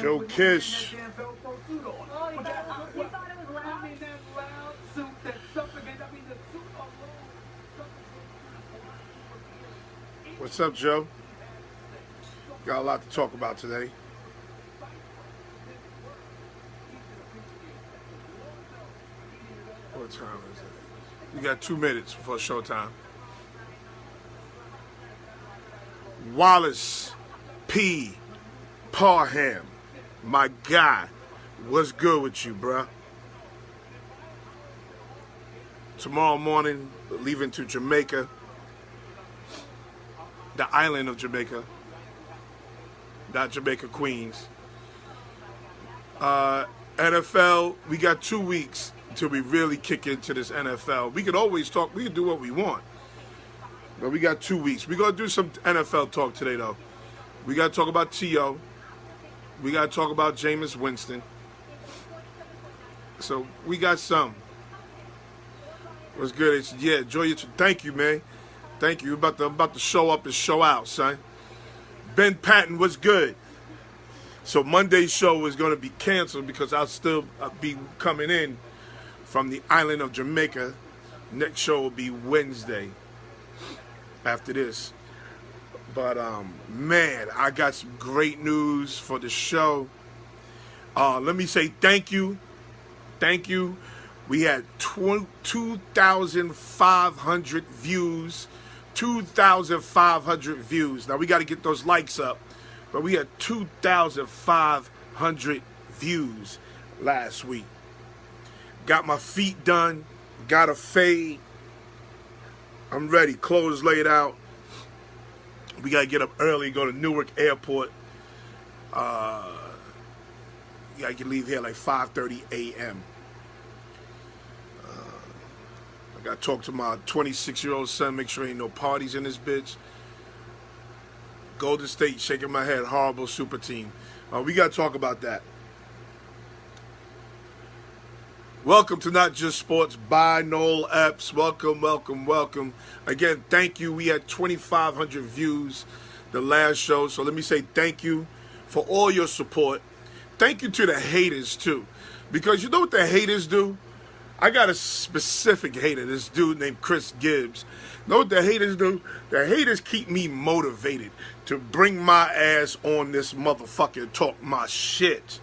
Joe Kish. What's up, Joe? Got a lot to talk about today. What time is it? We got 2 minutes before showtime. Wallace P. Parham, my guy, what's good with you, bruh? Tomorrow morning, leaving to Jamaica, the island of Jamaica, not Jamaica, Queens. NFL, we got 2 weeks till we really kick into this NFL. We could always talk, we can do what we want, but we got 2 weeks. We're going to do some NFL talk today, though. We got to talk about T.O. We got to talk about Jameis Winston. So we got some. What's good? Yeah, enjoy your. Thank you, man. Thank you. I'm about to show up and show out, son. Ben Patton, what's good? So Monday's show is going to be canceled because I'll still be coming in from the island of Jamaica. Next show will be Wednesday after this. But, man, I got some great news for the show. Let me say thank you. Thank you. We had 2,500 views. 2,500 views. Now, we got to get those likes up. But we had 2,500 views last week. Got my feet done. Got a fade. I'm ready. Clothes laid out. We got to get up early, go to Newark Airport. You got to leave here like 5:30 a.m. I got to talk to my 26-year-old son, make sure ain't no parties in this bitch. Golden State shaking my head, horrible super team. We got to talk about that. Welcome to Not Just Sports by Noel Epps. Welcome, welcome, welcome. Again, thank you. We had 2,500 views the last show. So let me say thank you for all your support. Thank you to the haters, too. Because you know what the haters do? I got a specific hater, this dude named Chris Gibbs. You know what the haters do? The haters keep me motivated to bring my ass on this motherfucker and talk my shit.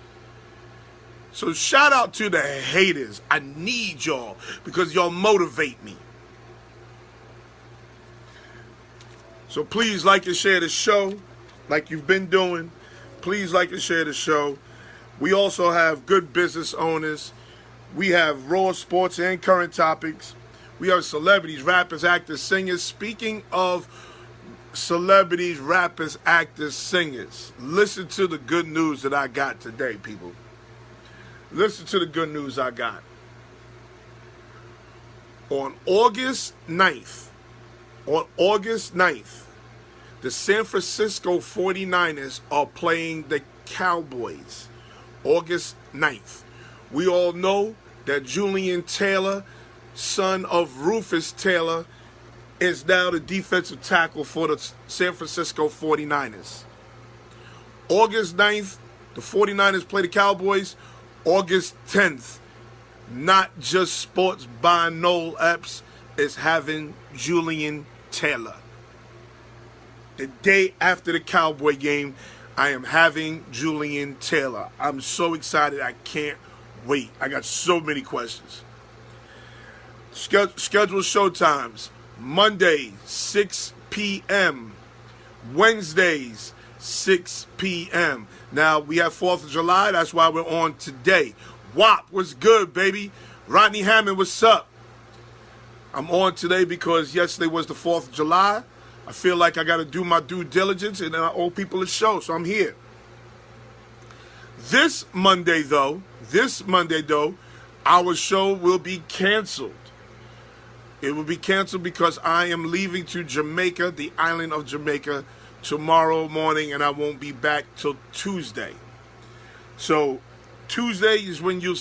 So shout out to the haters. I need y'all because y'all motivate me. So please like and share the show like you've been doing. Please like and share the show. We also have good business owners. We have raw sports and current topics. We have celebrities, rappers, actors, singers. Speaking of celebrities, rappers, actors, singers, listen to the good news that I got today, people. Listen to the good news I got. On August 9th, the San Francisco 49ers are playing the Cowboys. August 9th. We all know that Julian Taylor, son of Rufus Taylor, is now the defensive tackle for the San Francisco 49ers. August 9th, the 49ers play the Cowboys. August 10th, Not Just Sports by Noel Epps is having Julian Taylor. The day after the Cowboy game, I am having Julian Taylor. I'm so excited. I can't wait. I got so many questions. Scheduled showtimes. Monday, 6 p.m. Wednesdays, 6 p.m. Now, we have 4th of July. That's why we're on today. WAP, what's good, baby? Rodney Hammond, what's up? I'm on today because yesterday was the 4th of July. I feel like I got to do my due diligence, and I owe people a show, so I'm here. This Monday, though, our show will be canceled. It will be canceled because I am leaving to Jamaica, the island of Jamaica, tomorrow morning, and I won't be back till Tuesday. So Wednesday is when you'll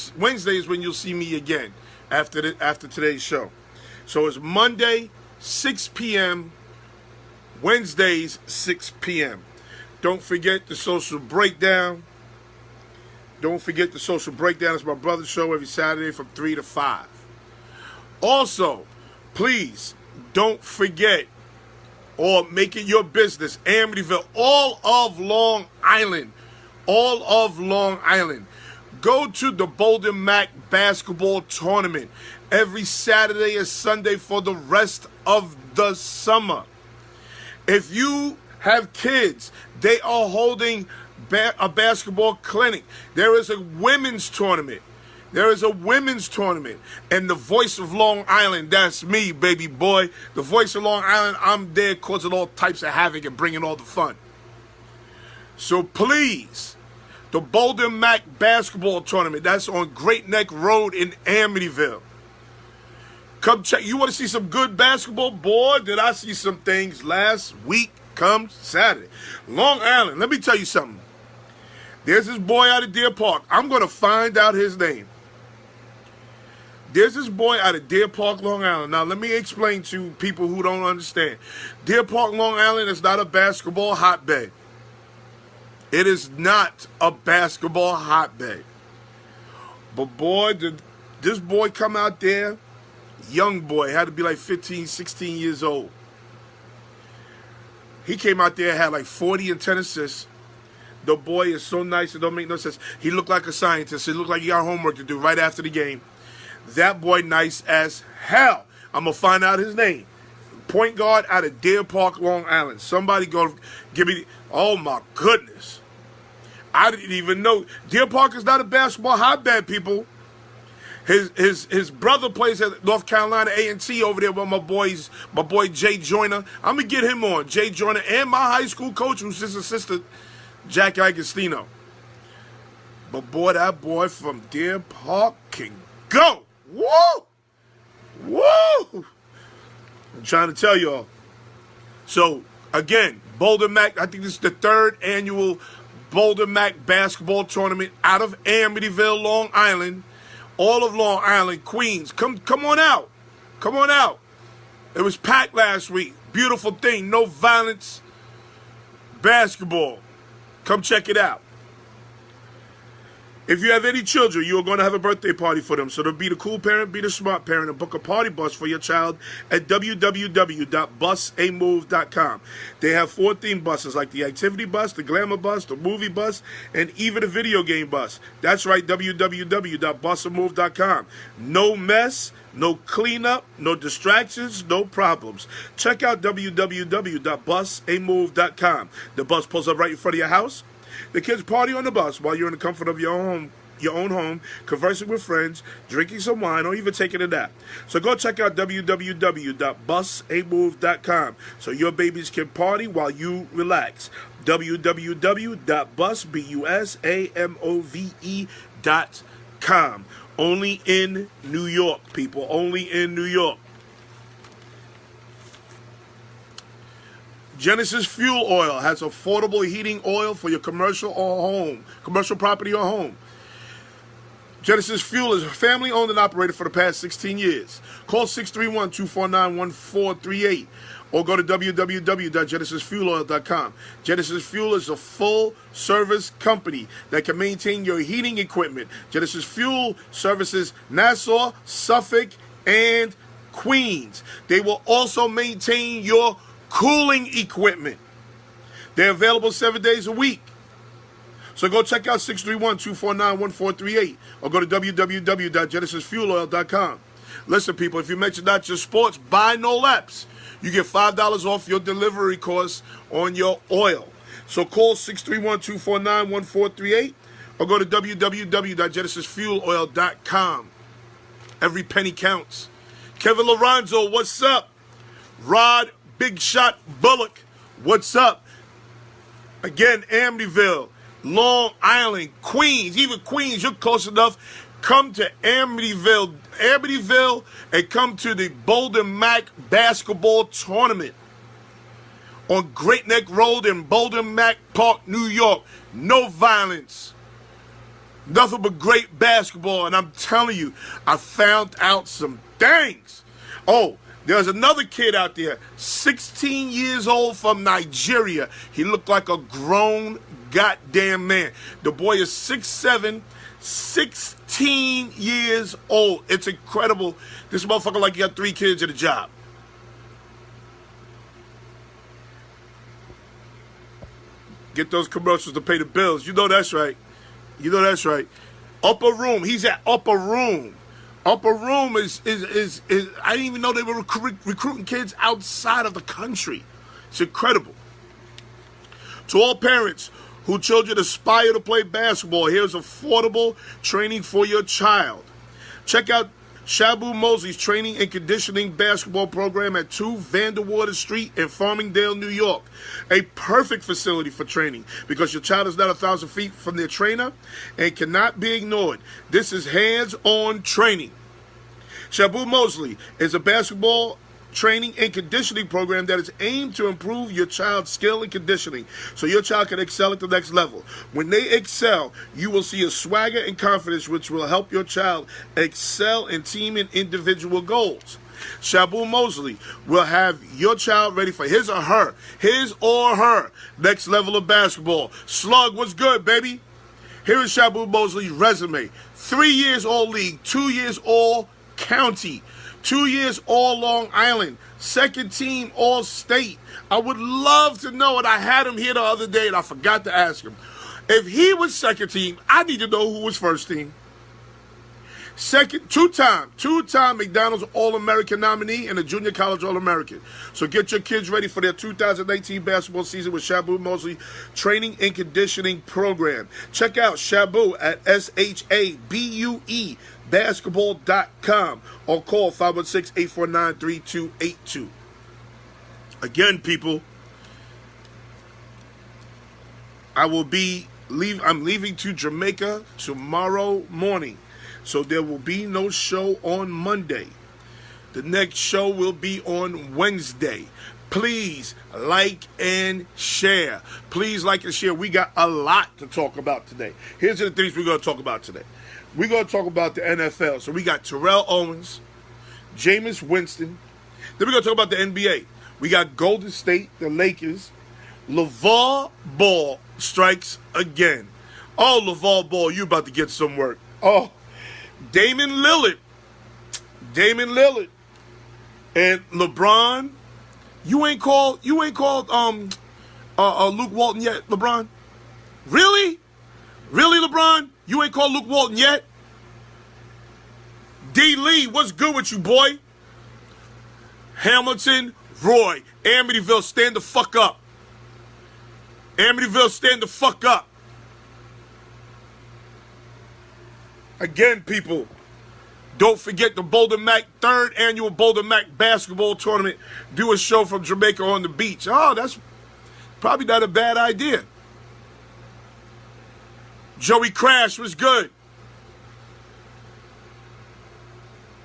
see me again after today's show. So it's Monday, 6 p.m., Wednesdays, 6 p.m. Don't forget the social breakdown. Don't forget the Social Breakdown. It's my brother's show every Saturday from 3 to 5. Also, please don't forget or make it your business, Amityville, all of Long Island. All of Long Island. Go to the Bolden Mac basketball tournament every Saturday and Sunday for the rest of the summer. If you have kids, they are holding a basketball clinic. There is a women's tournament. There is a women's tournament. And the voice of Long Island, that's me, baby boy. The voice of Long Island, I'm there causing all types of havoc and bringing all the fun. So please, the Bolden Mac basketball tournament, that's on Great Neck Road in Amityville. Come check. You want to see some good basketball? Boy, did I see some things last week come Saturday. Long Island, let me tell you something. There's this boy out of Deer Park. I'm going to find out his name. There's this boy out of Deer Park, Long Island. Now, let me explain to people who don't understand. Deer Park, Long Island is not a basketball hotbed. It is not a basketball hotbed. But boy, did this boy come out there, young boy, had to be like 15, 16 years old. He came out there, had like 40 and 10 assists. The boy is so nice, it don't make no sense. He looked like a scientist. He looked like he got homework to do right after the game. That boy nice as hell. I'm going to find out his name. Point guard out of Deer Park, Long Island. Somebody go give me, oh my goodness. I didn't even know. Deer Park is not a basketball hotbed, people. His brother plays at North Carolina A&T over there with my boy Jay Joyner. I'm going to get him on. Jay Joyner and my high school coach, who's his assistant, Jack Agostino. But boy, that boy from Deer Park can go. Woo! Woo! I'm trying to tell y'all. So, again, Bolden Mac, I think this is the 3rd annual Bolden Mac basketball tournament out of Amityville, Long Island. All of Long Island, Queens. Come on out. Come on out. It was packed last week. Beautiful thing. No violence. Basketball. Come check it out. If you have any children, you are going to have a birthday party for them. So to be the cool parent, be the smart parent, and book a party bus for your child at www.busamove.com. They have 4 themed buses like the activity bus, the glamour bus, the movie bus, and even a video game bus. That's right, www.busamove.com. No mess, no cleanup, no distractions, no problems. Check out www.busamove.com. The bus pulls up right in front of your house. The kids party on the bus while you're in the comfort of your own home, conversing with friends, drinking some wine, or even taking a nap. So go check out www.busamove.com so your babies can party while you relax. www.busamove.com. Only in New York, people. Only in New York. Genesis Fuel Oil has affordable heating oil for your commercial property or home. Genesis Fuel is family owned and operated for the past 16 years. Call 631-249-1438 or go to www.genesisfueloil.com. Genesis Fuel is a full service company that can maintain your heating equipment. Genesis Fuel services Nassau, Suffolk, and Queens. They will also maintain your cooling equipment. They're available 7 days a week. So go check out 631-249-1438 or go to www.genesisfueloil.com. Listen, people, if you mention Not Your Sports, buy Noel Epps. You get $5 off your delivery costs on your oil. So call 631-249-1438 or go to www.genesisfueloil.com. Every penny counts. Kevin Lorenzo, what's up? Rod Big Shot Bullock, what's up? Again, Amityville, Long Island, Queens, even Queens, you're close enough. Come to Amityville, and come to the Bolden Mac basketball tournament on Great Neck Road in Bolden Mac Park, New York. No violence. Nothing but great basketball. And I'm telling you, I found out some things. Oh, There's another kid out there, 16 years old from Nigeria. He looked like a grown goddamn man. The boy is 6'7", 16 years old. It's incredible. This motherfucker like he got 3 kids at a job. Get those commercials to pay the bills. You know that's right. You know that's right. Upper Room. He's at Upper Room. Upper Room is I didn't even know they were recruiting kids outside of the country. It's incredible. To all parents whose children aspire to play basketball, here's affordable training for your child. Check out Shabu Mosley's training and conditioning basketball program at 2 Vanderwater Street in Farmingdale, New York. A perfect facility for training because your child is not 1,000 feet from their trainer and cannot be ignored. This is hands-on training. Shabu Mosley is a basketball training and conditioning program that is aimed to improve your child's skill and conditioning so your child can excel at the next level. When they excel, you will see a swagger and confidence which will help your child excel in team and individual goals. Shabu Mosley will have your child ready for his or her next level of basketball. Slug, what's good, baby? Here is Shabu Mosley's resume. 3 years All-League, 2 years All-County, 2 years All Long Island, second team All State. I would love to know it. I had him here the other day and I forgot to ask him. If he was second team, I need to know who was first team. Two-time McDonald's All-American nominee and a junior college All-American. So get your kids ready for their 2019 basketball season with Shabu Mosley Training and Conditioning Program. Check out Shabu at SHABUE basketball.com or call 516-849-3282. Again, people, I'm leaving to Jamaica tomorrow morning. So there will be no show on Monday. The next show will be on Wednesday. Please like and share. Please like and share. We got a lot to talk about today. Here's the things we're going to talk about today. We're going to talk about the NFL. So we got Terrell Owens, Jameis Winston. Then we're going to talk about the NBA. We got Golden State, the Lakers. LeVar Ball strikes again. Oh, LeVar Ball, you about to get some work. Oh, Damian Lillard, and LeBron. You ain't called Luke Walton yet, LeBron. Really, LeBron? You ain't called Luke Walton yet. D. Lee, what's good with you, boy? Hamilton, Roy, Amityville, stand the fuck up. Amityville, stand the fuck up. Again, people, don't forget the Boulder Mac, 3rd annual Boulder Mac basketball tournament. Do a show from Jamaica on the beach. Oh, that's probably not a bad idea. Joey Crash was good.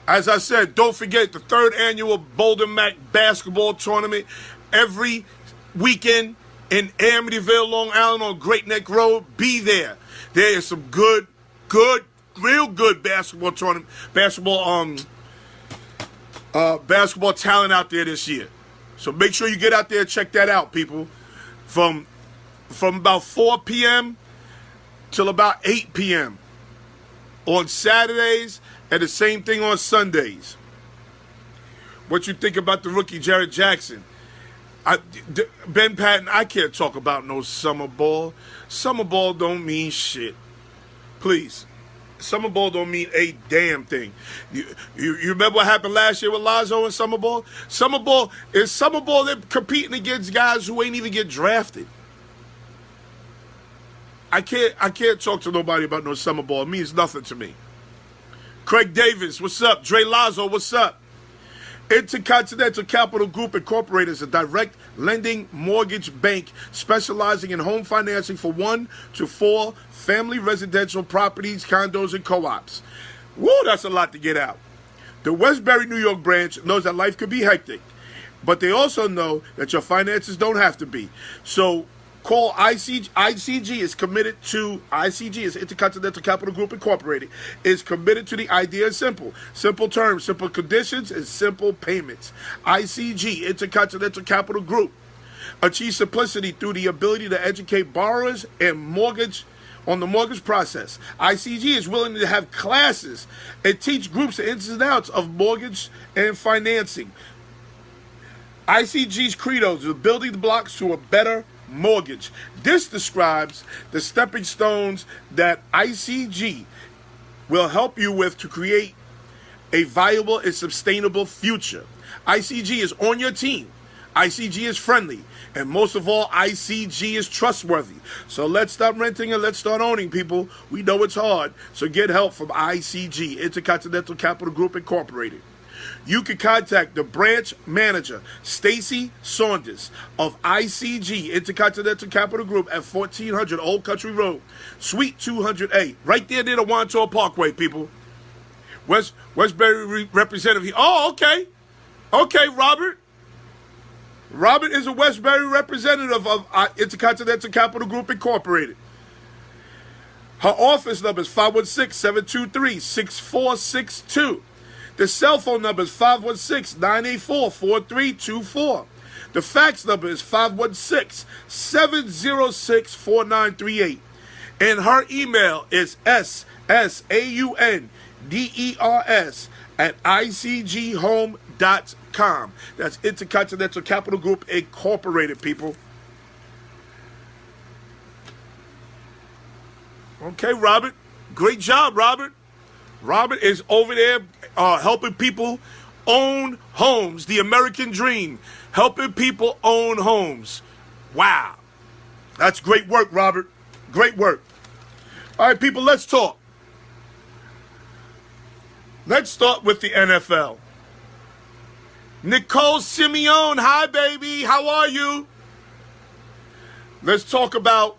As I said, don't forget the 3rd annual Boulder Mac basketball tournament every weekend in Amityville, Long Island on Great Neck Road. Be there. There is some good, real good basketball tournament, basketball talent out there this year. So make sure you get out there and check that out, people. From about 4 p.m. till about 8 p.m. on Saturdays, and the same thing on Sundays. What you think about the rookie Jared Jackson? Ben Patton, I can't talk about no summer ball. Summer ball don't mean shit. Please. Summer ball don't mean a damn thing. You remember what happened last year with Lonzo and summer ball? Summer ball, they're competing against guys who ain't even get drafted. I can't talk to nobody about no summer ball. It means nothing to me. Craig Davis, what's up? Dre Lazo, what's up? Intercontinental Capital Group Incorporated is a direct lending mortgage bank specializing in home financing for 1 to 4 family residential properties, condos, and co-ops. Woo, that's a lot to get out. The Westbury, New York branch knows that life could be hectic, but they also know that your finances don't have to be. So called ICG is committed to, ICG is Intercontinental Capital Group Incorporated, is committed to the idea of simple terms, simple conditions, and simple payments. ICG, Intercontinental Capital Group, achieves simplicity through the ability to educate borrowers and on the mortgage process. ICG is willing to have classes and teach groups the ins and outs of mortgage and financing. ICG's credo is building the blocks to a better mortgage. This describes the stepping stones that ICG will help you with to create a viable and sustainable future. ICG is on your team. ICG is friendly. And most of all, ICG is trustworthy. So let's stop renting and let's start owning, people. We know it's hard. So get help from ICG, Intercontinental Capital Group Incorporated. You can contact the branch manager, Stacy Saunders of ICG, Intercontinental Capital Group, at 1400 Old Country Road, Suite 200A, right there near the Wantaw Parkway, people. Westbury representative. Oh, okay. Okay, Robert. Robert is a Westbury representative of Intercontinental Capital Group Incorporated. Her office number is 516-723-6462. The cell phone number is 516-984-4324. The fax number is 516-706-4938. And her email is ssaunders@icghome.com. That's Intercontinental Capital Group Incorporated, people. Okay, Robert. Great job, Robert. Robert is over there helping people own homes. The American dream. Helping people own homes. Wow. That's great work, Robert. Great work. All right, people, let's talk. Let's start with the NFL. Nicole Simeone, hi, baby. How are you? Let's talk about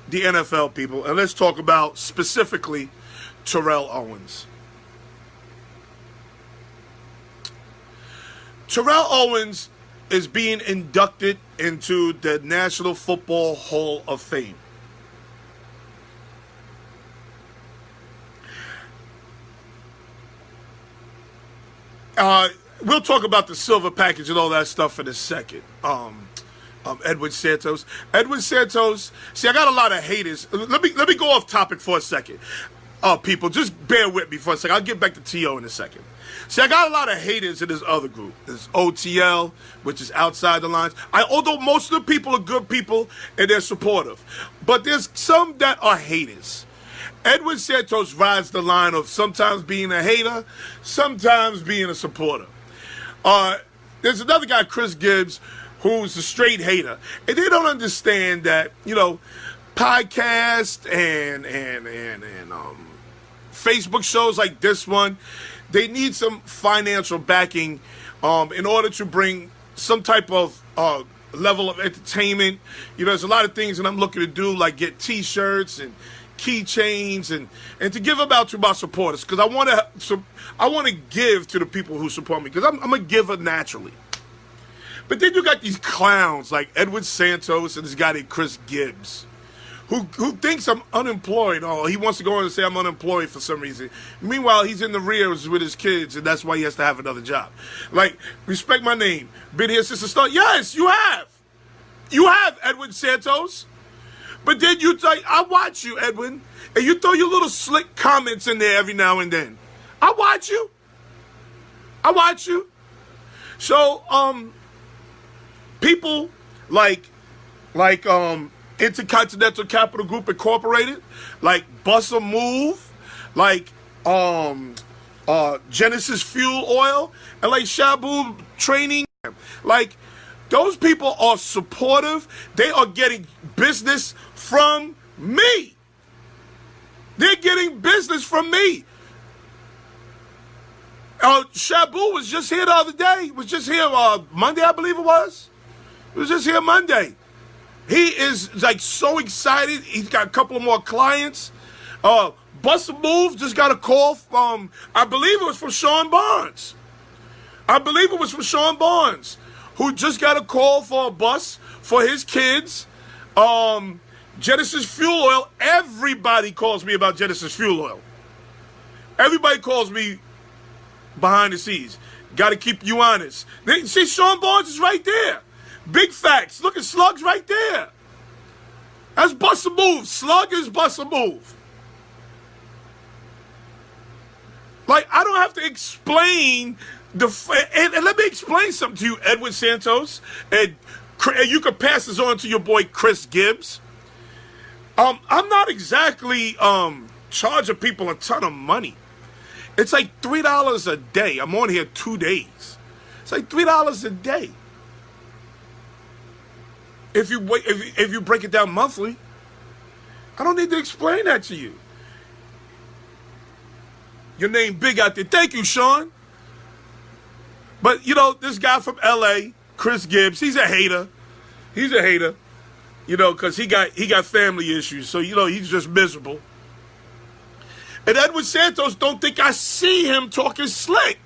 the NFL, people, and let's talk about specifically Terrell Owens. Terrell Owens is being inducted into the National Football Hall of Fame. We'll talk about the silver package and all that stuff in a second. Edwin Santos. Edwin Santos. See, I got a lot of haters. Let me go off topic for a second. People, just bear with me for a second. I'll get back to T.O. in a second. See, I got a lot of haters in this other group. There's OTL, which is outside the lines. Although most of the people are good people and they're supportive. But there's some that are haters. Edwin Santos rides the line of sometimes being a hater, sometimes being a supporter. There's another guy, Chris Gibbs, who's a straight hater. And they don't understand that, podcasts and Facebook shows like this one, they need some financial backing in order to bring some type of level of entertainment. There's a lot of things that I'm looking to do, like get T-shirts and keychains and to give them out to my supporters, because I want to give to the people who support me, because I'm a giver naturally. But then you got these clowns like Edwin Santos and this guy named Chris Gibbs, who thinks I'm unemployed. Oh, he wants to go in and say I'm unemployed for some reason. Meanwhile, he's in the rears with his kids, and that's why he has to have another job. Like, respect my name. Been here since the start. Yes, you have. You have, Edwin Santos. But then I watch you, Edwin, and you throw your little slick comments in there every now and then. I watch you. So, people like Intercontinental Capital Group Incorporated, like Bust a Move, like Genesis Fuel Oil, and like Shabu Training, like those people are supportive. They are getting business from me. They're getting business from me. Shabu was just here the other day. Was just here Monday, I believe it was. He was just here Monday. He is like so excited. He's got a couple of more clients. Bust a Move just got a call from, I believe it was from Sean Barnes. Who just got a call for a bus for his kids Genesis Fuel Oil. Everybody calls me about Genesis Fuel Oil. Everybody calls me behind the scenes. Got to keep you honest. See, Sean Barnes is right there. Big facts. Look at Slug's right there. That's bust a move. Slug is bust a move. Like, I don't have to explain and let me explain something to you, Edwin Santos, and you can pass this on to your boy Chris Gibbs. I'm not exactly charging people a ton of money. It's like $3 a day. I'm on here 2 days. It's like $3 a day. If you break it down monthly, I don't need to explain that to you. Your name big out there. Thank you, Sean. But, you know, this guy from L.A., Chris Gibbs, he's a hater. He's a hater, you know, because he got family issues. So, you know, he's just miserable. And Edwin Santos don't think I see him talking slick.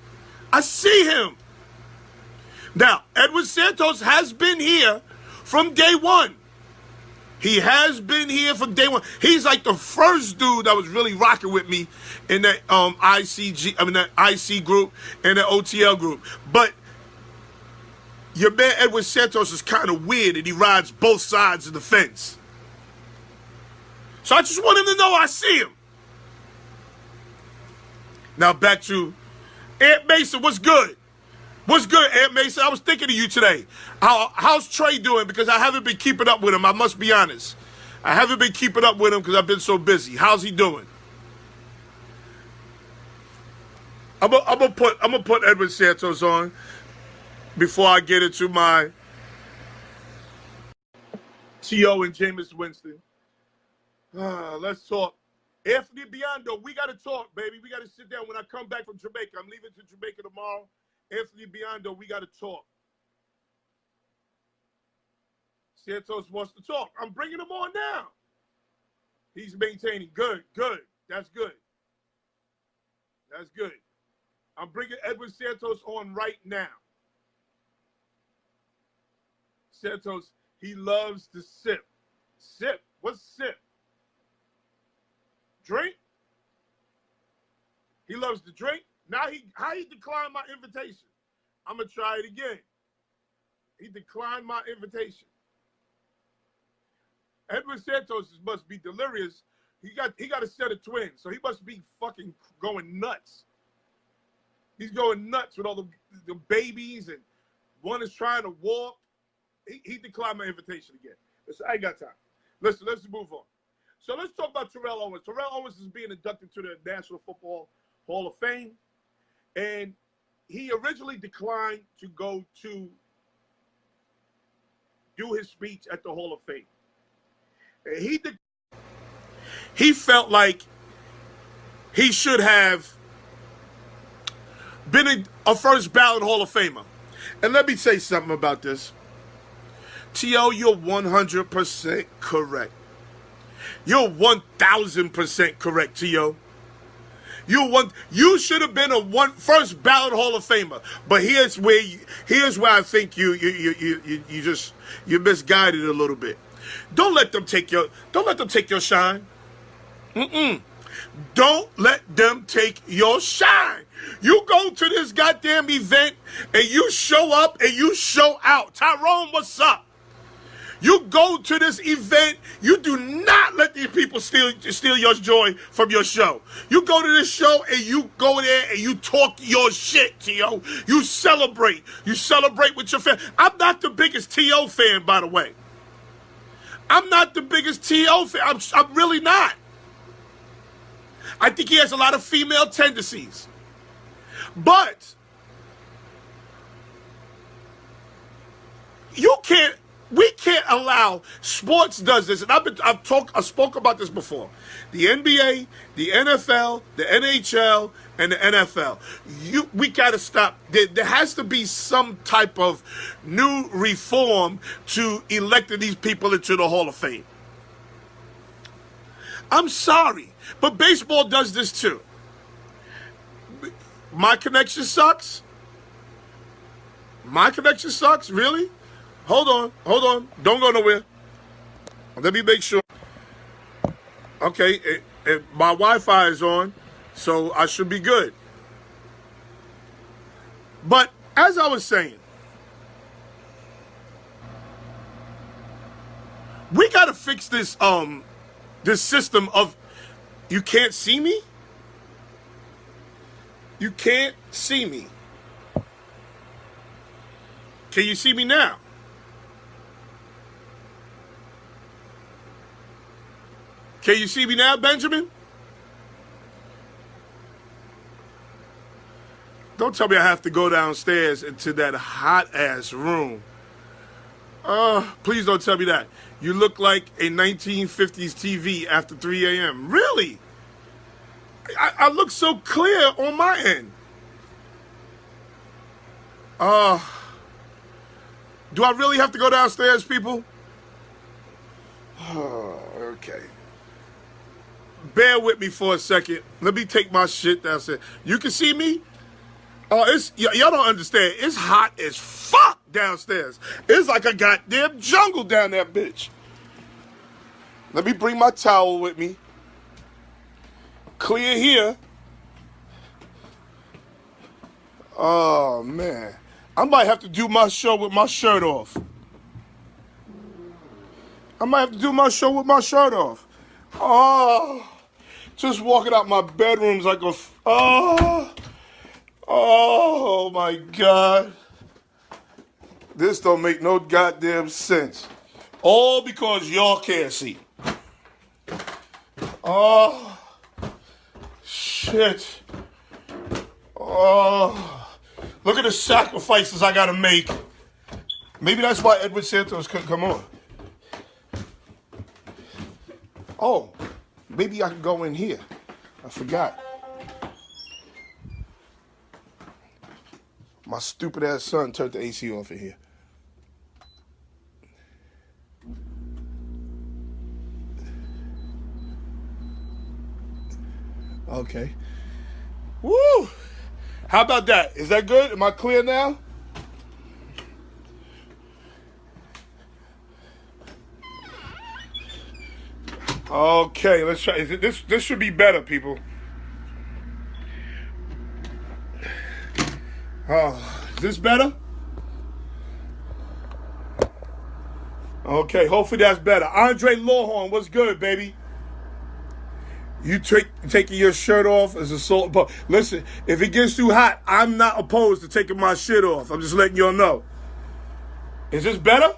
I see him. Now, Edwin Santos has been here from day one. He has been here from day one. He's like the first dude that was really rocking with me in that that IC group and that OTL group. But your man Edwin Santos is kind of weird, and he rides both sides of the fence. So I just want him to know I see him. Now back to Aunt Mason. What's good? What's good, Aunt Mason? I was thinking of you today. How's Trey doing? Because I haven't been keeping up with him. I must be honest. I haven't been keeping up with him because I've been so busy. How's he doing? I'm gonna put Edwin Santos on before I get into my T.O. and Jameis Winston. Let's talk. Anthony Biondo, we got to talk, baby. We got to sit down when I come back from Jamaica. I'm leaving to Jamaica tomorrow. Anthony Biondo, we got to talk. Santos wants to talk. I'm bringing him on now. He's maintaining. Good. That's good. That's good. I'm bringing Edwin Santos on right now. Santos, he loves to sip. Sip? What's sip? Drink? He loves to drink? Now how he declined my invitation? I'm gonna try it again. He declined my invitation. Edwin Santos must be delirious. He got a set of twins, so he must be fucking going nuts. He's going nuts with all the babies, and one is trying to walk. He declined my invitation again. Listen, I ain't got time. Listen, let's move on. So let's talk about Terrell Owens. Terrell Owens is being inducted to the National Football Hall of Fame. And he originally declined to go to do his speech at the Hall of Fame. And he felt like he should have been a first ballot Hall of Famer. And let me say something about this. T.O., you're 100% correct. You're 1,000% correct, T.O. You should have been a first ballot Hall of Famer. But here's where I think you misguided a little bit. Don't let them take your shine. Don't let them take your shine. You go to this goddamn event and you show up and you show out. Tyrone, what's up? You go to this event, you do not let these people steal your joy from your show. You go to this show and you go there and you talk your shit, T.O. You celebrate. You celebrate with your family. I'm not the biggest T.O. fan, by the way. I'm not the biggest T.O. fan. I'm really not. I think he has a lot of female tendencies. But we can't allow, sports does this, and I spoke about this before. The NBA, the NFL, the NHL, and the NFL. We gotta stop. There has to be some type of new reform to electing these people into the Hall of Fame. I'm sorry, but baseball does this too. My connection sucks. My connection sucks, really? Hold on. Don't go nowhere. Let me make sure. Okay, my Wi-Fi is on, so I should be good. But as I was saying, we gotta fix this system of you can't see me. You can't see me. Can you see me now? Can you see me now, Benjamin? Don't tell me I have to go downstairs into that hot ass room. Please don't tell me that. You look like a 1950s TV after 3 a.m. Really? I look so clear on my end. Do I really have to go downstairs, people? Okay. Bear with me for a second. Let me take my shit downstairs. You can see me? Oh, y'all don't understand. It's hot as fuck downstairs. It's like a goddamn jungle down that bitch. Let me bring my towel with me. Clear here. Oh, man. I might have to do my show with my shirt off. I might have to do my show with my shirt off. Oh, just walking out my bedroom's like oh my God. This don't make no goddamn sense. All because y'all can't see. Oh, shit. Oh, look at the sacrifices I gotta make. Maybe that's why Edward Santos couldn't come on. Oh, maybe I can go in here. I forgot. My stupid ass son turned the AC off in here. Okay. Woo! How about that? Is that good? Am I clear now? Okay, let's try. This should be better, people. Oh, is this better? Okay, hopefully that's better. Andre Lawhorn, what's good, baby? You taking your shirt off as a salt. But listen, if it gets too hot, I'm not opposed to taking my shit off. I'm just letting y'all know. Is this better?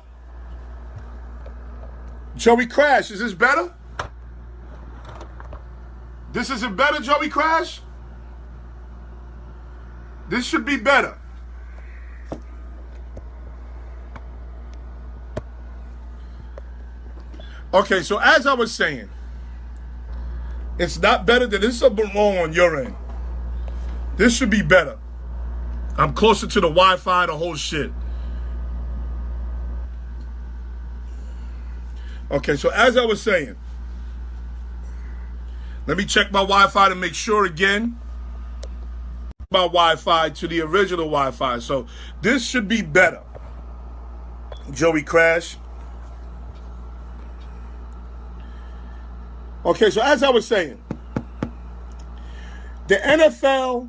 Joey Crash, is this better? This isn't better, Joey Crash? This should be better. Okay, so as I was saying, it's not better. There's something wrong on your end. This should be better. I'm closer to the Wi-Fi, the whole shit. Okay, so as I was saying, let me check my Wi-Fi to make sure again. My Wi-Fi to the original Wi-Fi. So this should be better. Joey Crash. Okay, so as I was saying, the NFL,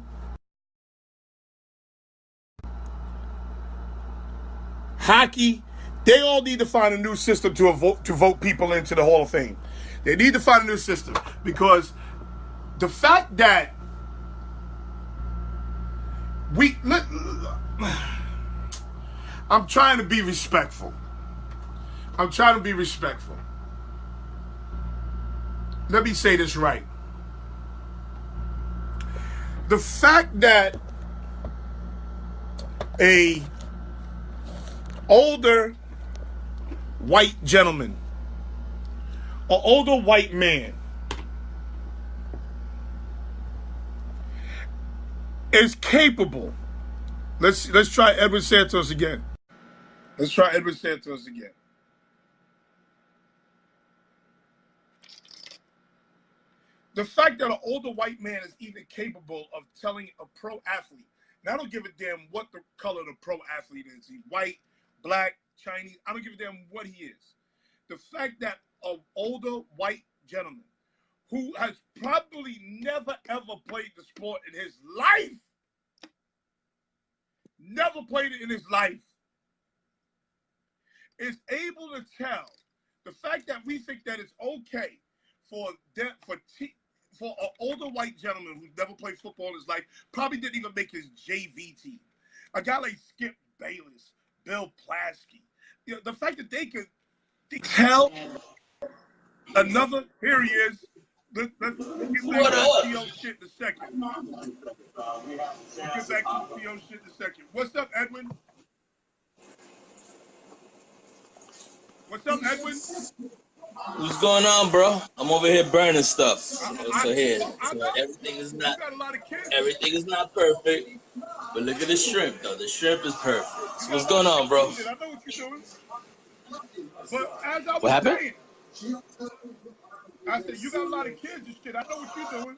hockey, they all need to find a new system to vote people into the Hall of Fame. They need to find a new system because the fact that I'm trying to be respectful. I'm trying to be respectful. Let me say this right. The fact that a older white gentleman, an older white man, is capable. Let's try Edward Santos again. Let's try Edward Santos again. The fact that an older white man is even capable of telling a pro athlete, and I don't give a damn what the color the pro athlete is. He's white, black, Chinese. I don't give a damn what he is. The fact that an older white gentleman who has probably never ever played the sport in his life. Never played it in his life. Is able to tell the fact that we think that it's okay for an older white gentleman who's never played football in his life, probably didn't even make his JV team. A guy like Skip Bayless, Bill Plaschke. You know, the fact that they could tell another, here he is. Let's get back to the Theo shit in a second. We'll get back to the Theo shit in a second. What's up, Edwin? What's up, Edwin? What's going on, bro? I'm over here burning stuff. So everything is not perfect. But look at the shrimp, though. The shrimp is perfect. So what's going on, bro? I know what you're doing. But as I was saying, I said, you got a lot of kids and shit. I know what you're doing.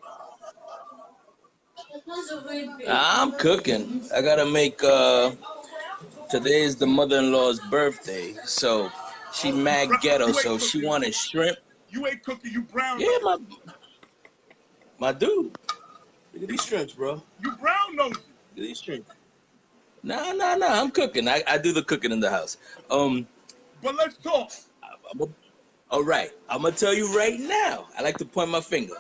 I'm cooking. I gotta make, today is the mother-in-law's birthday. So she mad ghetto, so she wanted shrimp. You ain't cooking, you brown. Yeah, my dude. Look at these shrimps, bro. You brown nosy. Look at these shrimps. Nah. I'm cooking. I do the cooking in the house. But let's talk. All right. I'm gonna tell you right now. I like to point my finger.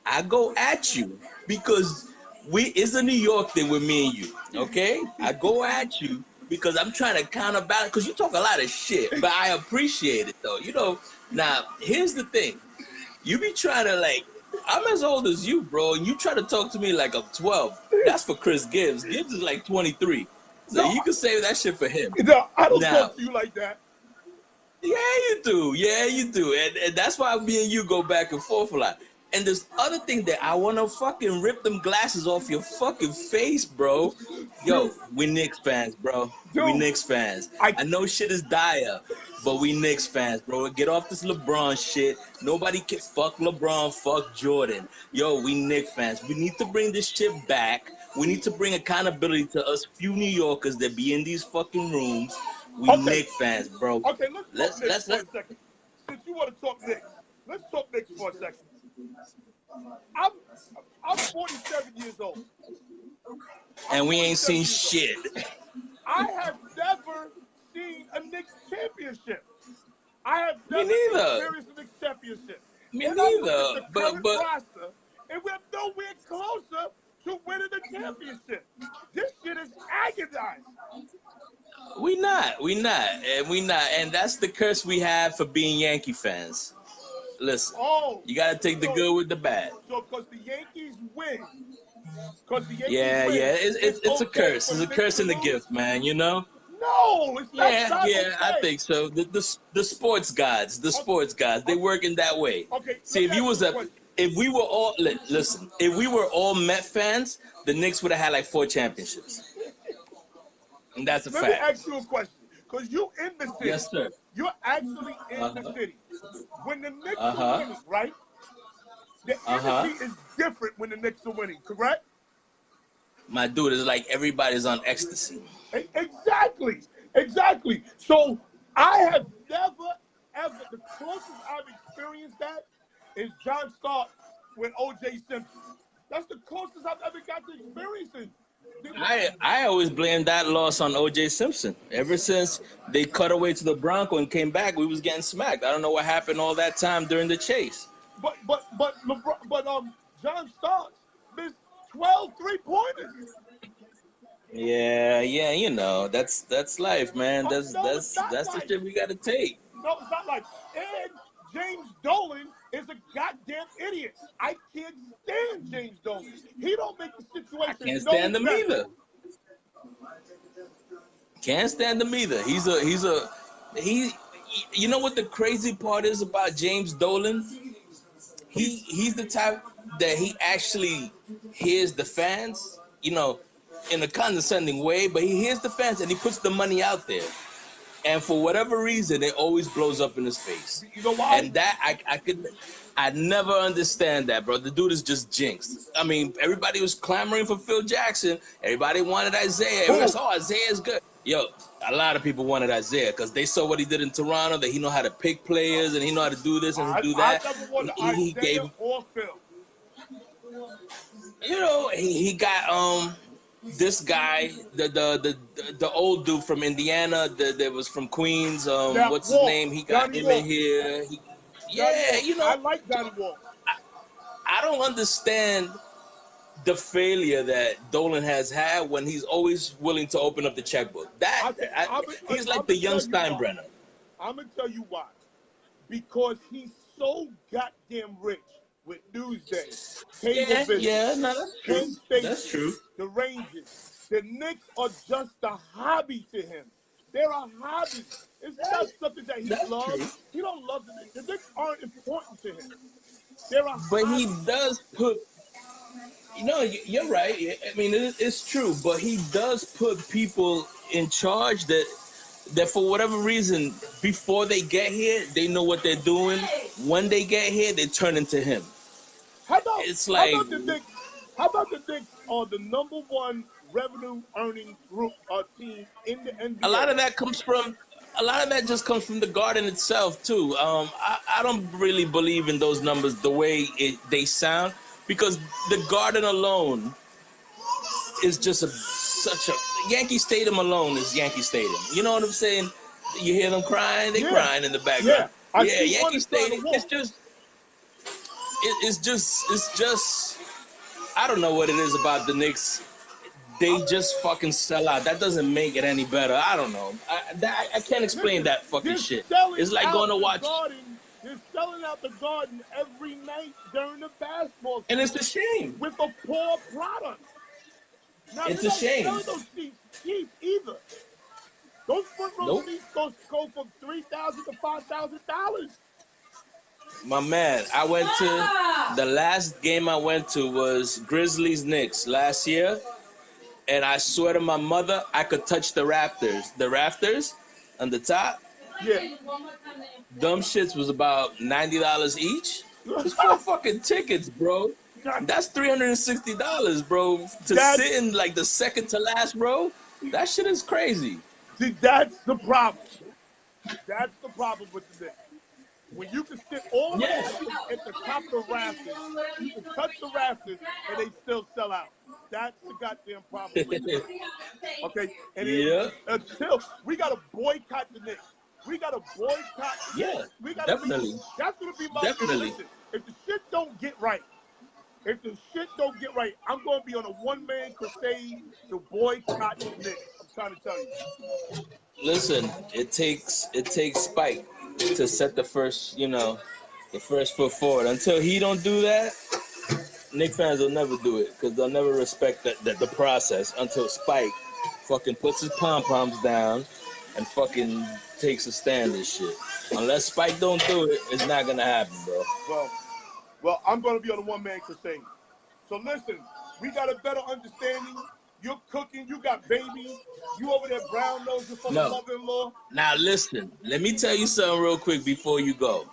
I go at you because it's a New York thing with me and you. Okay? I go at you because I'm trying to counterbalance, because you talk a lot of shit, but I appreciate it though. You know, now here's the thing. You be trying to I'm as old as you, bro, and you try to talk to me like I'm 12. That's for Chris Gibbs. Gibbs is like 23. So you can save that shit for him. No, I don't talk to you like that. Yeah, you do. And that's why me and you go back and forth a lot. And this other thing that I want to fucking rip them glasses off your fucking face, bro. Yo, we Knicks fans, bro. We Knicks fans. I know shit is dire, but we Knicks fans, bro. Get off this LeBron shit. Nobody can fuck LeBron, fuck Jordan. Yo, we Knicks fans. We need to bring this shit back. We need to bring accountability to us few New Yorkers that be in these fucking rooms. We Knicks fans, bro. Okay, let's for a second. Since you want to talk Knicks, let's talk Knicks for a second. I'm 47 years old. And we ain't seen shit. I have never seen a Knicks championship. I have never experienced a Knicks championship. Me neither. But roster, and we're nowhere closer to winning the championship. This shit is agonizing. We not. And that's the curse we have for being Yankee fans. Listen, you gotta take the good with the bad. So, because the Yankees win. It's a curse. It's a curse and a gift, man. You know. No, it's not. Yeah, I think so. The sports gods, they work in that way. Okay. See, if we were all Met fans, the Knicks would have had like 4 championships. And that's a fact. Let me ask you a question. Because you in the city. Yes, sir. You're actually in the city. When the Knicks are winning, right? The energy is different when the Knicks are winning, correct? My dude, it's like everybody's on ecstasy. Exactly. So I have never, ever, the closest I've experienced that is John Stark with O.J. Simpson. That's the closest I've ever got to experiencing. I always blame that loss on O.J. Simpson. Ever since they cut away to the Bronco and came back, we was getting smacked. I don't know what happened all that time during the chase. But John Starks missed 12 3-pointers. Yeah, you know, that's life, man. That's the shit we gotta take. No, it's not like. And James Dolan is a goddamn idiot. I can't stand James Dolan. He don't make the situation. I can't stand him either. Can't stand him either. You know what the crazy part is about James Dolan? He's the type that he actually hears the fans, you know, in a condescending way, but he hears the fans and he puts the money out there. And for whatever reason, it always blows up in his face. You know why? And that I never understand that, bro. The dude is just jinxed. I mean, everybody was clamoring for Phil Jackson. Everybody wanted Isaiah. Everybody said, Isaiah's good. Yo, a lot of people wanted Isaiah because they saw what he did in Toronto, that he know how to pick players and he know how to do this and do I that. never wanted He gave, Isaiah or Phil. he got this guy, the old dude from Indiana that was from Queens. Now, What's his Walsh, name? He got Johnny him in Walsh. here. Johnny Yeah, Walsh. I like Johnny Walsh. I don't understand the failure that Dolan has had when he's always willing to open up the checkbook. He's like the young Steinbrenner. I'm gonna tell you why. Because he's so goddamn rich with Newsday, cable business, no, that's true. Penn State, That's true. the Rangers. The Knicks are just a hobby to him. They're a hobby. It's not something that he loves. True. He don't love the Knicks. The Knicks aren't important to him. They're a But hobby. he does put. You're right. I mean, it's true. But he does put people in charge that for whatever reason, before they get here, they know what they're doing. When they get here, they turn into him. How about the Knicks? How about the Knicks are the number one revenue earning group or team in the NBA? A lot of that just comes from the Garden itself too. I don't really believe in those numbers the way they sound, because the Garden alone is just such a Yankee Stadium alone is Yankee Stadium. You know what I'm saying? You hear them crying, they crying in the background. Yeah, Yankee Stadium. It's just I don't know what it is about the Knicks. They just fucking sell out. That doesn't make it any better. I don't know. I can't explain that fucking shit. It's like going to watch. They're selling out the Garden every night during the basketball season. And it's a shame. With a poor product. Now, it's a shame. They don't sell those seats cheap either. Those front row seats go from $3,000 to $5,000. My man, the last game I went to was Grizzlies Knicks last year. And I swear to my mother, I could touch the rafters. The rafters on the top. Yeah. Dumb shits was about $90 each. It's 4 fucking tickets, bro. That's $360, bro. To sit in like the second to last row. That shit is crazy. See, that's the problem. That's the problem with the Knicks. When you can sit all the way at the top of the rafters, you can touch the rafters, and they still sell out. That's the goddamn problem with the Knicks. Okay? And until we got to boycott the Knicks. We got to boycott the Knicks. We gotta definitely. That's going to be my Definitely. Listen, if the shit don't get right, I'm going to be on a one-man crusade to boycott the Knicks. I'm trying to tell you. Listen, it takes Spike to set the first foot forward. Until he don't do that, Knick fans will never do it, because they'll never respect the process until Spike fucking puts his pom-poms down and fucking takes a stand and shit. Unless Spike don't do it, it's not gonna happen, bro. Well, I'm gonna be on a one-man crusade. So listen, we got a better understanding. You're cooking, you got babies, you over there brown nosing for the mother-in-law. Now listen, let me tell you something real quick before you go.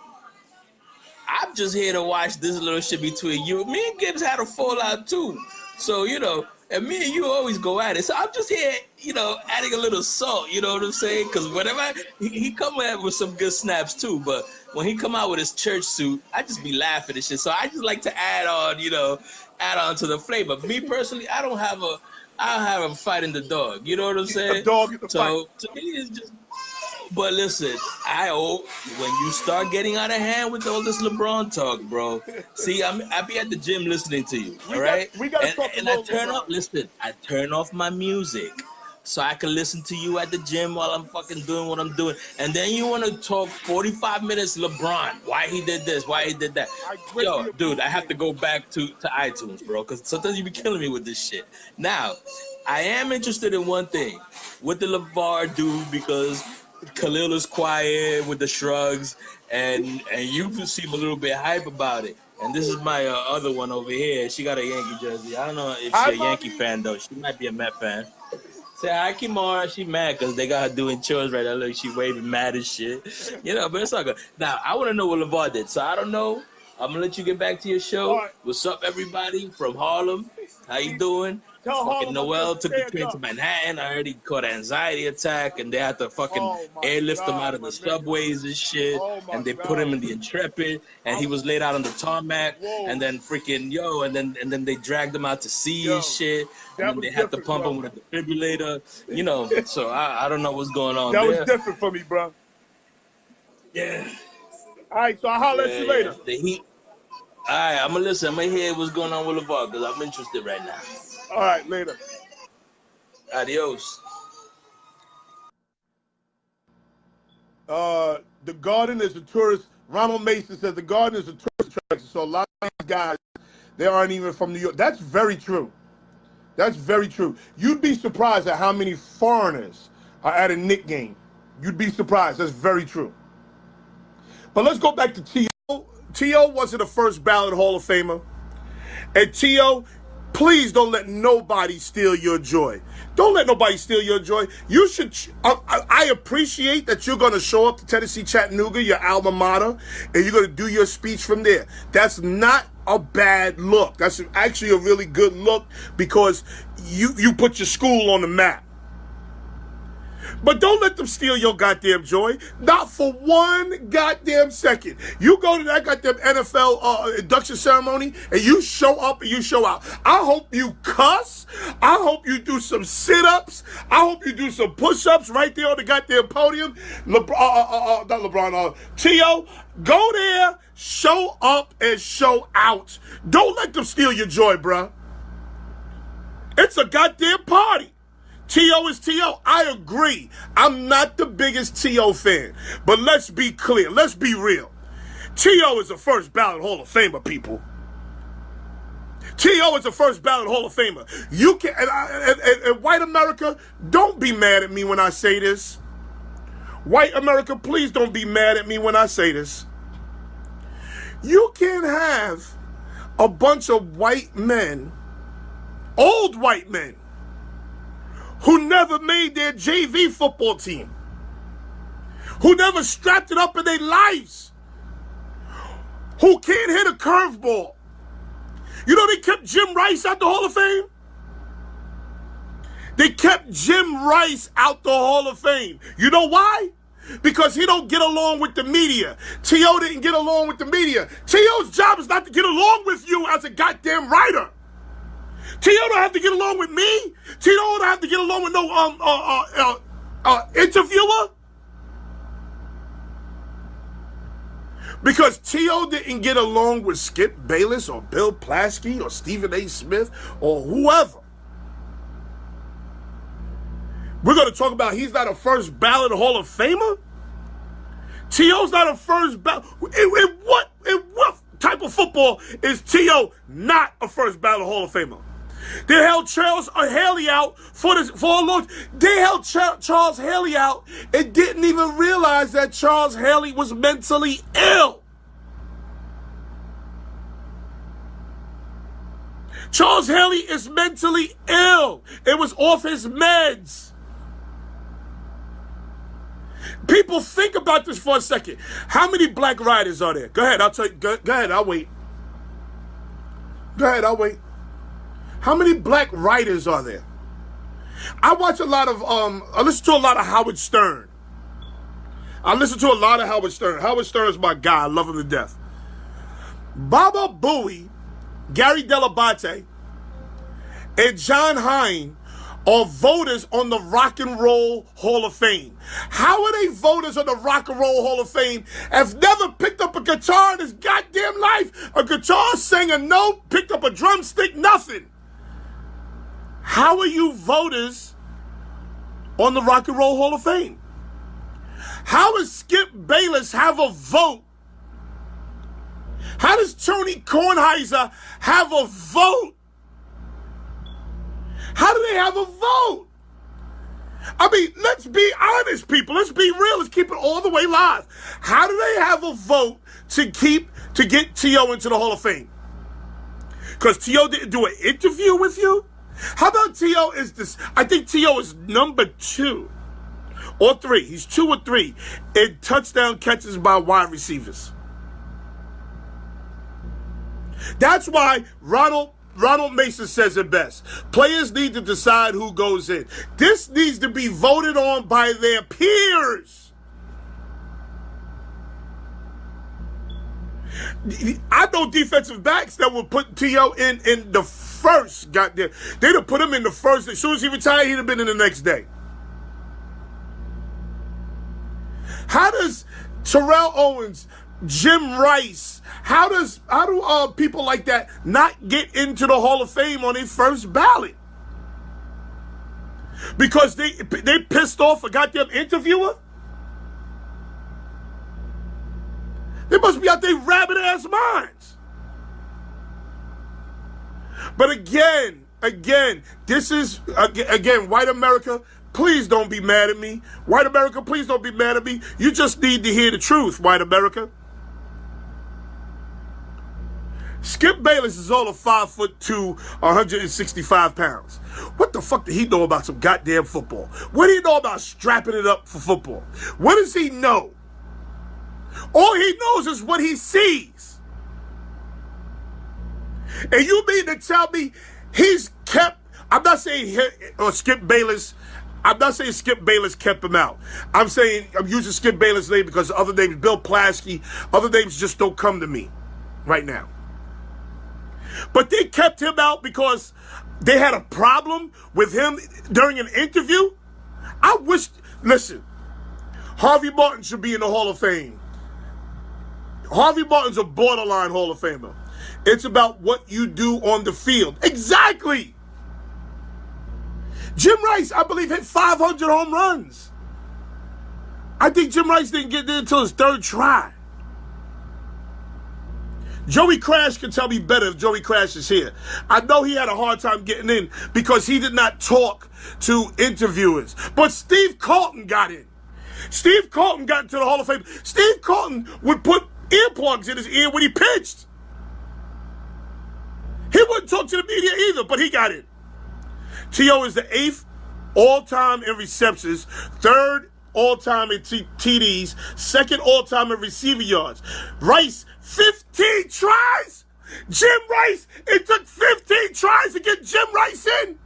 I'm just here to watch this little shit between you. Me and Gibbs had a fallout too. So, and me and you always go at it. So I'm just here, adding a little salt, you know what I'm saying? Because whenever he come out with some good snaps too, but when he come out with his church suit, I just be laughing and shit. So I just like to add on to the flavor. Me personally, I don't have a fight in the dog. You know what I'm saying? A dog in the fight. So to me, it's just. But listen, I hope when you start getting out of hand with all this LeBron talk, bro. See, I be at the gym listening to you, all right? We gotta talk and I turn off my music so I can listen to you at the gym while I'm fucking doing what I'm doing. And then you want to talk 45 minutes LeBron, why he did this, why he did that. Yo, dude, I have to go back to iTunes, bro, because sometimes you be killing me with this shit. Now, I am interested in one thing with the LeVar dude, because Khalil is quiet with the shrugs, and you seem a little bit hype about it. And this is my other one over here. She got a Yankee jersey. I don't know if she's a Yankee fan, though. She might be a Met fan. Say hi, Kimara. She mad because they got her doing chores right now. Look, she waving mad as shit. But it's all good. Now, I want to know what LeVar did. So I don't know. I'm going to let you get back to your show. Right. What's up, everybody from Harlem? How you doing? Tell Fucking Harlem I Noel said took the stand train up. to Manhattan. I heard he caught an anxiety attack, and they had to fucking Oh my airlift him out God, of my the nigga. subways and shit. Oh my And they put him God. in the Intrepid, and he was laid out on the tarmac. Whoa. And then freaking and then they dragged him out to sea Yo, and shit. And that then was they had to different, pump him bro. with a defibrillator. You know, so I don't know what's going on That was there. different for me, bro. Yeah, All right, so I'll holler at yeah, you yeah. later. The heat. All right, I'm gonna listen. I'm gonna hear what's going on with LeVar because I'm interested right now. All right, later. Adios. The Garden is a tourist. Ronald Mason says the Garden is a tourist attraction. So a lot of these guys, they aren't even from New York. That's very true. That's very true. You'd be surprised at how many foreigners are at a Knick game. You'd be surprised. That's very true. But let's go back to T.O. T.O. wasn't a first ballot Hall of Famer. And T.O., please don't let nobody steal your joy. Don't let nobody steal your joy. You should. I appreciate that you're going to show up to Tennessee Chattanooga, your alma mater, and you're going to do your speech from there. That's not a bad look. That's actually a really good look because you put your school on the map. But don't let them steal your goddamn joy. Not for one goddamn second. You go to that goddamn NFL induction ceremony and you show up and you show out. I hope you cuss. I hope you do some sit-ups. I hope you do some push-ups right there on the goddamn podium. Not LeBron. T.O., go there, show up and show out. Don't let them steal your joy, bruh. It's a goddamn party. T.O. is T.O. I agree. I'm not the biggest T.O. fan. But let's be clear. Let's be real. T.O. is a first ballot Hall of Famer, people. T.O. is a first ballot Hall of Famer. You can, and white America, don't be mad at me when I say this. White America, please don't be mad at me when I say this. You can't have a bunch of white men, old white men, who never made their JV football team, who never strapped it up in their lives, who can't hit a curveball. You know they kept Jim Rice out the Hall of Fame? They kept Jim Rice out the Hall of Fame. You know why? Because he don't get along with the media. T.O. didn't get along with the media. T.O.'s job is not to get along with you as a goddamn writer. T.O. don't have to get along with me. T.O. don't have to get along with no interviewer. Because T.O. didn't get along with Skip Bayless or Bill Plaschke or Stephen A. Smith or whoever. We're going to talk about he's not a first ballot Hall of Famer? T.O.'s not a first ballot. In what type of football is T.O. not a first ballot Hall of Famer? They held Charles Haley out for a long. They held Charles Haley out and didn't even realize that Charles Haley was mentally ill. Charles Haley is mentally ill. It was off his meds. People, think about this for a second. How many black writers are there? Go ahead, I'll tell you. Go ahead, I'll wait. Go ahead, I'll wait. How many black writers are there? I watch a lot of, I listen to a lot of Howard Stern. Howard Stern is my guy. I love him to death. Baba Booey, Gary Delabate, and John Hine are voters on the Rock and Roll Hall of Fame. How are they voters on the Rock and Roll Hall of Fame? Have never picked up a guitar in his goddamn life. A guitar, sang a note, picked up a drumstick, nothing. How are you voters on the Rock and Roll Hall of Fame? How does Skip Bayless have a vote? How does Tony Kornheiser have a vote? How do they have a vote? I mean, let's be honest, people. Let's be real. Let's keep it all the way live. How do they have a vote to get T.O. into the Hall of Fame? Because T.O. didn't do an interview with you? How about T.O. is this? I think T.O. is number 2 or 3. He's 2 or 3 in touchdown catches by wide receivers. That's why Ronald Ronald Mason says it best. Players need to decide who goes in. This needs to be voted on by their peers. I know defensive backs that will put T.O. in the first goddamn. They'd have put him in the first. As soon as he retired, he'd have been in the next day. How does Terrell Owens, Jim Rice, how do people like that not get into the Hall of Fame on their first ballot? Because they pissed off a goddamn interviewer? They must be out their rabbit ass minds. But again, this is, again, white America, please don't be mad at me. White America, please don't be mad at me. You just need to hear the truth, white America. Skip Bayless is all of 5'2", 165 pounds. What the fuck did he know about some goddamn football? What do he know about strapping it up for football? What does he know? All he knows is what he sees. And you mean to tell me he's kept, I'm not saying Skip Bayless, I'm not saying Skip Bayless kept him out. I'm saying, I'm using Skip Bayless' name because other names, Bill Plaschke, other names just don't come to me right now. But they kept him out because they had a problem with him during an interview. I wish, listen, Harvey Martin should be in the Hall of Fame. Harvey Martin's a borderline Hall of Famer. It's about what you do on the field. Exactly. Jim Rice, I believe, hit 500 home runs. I think Jim Rice didn't get there until his third try. Joey Crash can tell me better if Joey Crash is here. I know he had a hard time getting in because he did not talk to interviewers. But Steve Carlton got in. Steve Carlton got into the Hall of Fame. Steve Carlton would put earplugs in his ear when he pitched. He wouldn't talk to the media either, but he got in. T.O. is the 8th all-time in receptions, 3rd all-time in TDs, 2nd all-time in receiving yards. Rice, 15 tries? Jim Rice, it took 15 tries to get Jim Rice in?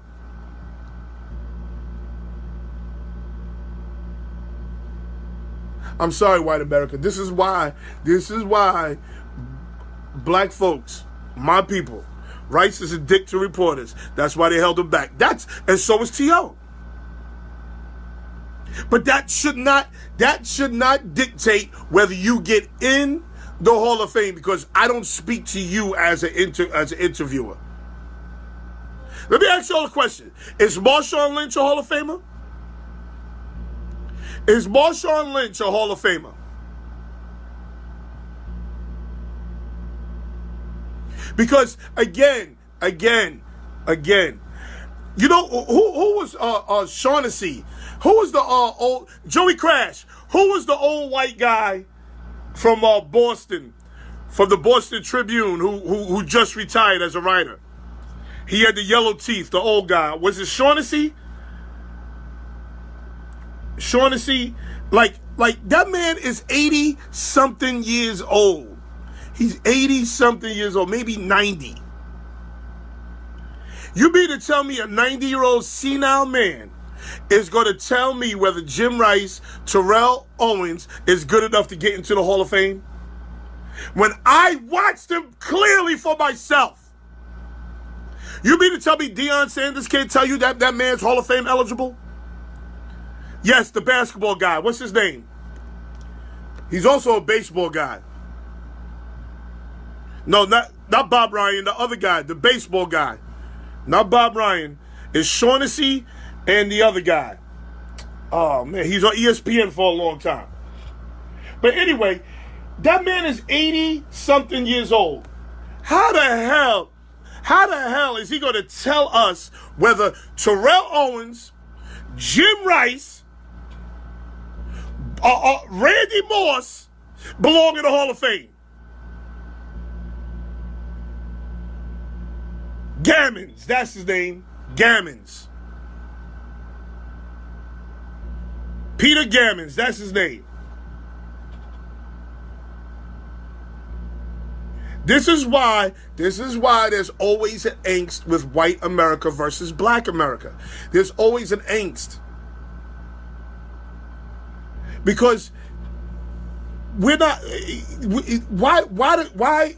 I'm sorry, white America. This is why black folks, my people, Rice is a dick to reporters. That's why they held him back. And so is T.O. But that should not dictate whether you get in the Hall of Fame, because I don't speak to you as an interviewer. Let me ask you all a question. Is Marshawn Lynch a Hall of Famer? Is Marshawn Lynch a Hall of Famer? Because again, you know who was Shaughnessy? Who was the old Joey Crash? Who was the old white guy from Boston, from the Boston Tribune, who just retired as a writer? He had the yellow teeth, the old guy. Was it Shaughnessy? Shaughnessy, like that man is 80-something years old. He's 80-something years old, maybe 90. You mean to tell me a 90-year-old senile man is going to tell me whether Jim Rice, Terrell Owens is good enough to get into the Hall of Fame? When I watched him clearly for myself. You mean to tell me Deion Sanders can't tell you that that man's Hall of Fame eligible? Yes, the basketball guy. What's his name? He's also a baseball guy. No, not Bob Ryan, the other guy, the baseball guy. Not Bob Ryan. It's Shaughnessy and the other guy. Oh, man, he's on ESPN for a long time. But anyway, that man is 80-something years old. How the hell is he going to tell us whether Terrell Owens, Jim Rice, Randy Moss belong in the Hall of Fame? Gammons, that's his name. Gammons. Peter Gammons, that's his name. This is why there's always an angst with white America versus black America. There's always an angst. Because we're not, why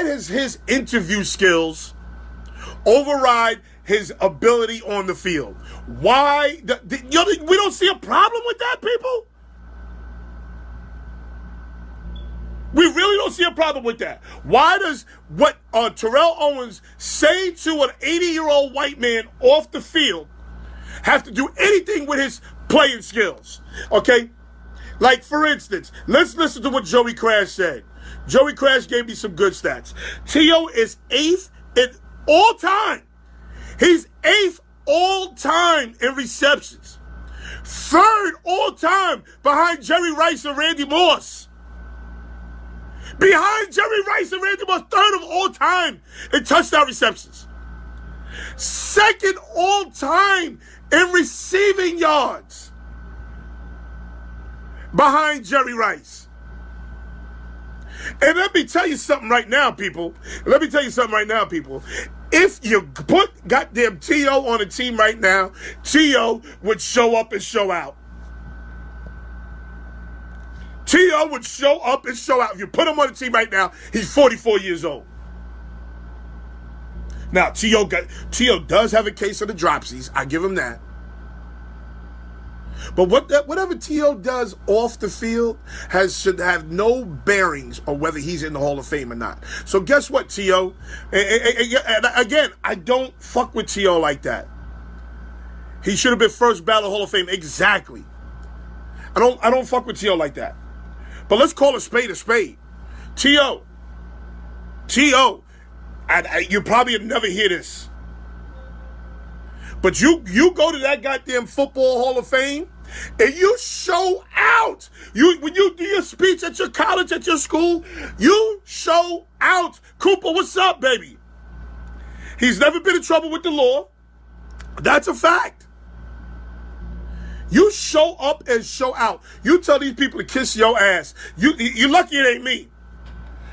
does his interview skills override his ability on the field? Why? We don't see a problem with that, people. We really don't see a problem with that. Why does what Terrell Owens say to an 80-year-old white man off the field have to do anything with his playing skills? Okay? Like, for instance, let's listen to what Joey Crash said. Joey Crash gave me some good stats. T.O. is 8th in all time. He's 8th all time in receptions. 3rd all time behind Jerry Rice and Randy Moss. Behind Jerry Rice and Randy Moss, 3rd of all time in touchdown receptions. 2nd all time in receiving yards. Behind Jerry Rice. And let me tell you something right now, people. If you put goddamn T.O. on a team right now, T.O. would show up and show out. T.O. would show up and show out. If you put him on the team right now, he's 44 years old. Now, T.O. does have a case of the dropsies. I give him that. But whatever T.O. does off the field should have no bearings on whether he's in the Hall of Fame or not. So guess what, T.O.? And again, I don't fuck with T.O. like that. He should have been first ballot Hall of Fame. Exactly. I don't fuck with T.O. like that. But let's call a spade a spade. T.O. You probably never hear this. But you go to that goddamn football Hall of Fame and you show out. When you do your speech at your college, at your school, you show out. Cooper, what's up, baby? He's never been in trouble with the law. That's a fact. You show up and show out. You tell these people to kiss your ass. You lucky it ain't me.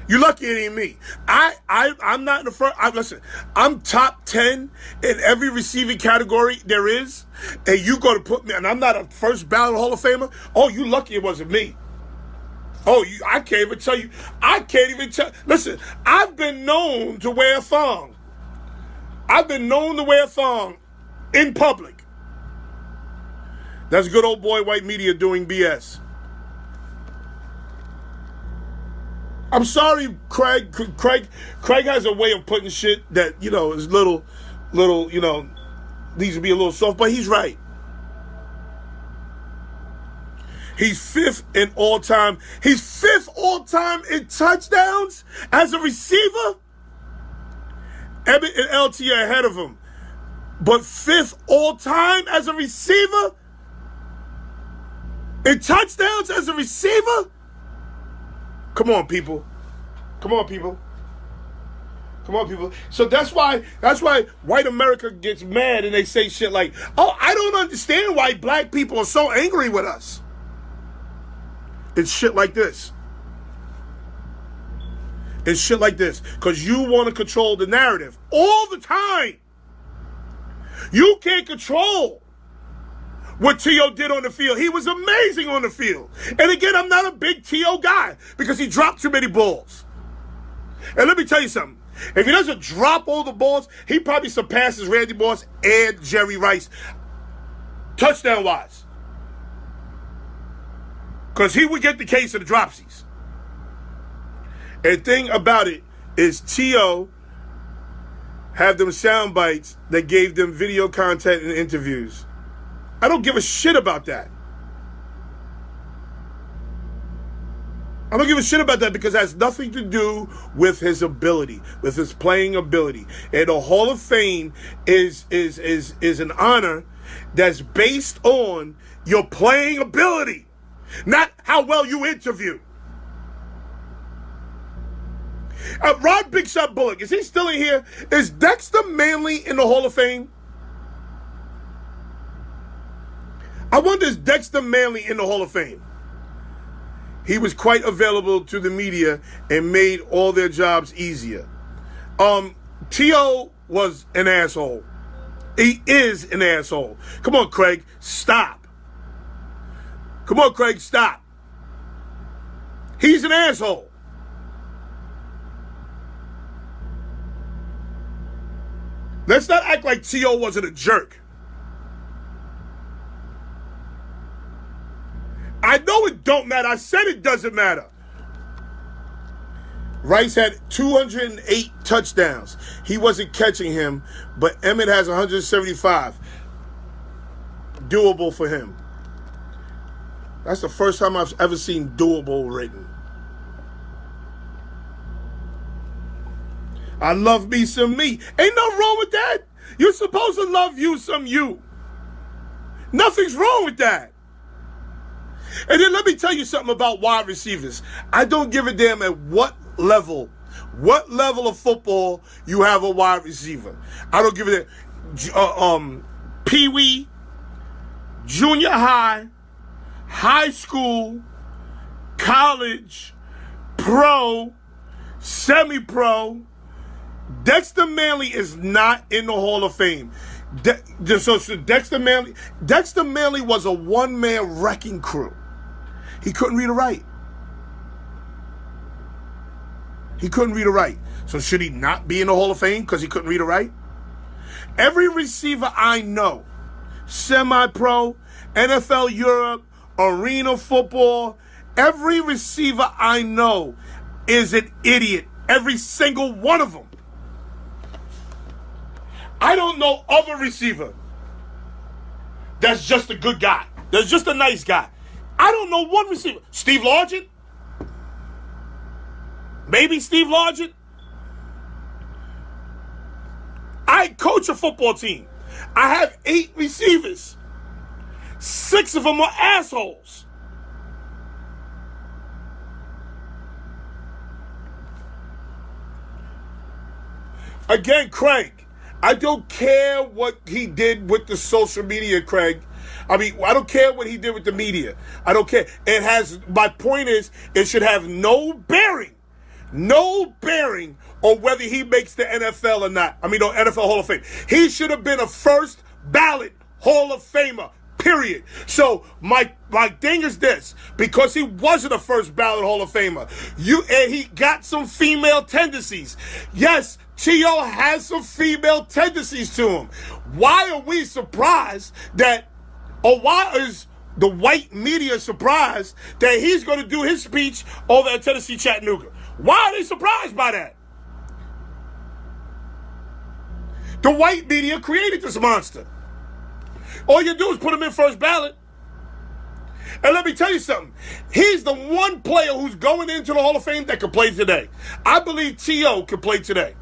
You lucky it ain't me. I'm not in the front. Listen, I'm top 10 in every receiving category there is. And you go to put me, and I'm not a first ballot Hall of Famer. Oh, you lucky it wasn't me. Oh, I can't even tell you. Listen, I've been known to wear a thong. In public. That's good old boy white media doing BS. I'm sorry, Craig. Craig has a way of putting shit that, is little, needs to be a little soft, but he's right. He's 5th in all time. He's 5th all time in touchdowns as a receiver. Emmett and LT are ahead of him. But 5th all time as a receiver? In touchdowns as a receiver? Come on, people. So that's why white America gets mad and they say shit like, oh, I don't understand why black people are so angry with us. It's shit like this. Because you want to control the narrative all the time. You can't control what T.O. did on the field. He was amazing on the field. And again, I'm not a big T.O. guy because he dropped too many balls. And let me tell you something. If he doesn't drop all the balls, he probably surpasses Randy Moss and Jerry Rice touchdown-wise. Because he would get the case of the dropsies. And the thing about it is T.O. have them sound bites that gave them video content and interviews. I don't give a shit about that. I don't give a shit about that because it has nothing to do with his ability, with his playing ability. And the Hall of Fame is an honor that's based on your playing ability, not how well you interview. Rod Big Shot Bullock, is he still in here? Is Dexter Manley in the Hall of Fame? I wonder, is Dexter Manley in the Hall of Fame? He was quite available to the media and made all their jobs easier. T.O. was an asshole. He is an asshole. Come on, Craig, stop. Come on, Craig, stop. He's an asshole. Let's not act like T.O. wasn't a jerk. I know it don't matter. I said it doesn't matter. Rice had 208 touchdowns. He wasn't catching him, but Emmett has 175. Doable for him. That's the first time I've ever seen doable written. I love me some me. Ain't nothing wrong with that. You're supposed to love you some you. Nothing's wrong with that. And then let me tell you something about wide receivers. I don't give a damn at what level of football you have a wide receiver. I don't give a damn. Pee-wee, junior high, high school, college, pro, semi-pro. Dexter Manley is not in the Hall of Fame. Dexter Manley was a one-man wrecking crew. He couldn't read or write. He couldn't read or write. So should he not be in the Hall of Fame because he couldn't read or write? Every receiver I know, semi-pro, NFL Europe, arena football, every receiver I know is an idiot. Every single one of them. I don't know other receiver that's just a good guy. That's just a nice guy. I don't know one receiver. Steve Largent? Maybe Steve Largent? I coach a football team. I have 8 receivers. 6 of them are assholes. Again, Craig, I don't care what he did with the social media, Craig. I mean, I don't care what he did with the media. I don't care. My point is, it should have no bearing on whether he makes the NFL or not. I mean, no, NFL Hall of Fame. He should have been a first ballot Hall of Famer, period. So my thing is this, because he wasn't a first ballot Hall of Famer, and he got some female tendencies. Yes, T.O. has some female tendencies to him. Why are we surprised or why is the white media surprised that he's going to do his speech over at Tennessee Chattanooga? Why are they surprised by that? The white media created this monster. All you do is put him in first ballot. And let me tell you something. He's the one player who's going into the Hall of Fame that can play today. I believe T.O. can play today.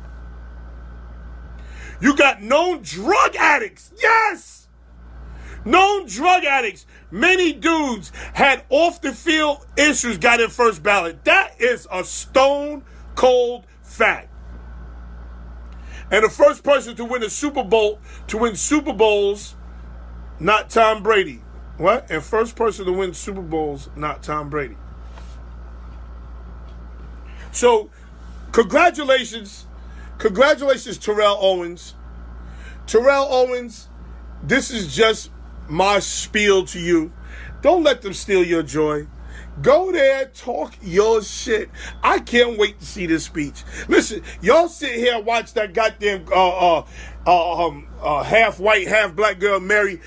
You got known drug addicts. Yes! Known drug addicts. Many dudes had off the field issues, got in first ballot. That is a stone cold fact. And the first person to win Super Bowls, not Tom Brady. What? And first person to win Super Bowls, not Tom Brady. So, congratulations, Terrell Owens. Terrell Owens, this is just my spiel to you. Don't let them steal your joy. Go there, talk your shit. I can't wait to see this speech. Listen, y'all sit here and watch that goddamn half white, half black girl marry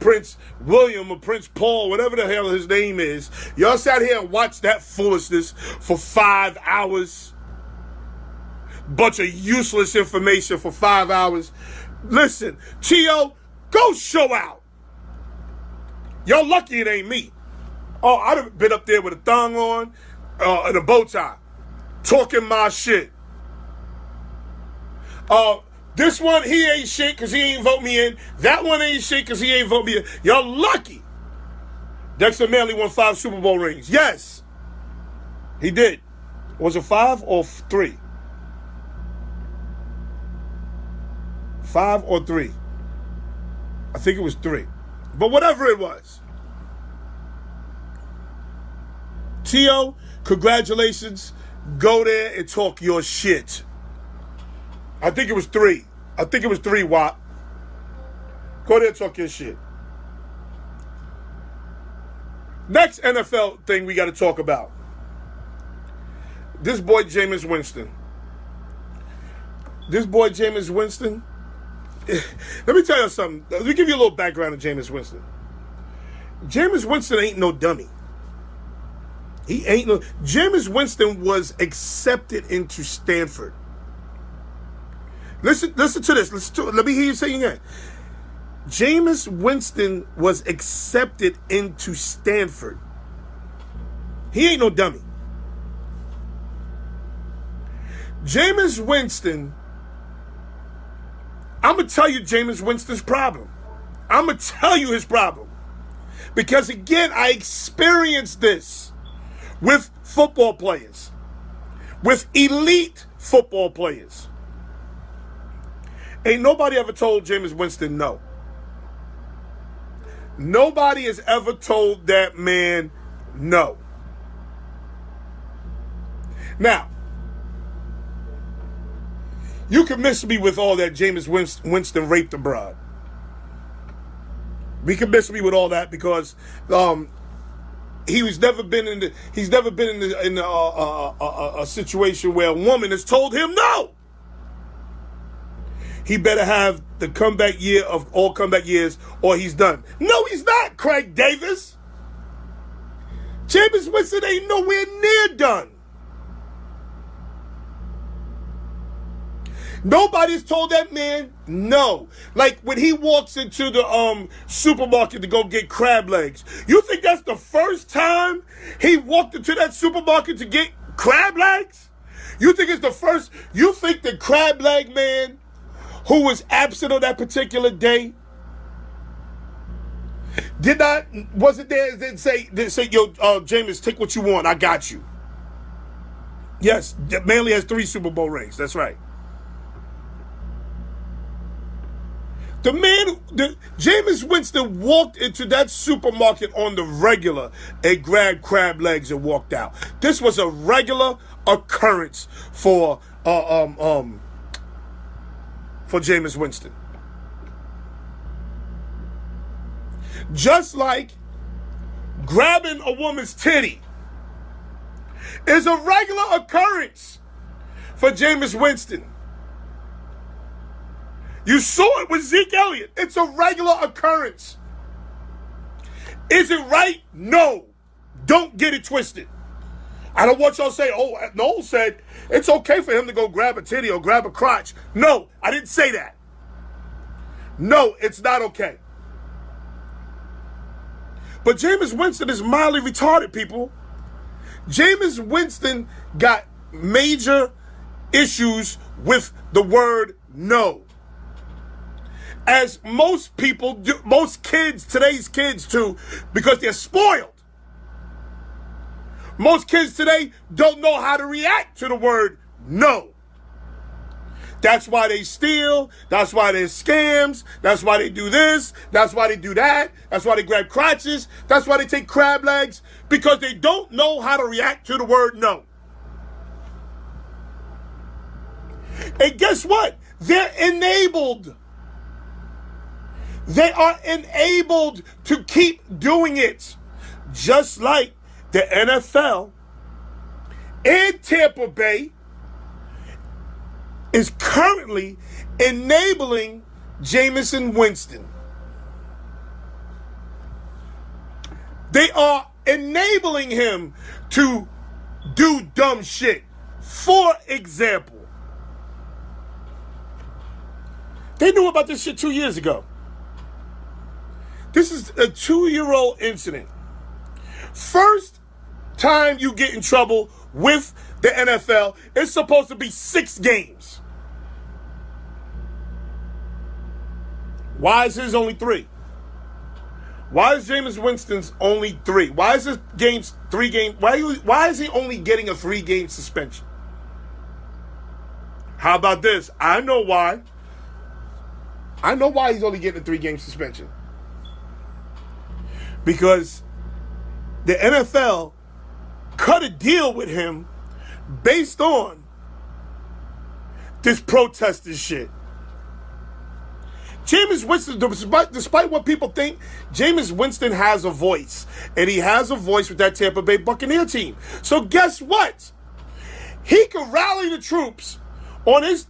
Prince William or Prince Paul, whatever the hell his name is. Y'all sat here and watched that foolishness for 5 hours. Bunch of useless information for 5 hours. Listen, T.O., go show out. Y'all lucky it ain't me. Oh, I'd have been up there with a thong on and a bow tie, talking my shit. This one, he ain't shit because he ain't vote me in. That one ain't shit because he ain't vote me in. Y'all lucky. Dexter Manley won 5 Super Bowl rings. Yes, he did. Was it 5 or 3? 5 or 3? I think it was 3. But whatever it was. T.O., congratulations. Go there and talk your shit. I think it was 3. I think it was 3, Wop. Go there and talk your shit. Next NFL thing we got to talk about. This boy, Jameis Winston. Let me tell you something. Let me give you a little background on Jameis Winston. Jameis Winston ain't no dummy. Jameis Winston was accepted into Stanford. Listen to this. Let me hear you say it again. Jameis Winston was accepted into Stanford. He ain't no dummy. Jameis Winston, I'm going to tell you Jameis Winston's problem. I'm going to tell you his problem. Because again, I experienced this with football players. With elite football players. Ain't nobody ever told Jameis Winston no. Nobody has ever told that man no. Now, you can miss me with all that Jameis Winston raped a broad. We can miss me with all that because he's never been in a situation where a woman has told him no. He better have the comeback year of all comeback years or he's done. No, he's not, Craig Davis. Jameis Winston ain't nowhere near done. Nobody's told that man no. Like when he walks into the supermarket to go get crab legs. You think that's the first time he walked into that supermarket to get crab legs? You think it's the first? You think the crab leg man who was absent on that particular day wasn't there and say, yo, Jameis, take what you want. I got you. Yes, Manly has 3 Super Bowl rings. That's right. Jameis Winston walked into that supermarket on the regular and grabbed crab legs and walked out. This was a regular occurrence for Jameis Winston. Just like grabbing a woman's titty is a regular occurrence for Jameis Winston. You saw it with Zeke Elliott. It's a regular occurrence. Is it right? No. Don't get it twisted. I don't want y'all to say, oh, Noel said it's okay for him to go grab a titty or grab a crotch. No, I didn't say that. No, it's not okay. But Jameis Winston is mildly retarded, people. Jameis Winston got major issues with the word no. As most people do, most kids, today's kids too, because they're spoiled. Most kids today don't know how to react to the word no. That's why they steal. That's why there's scams. That's why they do this. That's why they do that. That's why they grab crotches. That's why they take crab legs. Because they don't know how to react to the word no. And guess what? They're enabled. They are enabled to keep doing it. Just like the NFL and Tampa Bay is currently enabling Jameis Winston. They are enabling him to do dumb shit. For example, they knew about this shit 2 years ago. This is a 2-year-old incident. First time you get in trouble with the NFL, it's supposed to be 6 games. Why is his only 3? Why is Jameis Winston's only 3? Why is his games 3 games? Why is he only getting a 3-game suspension? How about this? I know why. I know why he's only getting a 3-game suspension. Because the NFL cut a deal with him based on this protesting shit. Jameis Winston, despite what people think, Jameis Winston has a voice. And he has a voice with that Tampa Bay Buccaneer team. So guess what? He can rally the troops on his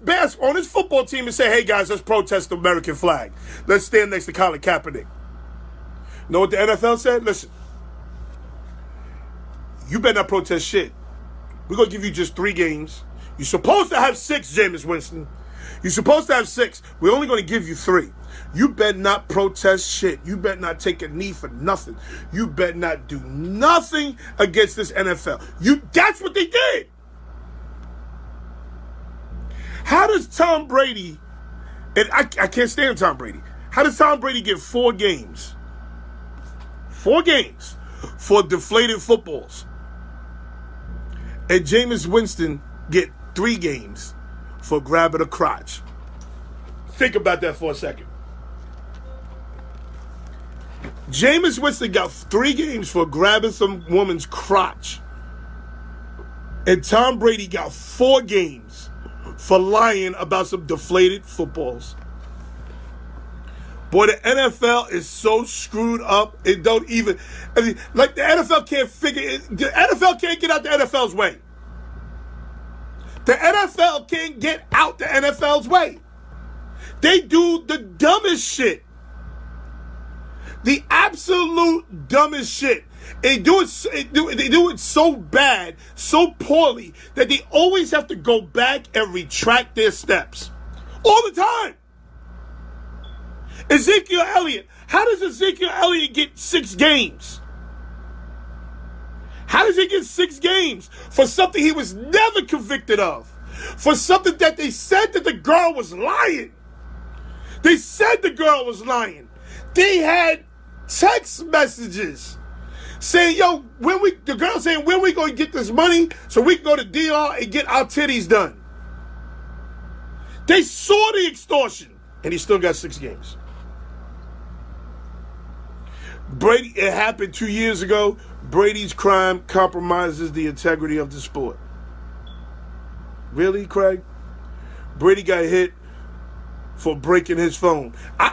football team and say, hey guys, let's protest the American flag. Let's stand next to Colin Kaepernick. You know what the NFL said? Listen, you better not protest shit. We're going to give you just 3 games. You're supposed to have 6, Jameis Winston. You're supposed to have 6. We're only going to give you 3. You better not protest shit. You better not take a knee for nothing. You better not do nothing against this NFL. That's what they did. How does Tom Brady, and I can't stand Tom Brady. How does Tom Brady get 4 games? 4 games for deflated footballs. And Jameis Winston get 3 games for grabbing a crotch. Think about that for a second. Jameis Winston got 3 games for grabbing some woman's crotch. And Tom Brady got 4 games for lying about some deflated footballs. Boy, the NFL is so screwed up. It don't even, like the NFL can't figure it. The NFL can't get out the NFL's way. The NFL can't get out the NFL's way. They do the dumbest shit. The absolute dumbest shit. They do it so bad, so poorly, that they always have to go back and retract their steps. All the time. Ezekiel Elliott. How does Ezekiel Elliott get 6 games? How does he get 6 games for something he was never convicted of? For something that they said that the girl was lying. They said the girl was lying. They had text messages saying, yo, the girl saying, when we going to get this money so we can go to DR and get our titties done. They saw the extortion, and he still got 6 games. Brady, it happened 2 years ago. Brady's crime compromises the integrity of the sport. Really, Craig? Brady got hit for breaking his phone. I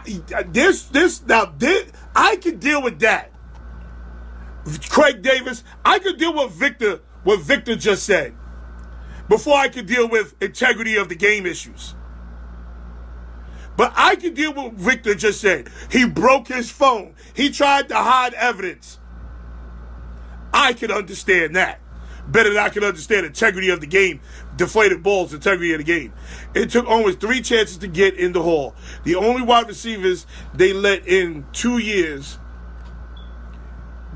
could deal with that. Craig Davis, I could deal with what Victor just said, before I could deal with integrity of the game issues. But I could deal with what Victor just said. He broke his phone. He tried to hide evidence. I can understand that better than I can understand integrity of the game, deflated balls, integrity of the game. It took Owens 3 chances to get in the hall. The only wide receivers they let in 2 years,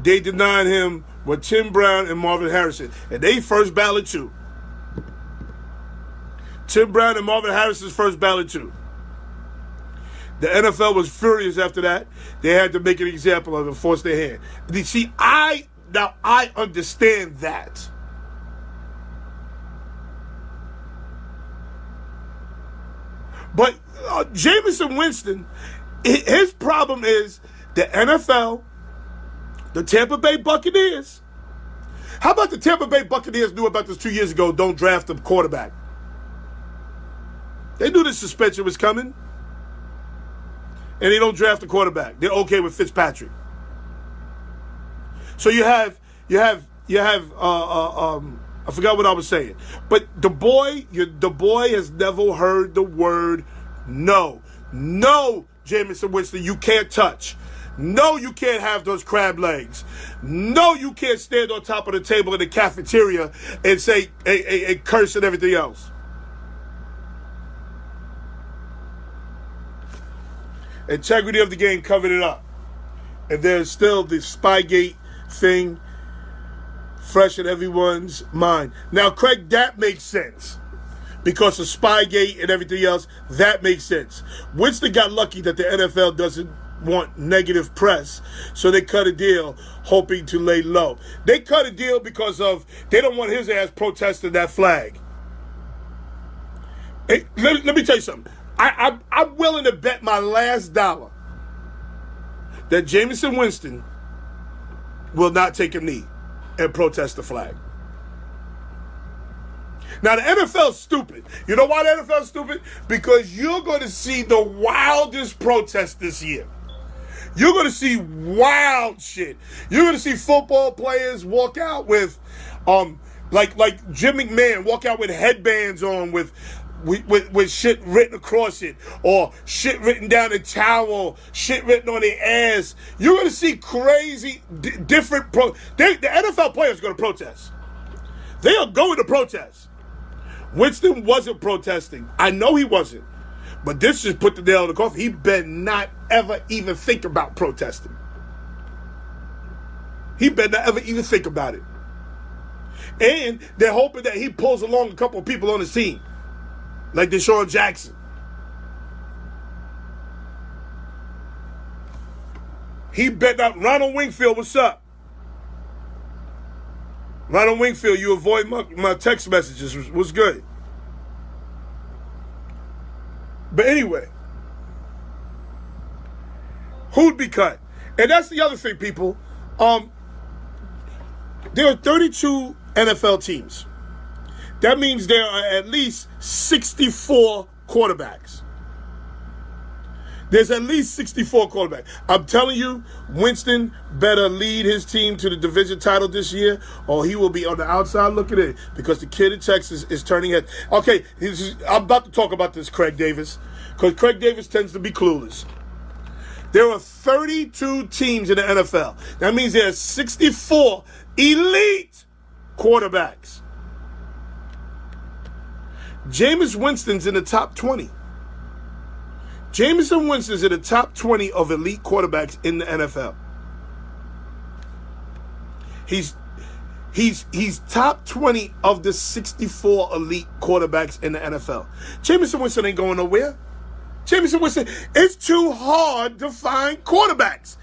they denied him, were Tim Brown and Marvin Harrison. And they first ballot too. Tim Brown and Marvin Harrison's first ballot too. The NFL was furious after that. They had to make an example of it, force their hand. You see, I understand that. But Jameis Winston, his problem is the NFL, the Tampa Bay Buccaneers. How about the Tampa Bay Buccaneers knew about this 2 years ago, don't draft a quarterback? They knew the suspension was coming. And they don't draft a quarterback. They're okay with Fitzpatrick. So you have I forgot what I was saying. But the boy has never heard the word no. No, Jameis Winston, you can't touch. No, you can't have those crab legs. No, you can't stand on top of the table in the cafeteria and say a curse and everything else. Integrity of the game covered it up. And there's still the Spygate thing fresh in everyone's mind. Now, Craig, that makes sense. Because of Spygate and everything else, that makes sense. Winston got lucky that the NFL doesn't want negative press, so they cut a deal hoping to lay low. They cut a deal because they don't want his ass protesting that flag. Hey, let me tell you something. I'm willing to bet my last dollar that Jameis Winston will not take a knee and protest the flag. Now, the NFL's stupid. You know why the NFL's stupid? Because you're going to see the wildest protest this year. You're going to see wild shit. You're going to see football players walk out with, like Jim McMahon, walk out with headbands on with shit written across it, or shit written down the towel, shit written on their ass. You're going to see crazy, different the NFL players are going to protest. They are going to protest. Winston wasn't protesting. I know he wasn't. But this just put the nail in the coffin. He better not ever even think about protesting. He better not ever even think about it. And they're hoping that he pulls along a couple of people on his team. Like Deshaun Jackson. He bet not. Ronald Wingfield, what's up? Ronald Wingfield, you avoid my text messages. What's good? But anyway, who'd be cut? And that's the other thing, people. There are 32 NFL teams. That means there are at least 64 quarterbacks. There's at least 64 quarterbacks. I'm telling you, Winston better lead his team to the division title this year, or he will be on the outside looking in, because the kid in Texas is turning head. Okay, I'm about to talk about this, Craig Davis, because Craig Davis tends to be clueless. There are 32 teams in the NFL. That means there are 64 elite quarterbacks. Jameis Winston's in the top 20. Jameis Winston's in the top 20 of elite quarterbacks in the NFL. He's top 20 of the 64 elite quarterbacks in the NFL. Jameis Winston ain't going nowhere. Jameis Winston, it's too hard to find quarterbacks.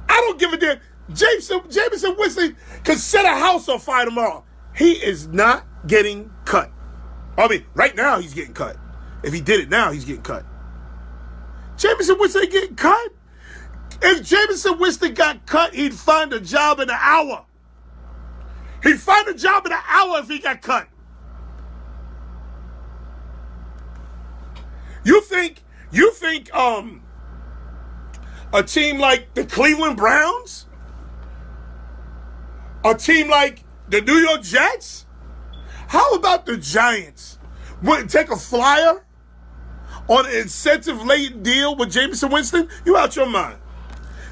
I don't give a damn. Jameis Winston could set a house on fire tomorrow. He is not getting cut. I mean, right now he's getting cut. If he did it now, he's getting cut. Jameis Winston ain't getting cut. If Jameis Winston got cut, he'd find a job in an hour. He'd find a job in an hour if he got cut. You think a team like the Cleveland Browns, a team like the New York Jets, how about the Giants wouldn't take a flyer on an incentive-laden deal with Jameis Winston? You out your mind.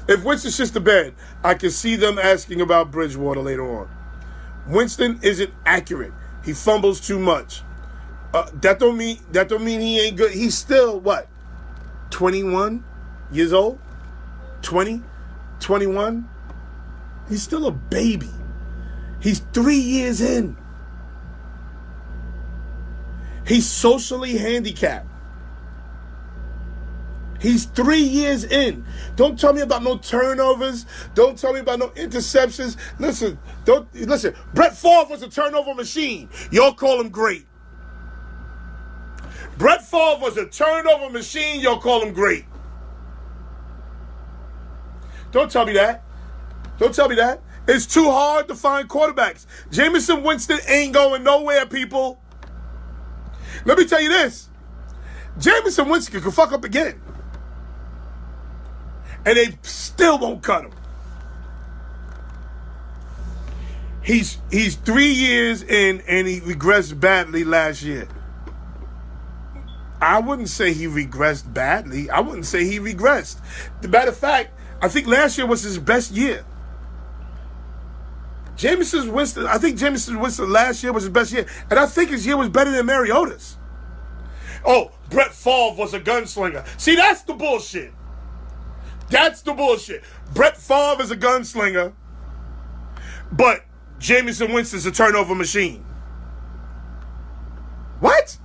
If Winston shits the bed, I can see them asking about Bridgewater later on. Winston isn't accurate. He fumbles too much. That don't mean he ain't good. He's still, what, 21 years old? 20? 21? He's still a baby. He's 3 years in. He's socially handicapped. He's 3 years in. Don't tell me about no turnovers. Don't tell me about no interceptions. Listen. Brett Favre was a turnover machine. Y'all call him great. Brett Favre was a turnover machine. Y'all call him great. Don't tell me that. Don't tell me that. It's too hard to find quarterbacks. Jameis Winston ain't going nowhere, people. Let me tell you this. Jameis Winston could fuck up again. And they still won't cut him. He's 3 years in, and he regressed badly last year. I wouldn't say he regressed badly. I wouldn't say he regressed. The matter of fact, I think last year was his best year. Jameis Winston, I think Jameis Winston last year was his best year. And I think his year was better than Mariota's. Oh, Brett Favre was a gunslinger. See, that's the bullshit. That's the bullshit. Brett Favre is a gunslinger, but Jameis Winston's a turnover machine. What?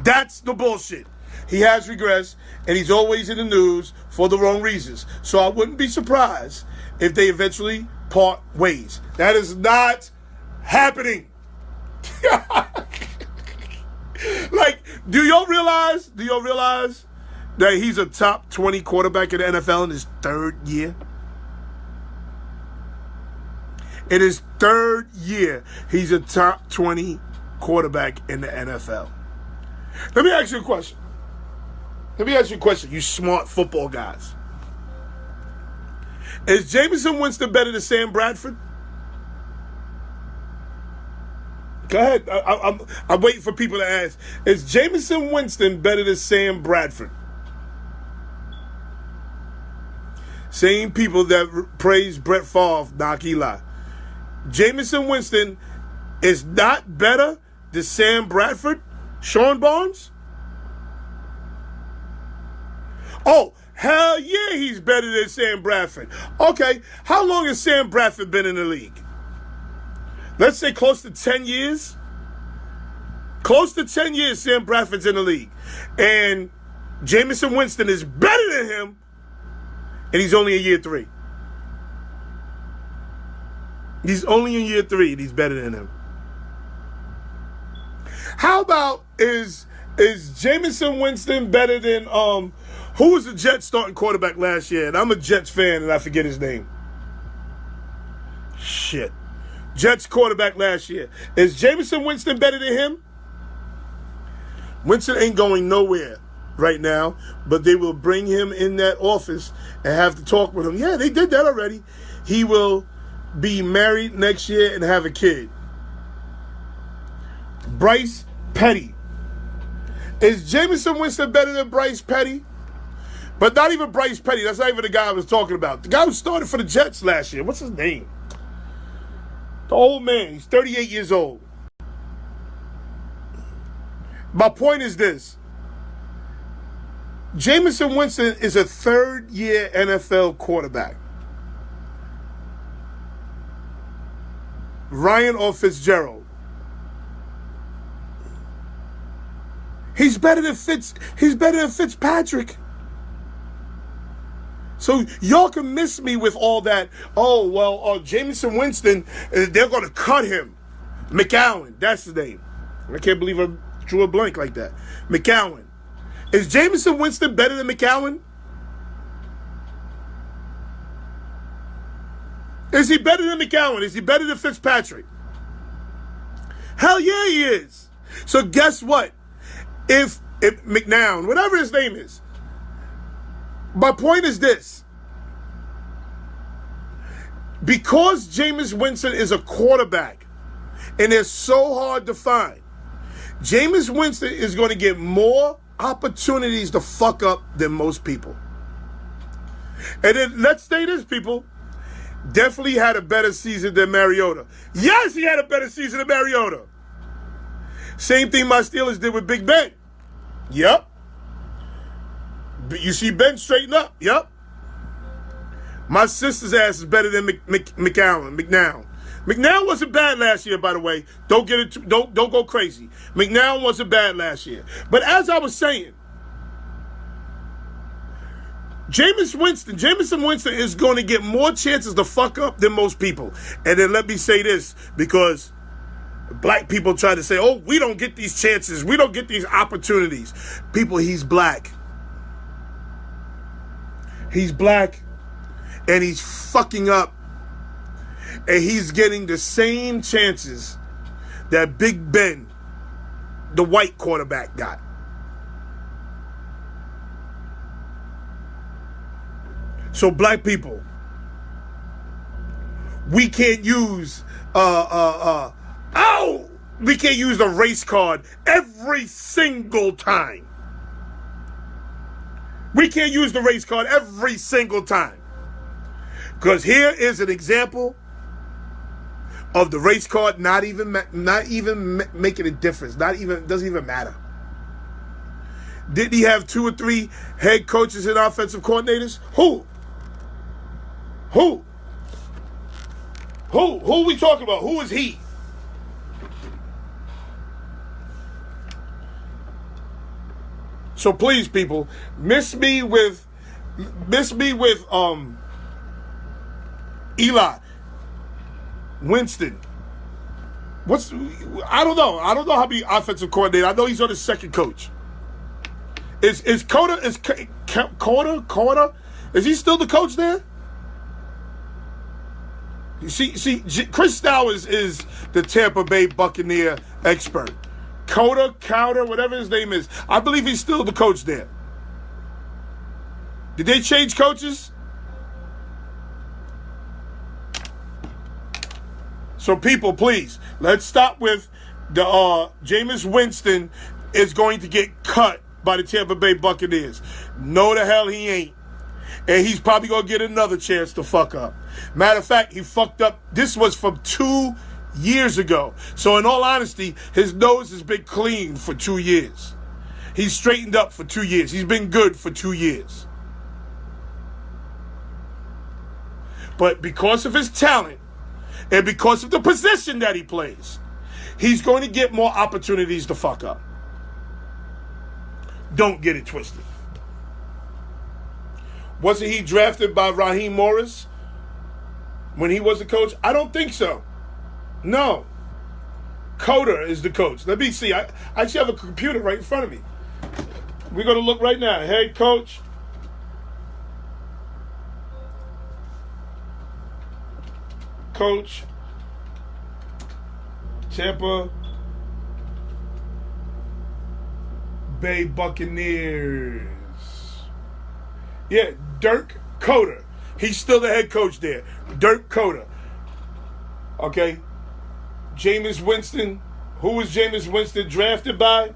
That's the bullshit. He has regressed, and he's always in the news for the wrong reasons. So I wouldn't be surprised if they eventually part ways. That is not happening. Like, do y'all realize that he's a top 20 quarterback in the NFL in his third year? In his third year, he's a top 20 quarterback in the NFL. Let me ask you a question. You smart football guys. Is Jameson Winston better than Sam Bradford? Go ahead. I'm waiting for people to ask. Is Jameson Winston better than Sam Bradford? Same people that praise Brett Favre, knock Eli. Jameson Winston is not better than Sam Bradford? Sean Barnes? Oh, hell yeah, he's better than Sam Bradford. Okay, how long has Sam Bradford been in the league? Let's say close to 10 years. Close to 10 years Sam Bradford's in the league. And Jameson Winston is better than him, and he's only in year 3. He's only in year 3, and he's better than him. How about is Jameson Winston better than who was the Jets starting quarterback last year? And I'm a Jets fan, and I forget his name. Shit. Jets quarterback last year. Is Jameson Winston better than him? Winston ain't going nowhere right now, but they will bring him in that office and have to talk with him. Yeah, they did that already. He will be married next year and have a kid. Bryce Petty. Is Jameson Winston better than Bryce Petty? But not even Bryce Petty. That's not even the guy I was talking about. The guy who started for the Jets last year. What's his name? The old man. He's 38 years old. My point is this. Jameson Winston is a third-year NFL quarterback. Ryan or Fitzgerald. He's better than Fitzpatrick. So y'all can miss me with all that. Oh, well, Jameson Winston, they're going to cut him. McCowan, that's his name. I can't believe I drew a blank like that. McCowan. Is Jameson Winston better than McCowan? Is he better than McCowan? Is he better than Fitzpatrick? Hell yeah, he is. So guess what? If McNown, whatever his name is, my point is this. Because Jameis Winston is a quarterback and they're so hard to find, Jameis Winston is going to get more opportunities to fuck up than most people. And then let's say this, people. Definitely had a better season than Mariota. Yes, he had a better season than Mariota. Same thing my Steelers did with Big Ben. Yep. You see Ben straighten up. Yep. My sister's ass is better than McNown. McNown wasn't bad last year, by the way. Don't go crazy. McNown wasn't bad last year. But as I was saying, Jameson Winston is going to get more chances to fuck up than most people. And then let me say this, because black people try to say, oh, we don't get these chances. We don't get these opportunities. People, he's black. He's black, and he's fucking up. And he's getting the same chances that Big Ben, the white quarterback, got. So black people, we can't use we can't use the race card every single time. We can't use the race card every single time. Because here is an example of the race card not even making a difference. Doesn't even matter. Did he have 2 or 3 head coaches and offensive coordinators? Who are we talking about? Who is he? So please, people, miss me with Eli, Winston. I don't know how to be offensive coordinator. I know he's on his second coach. Is Coda? Is he still the coach there? See, Chris Stowers is the Tampa Bay Buccaneer expert. Cowder, whatever his name is. I believe he's still the coach there. Did they change coaches? So people, please, let's stop with the Jameis Winston is going to get cut by the Tampa Bay Buccaneers. No, the hell he ain't. And he's probably going to get another chance to fuck up. Matter of fact, he fucked up. This was from 2 years ago. So in all honesty, his nose has been clean for 2 years. He's straightened up for 2 years. He's been good for 2 years. But because of his talent and because of the position that he plays, he's going to get more opportunities to fuck up. Don't get it twisted. Wasn't he drafted by Raheem Morris when he was the coach? I don't think so. No. Coder is the coach. Let me see. I actually have a computer right in front of me. We're going to look right now. Head coach. Coach. Tampa Bay Buccaneers. Yeah, Dirk Coder. He's still the head coach there. Dirk Coder. Okay. Jameis Winston. Who was Jameis Winston drafted by?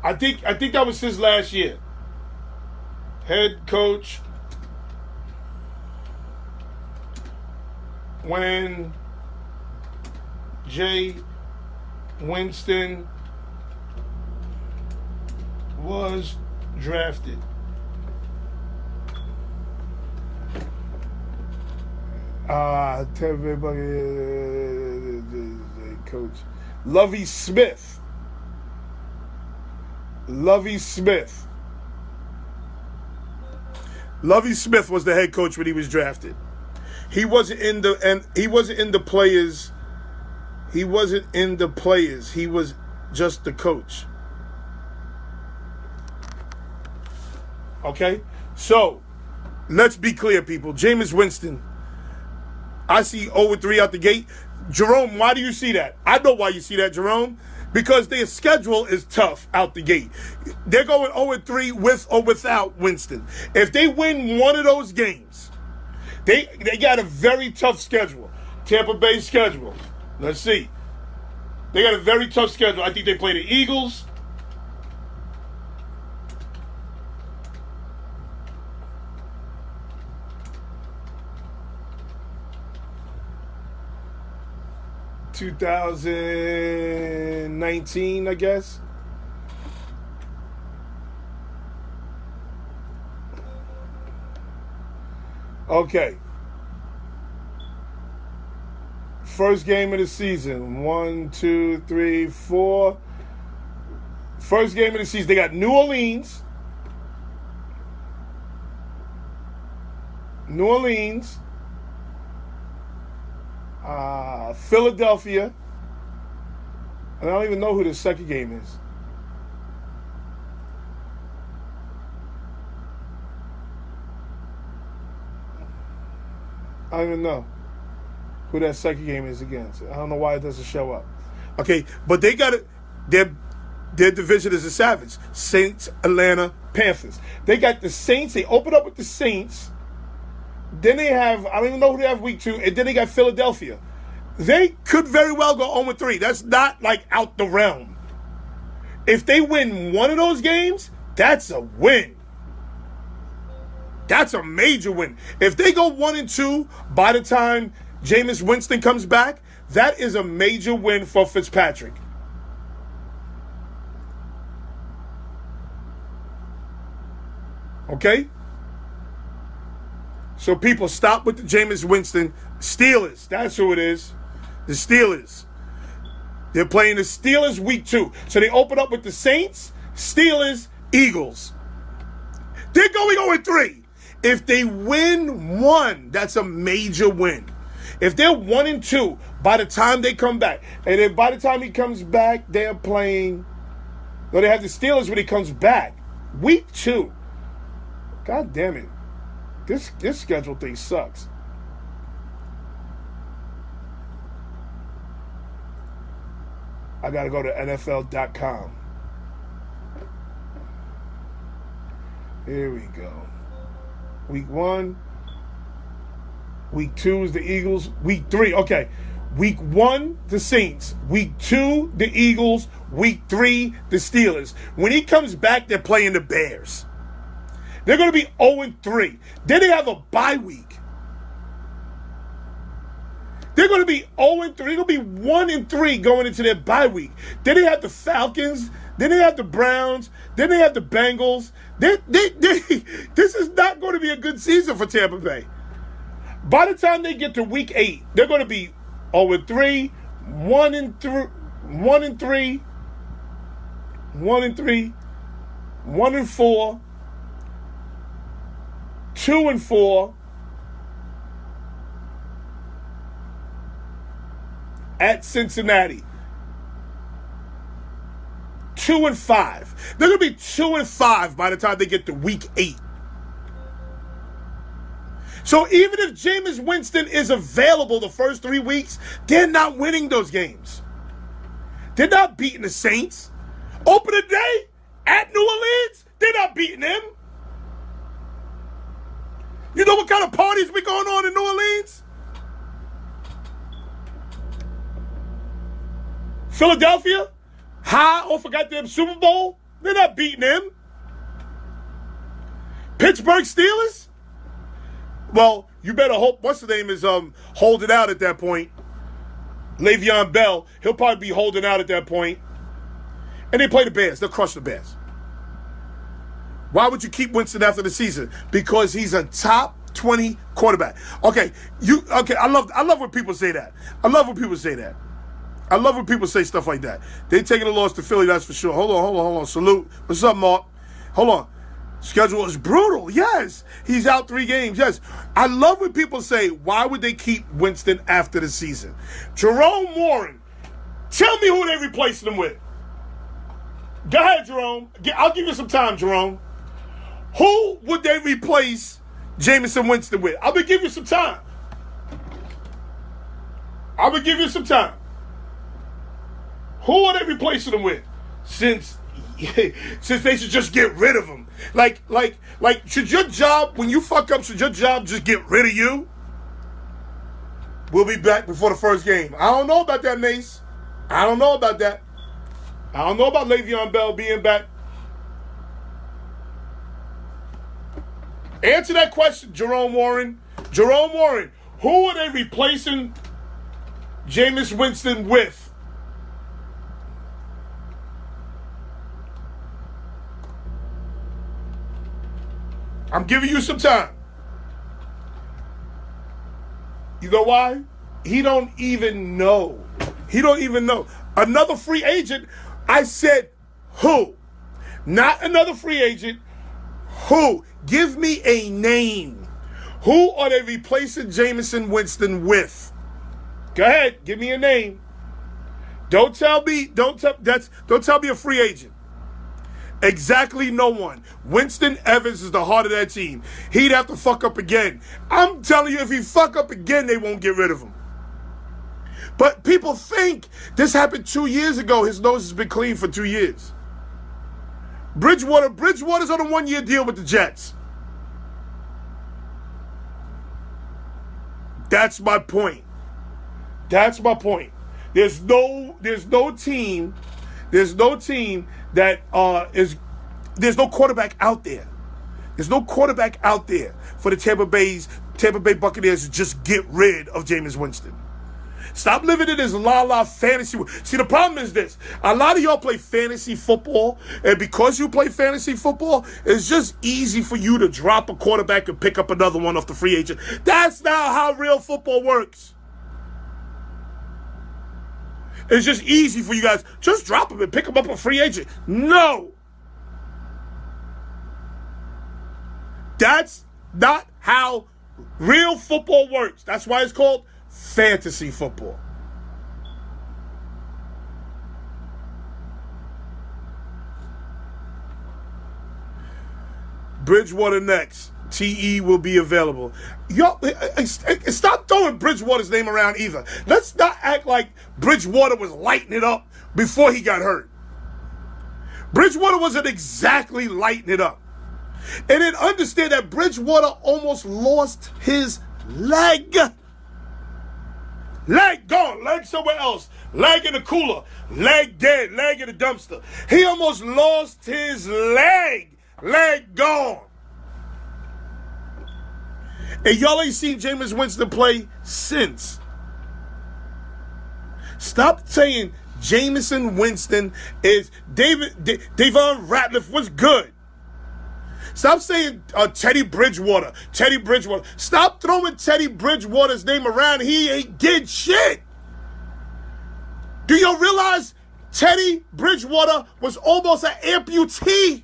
I think that was his last year. Head coach when Jay Winston was drafted. Coach Lovie Smith. Lovie Smith was the head coach when he was drafted. He wasn't in the players. He wasn't in the players. He was just the coach. Okay? So, let's be clear, people. Jameis Winston, I see 0-3 out the gate. Jerome, why do you see that? I know why you see that, Jerome. Because their schedule is tough out the gate. They're going 0-3 with or without Winston. If they win one of those games, they got a very tough schedule. Tampa Bay schedule. Let's see. They got a very tough schedule. I think they play the Eagles. $2019, I guess. Okay. First game of the season. 1, 2, 3, 4. First game of the season. They got New Orleans. Philadelphia. And I don't even know who the second game is. I don't even know who that second game is against. I don't know why it doesn't show up. Okay, but they got it. Their division is a savage. Saints, Atlanta, Panthers. They got the Saints. They open up with the Saints. Then they have, I don't even know who they have week 2. And then they got Philadelphia. They could very well go 0-3. That's not like out the realm. If they win one of those games, that's a win. That's a major win. If they go 1-2 by the time Jameis Winston comes back, that is a major win for Fitzpatrick. Okay? So people, stop with the Jameis Winston. Steelers, that's who it is. The Steelers. They're playing the Steelers week 2. So they open up with the Saints, Steelers, Eagles. They're going 0-3. If they win one, that's a major win. If they're 1-2 by the time they come back, and then by the time he comes back, they're playing. No, they have the Steelers when he comes back. Week 2. God damn it. This schedule thing sucks. I got to go to NFL.com. Here we go. Week 1. Week 2 is the Eagles. Week 3, okay. Week 1, the Saints. Week 2, the Eagles. Week 3, the Steelers. When he comes back, they're playing the Bears. They're going to be 0-3. Then they have a bye week. They're going to be 0-3. They're going to be 1-3 going into their bye week. Then they have the Falcons. Then they have the Browns. Then they have the Bengals. This is not going to be a good season for Tampa Bay. By the time they get to week 8, they're going to be 0-3, 1-3, 1-3, 1-3, 1-4, 2-4, at Cincinnati. 2-5. They're going to be 2-5 by the time they get to week 8. So even if Jameis Winston is available the first 3 weeks, they're not winning those games. They're not beating the Saints. Opening day at New Orleans, they're not beating them. You know what kind of parties be going on in New Orleans? Philadelphia, high off a goddamn Super Bowl, they're not beating them. Pittsburgh Steelers, well, you better hope what's the name is holding out at that point. Le'Veon Bell, he'll probably be holding out at that point. And they play the Bears. They'll crush the Bears. Why would you keep Winston after the season? Because he's a top 20 quarterback. Okay, I love when people say that. I love when people say that. I love when people say stuff like that. They taking a loss to Philly, that's for sure. Hold on. Salute. What's up, Mark? Hold on. Schedule is brutal. Yes. He's out 3 games. Yes. I love when people say, why would they keep Winston after the season? Jerome Warren. Tell me who they replaced him with. Go ahead, Jerome. I'll give you some time, Jerome. Who would they replace Jameis Winston with? I'm going to give you some time. Who are they replacing him with? Since they should just get rid of him. Like, should your job, when you fuck up, should your job just get rid of you? We'll be back before the first game. I don't know about that, Mace. I don't know about that. I don't know about Le'Veon Bell being back. Answer that question, Jerome Warren. Jerome Warren, who are they replacing Jameis Winston with? I'm giving you some time. You know why? He don't even know. Another free agent, I said who? Not another free agent. Who? Give me a name. Who are they replacing Jameis Winston with? Go ahead, give me a name. Don't tell me a free agent. Exactly no one. Winston Evans is the heart of that team. He'd have to fuck up again. I'm telling you, if he fuck up again, they won't get rid of him. But people think this happened 2 years ago. His nose has been clean for 2 years. Bridgewater's on a 1-year deal with the Jets. That's my point. There's no team that there's no quarterback out there. There's no quarterback out there for the Tampa Bay Buccaneers to just get rid of Jameis Winston. Stop living in this la-la fantasy. See, the problem is this. A lot of y'all play fantasy football, and because you play fantasy football, it's just easy for you to drop a quarterback and pick up another one off the free agent. That's not how real football works. It's just easy for you guys. Just drop him and pick him up a free agent. No. That's not how real football works. That's why it's called fantasy football. Bridgewater next. TE will be available. Y'all, stop throwing Bridgewater's name around either. Let's not act like Bridgewater was lighting it up before he got hurt. Bridgewater wasn't exactly lighting it up. And then understand that Bridgewater almost lost his leg. Leg gone, leg somewhere else, leg in the cooler, leg dead, leg in the dumpster. He almost lost his leg gone. And y'all ain't seen Jameis Winston play since. Stop saying Jameis Winston is Davon Ratliff was good. Stop saying Teddy Bridgewater. Stop throwing Teddy Bridgewater's name around. He ain't did shit. Do you realize Teddy Bridgewater was almost an amputee?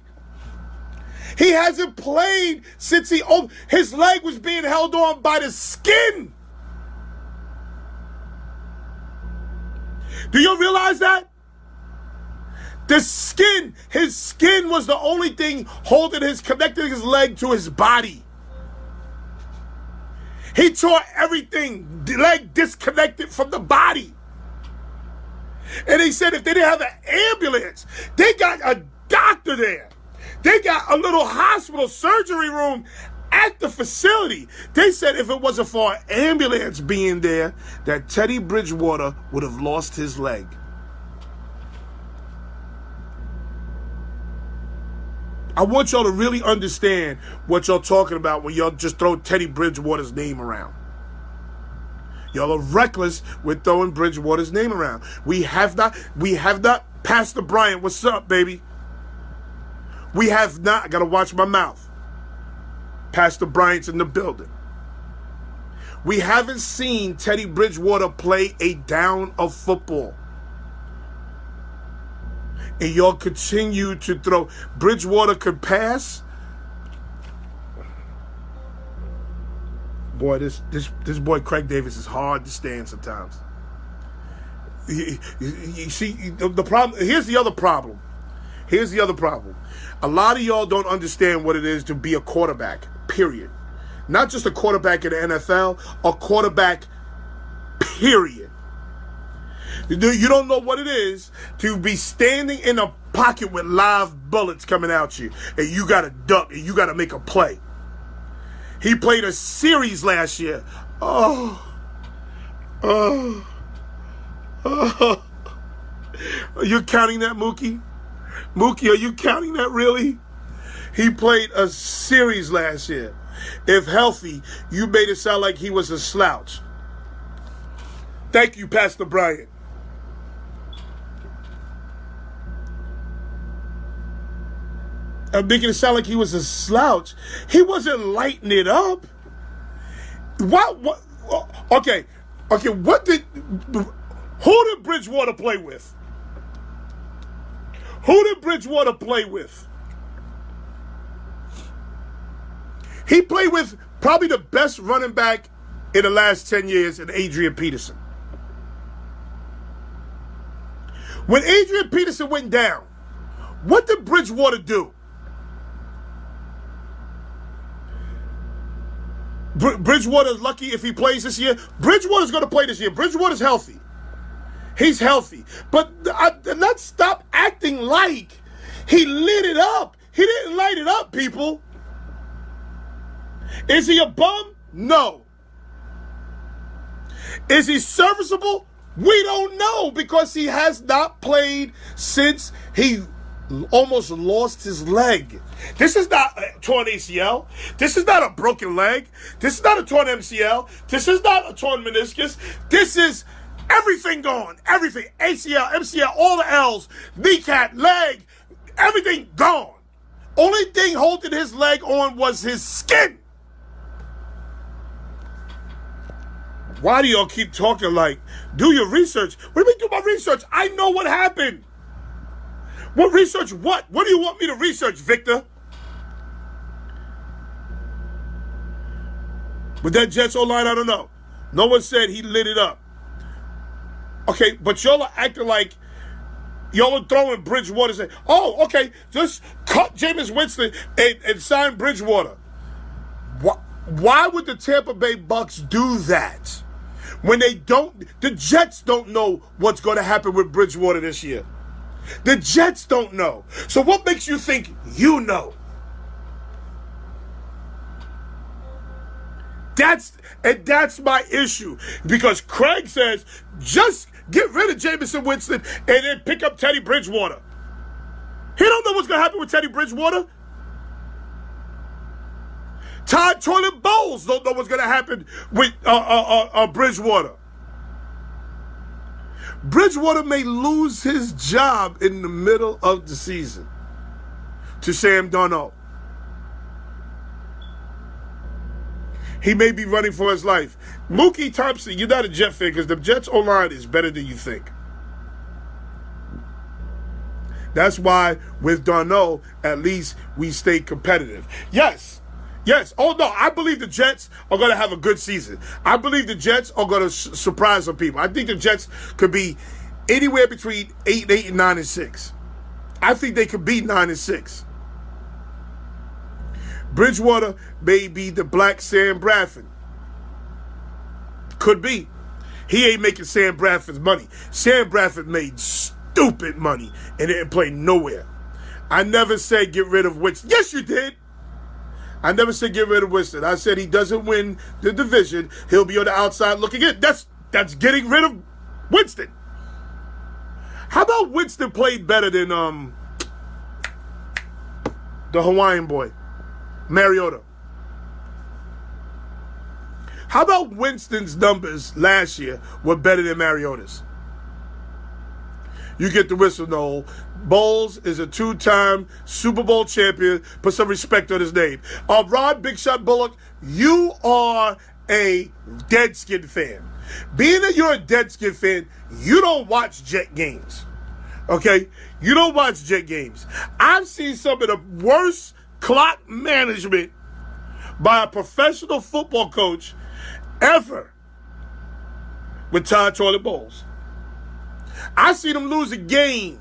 He hasn't played since his leg was being held on by the skin. Do you realize that? The skin, his skin was the only thing connecting his leg to his body. He tore everything, the leg disconnected from the body. And he said if they didn't have an ambulance, they got a doctor there. They got a little hospital surgery room at the facility. They said if it wasn't for an ambulance being there, that Teddy Bridgewater would have lost his leg. I want y'all to really understand what y'all talking about when y'all just throw Teddy Bridgewater's name around. Y'all are reckless with throwing Bridgewater's name around. We have not, Pastor Bryant, what's up, baby? We have not, I gotta watch my mouth. Pastor Bryant's in the building. We haven't seen Teddy Bridgewater play a down of football. And y'all continue to throw. Bridgewater could pass. Boy, this boy Craig Davis is hard to stand sometimes. You see, the problem. Here's the other problem. A lot of y'all don't understand what it is to be a quarterback, period. Not just a quarterback in the NFL, a quarterback, period. You don't know what it is to be standing in a pocket with live bullets coming at you, and you got to duck, and you got to make a play. He played a series last year. Are you counting that, Mookie? Mookie, are you counting that really? He played a series last year. If healthy, you made it sound like he was a slouch. Thank you, Pastor Bryant. I'm making it sound like he was a slouch. He wasn't lighting it up. What? Okay. Who did Bridgewater play with? He played with probably the best running back in the last 10 years in Adrian Peterson. When Adrian Peterson went down, what did Bridgewater do? Bridgewater's lucky if he plays this year. Bridgewater's going to play this year. Bridgewater's healthy. He's healthy. But let's stop acting like he lit it up. He didn't light it up, people. Is he a bum? No. Is he serviceable? We don't know because he has not played since he almost lost his leg. This is not a torn ACL. This is not a broken leg. This is not a torn MCL. This is not a torn meniscus. This is everything gone. Everything. ACL, MCL, all the L's, kneecap, leg, everything gone. Only thing holding his leg on was his skin. Why do y'all keep talking like, do your research? What do you mean do my research? I know what happened. What research what? What do you want me to research, Victor? With that Jets O-line, I don't know. No one said he lit it up. Okay, but y'all are acting like y'all are throwing Bridgewater saying, oh, okay, just cut Jameis Winston and sign Bridgewater. Why would the Tampa Bay Bucks do that when they don't? The Jets don't know what's going to happen with Bridgewater this year. The Jets don't know. So what makes you think you know? That's my issue. Because Craig says, just get rid of Jameson Winston and then pick up Teddy Bridgewater. He don't know what's going to happen with Teddy Bridgewater. Todd Toilet Bowles don't know what's going to happen with Bridgewater. Bridgewater may lose his job in the middle of the season to Sam Darnold. He may be running for his life. Mookie Thompson, you're not a Jet fan because the Jets O-line is better than you think. That's why with Darnold, at least we stay competitive. Yes. Oh, no, I believe the Jets are going to have a good season. I believe the Jets are going to surprise some people. I think the Jets could be anywhere between 8-8 and 9-6. I think they could be 9-6. Bridgewater may be the black Sam Bradford. Could be. He ain't making Sam Bradford's money. Sam Bradford made stupid money and didn't play nowhere. I never said get rid of Winston. Yes, you did. I never said get rid of Winston. I said he doesn't win the division. He'll be on the outside looking in. That's getting rid of Winston. How about Winston played better than the Hawaiian boy, Mariota? How about Winston's numbers last year were better than Mariota's? You get the whistle, Noel. Bowles is a 2-time Super Bowl champion. Put some respect on his name. Rod Big Shot Bullock, you are a Deadskin fan. Being that you're a Deadskin fan, you don't watch Jet games. Okay? You don't watch Jet games. I've seen some of the worst clock management by a professional football coach ever with Todd Toilet Bowles. I seen him lose a game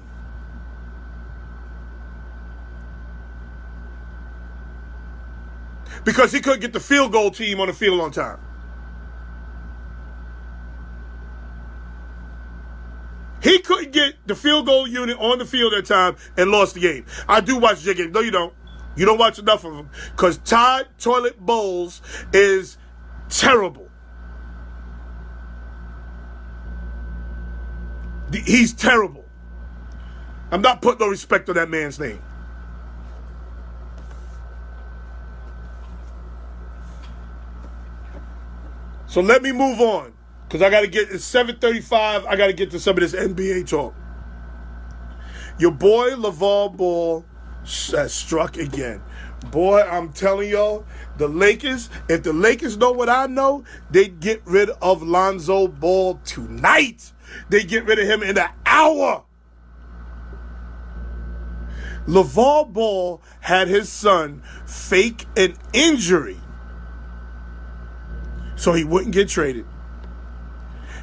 because he couldn't get the field goal team on the field on time. He couldn't get the field goal unit on the field at time and lost the game. I do watch Jet games. No, you don't. You don't watch enough of them because Todd Toilet Bowles is terrible. He's terrible. I'm not putting no respect on that man's name. So let me move on. Because I got to get, it's 7:35. I got to get to some of this NBA talk. Your boy LeVar Ball has struck again. Boy, I'm telling y'all, the Lakers, if the Lakers know what I know, they'd get rid of Lonzo Ball tonight. They get rid of him in an hour. LeVar Ball had his son fake an injury so he wouldn't get traded.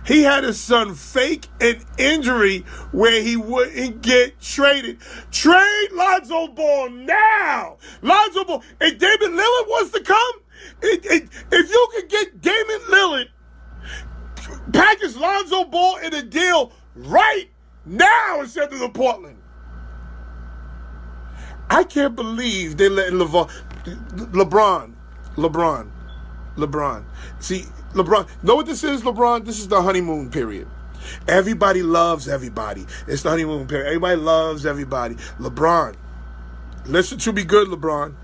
He had his son fake an injury where he wouldn't get traded. Trade Lonzo Ball now. Lonzo Ball. If Damian Lillard wants to come, if you could get Damian Lillard, package Lonzo Ball in a deal right now instead of the Portland. I can't believe they let LeBron. See, LeBron, know what this is, LeBron? This is the honeymoon period. Everybody loves everybody. It's the honeymoon period. Everybody loves everybody. LeBron, listen to me good, LeBron.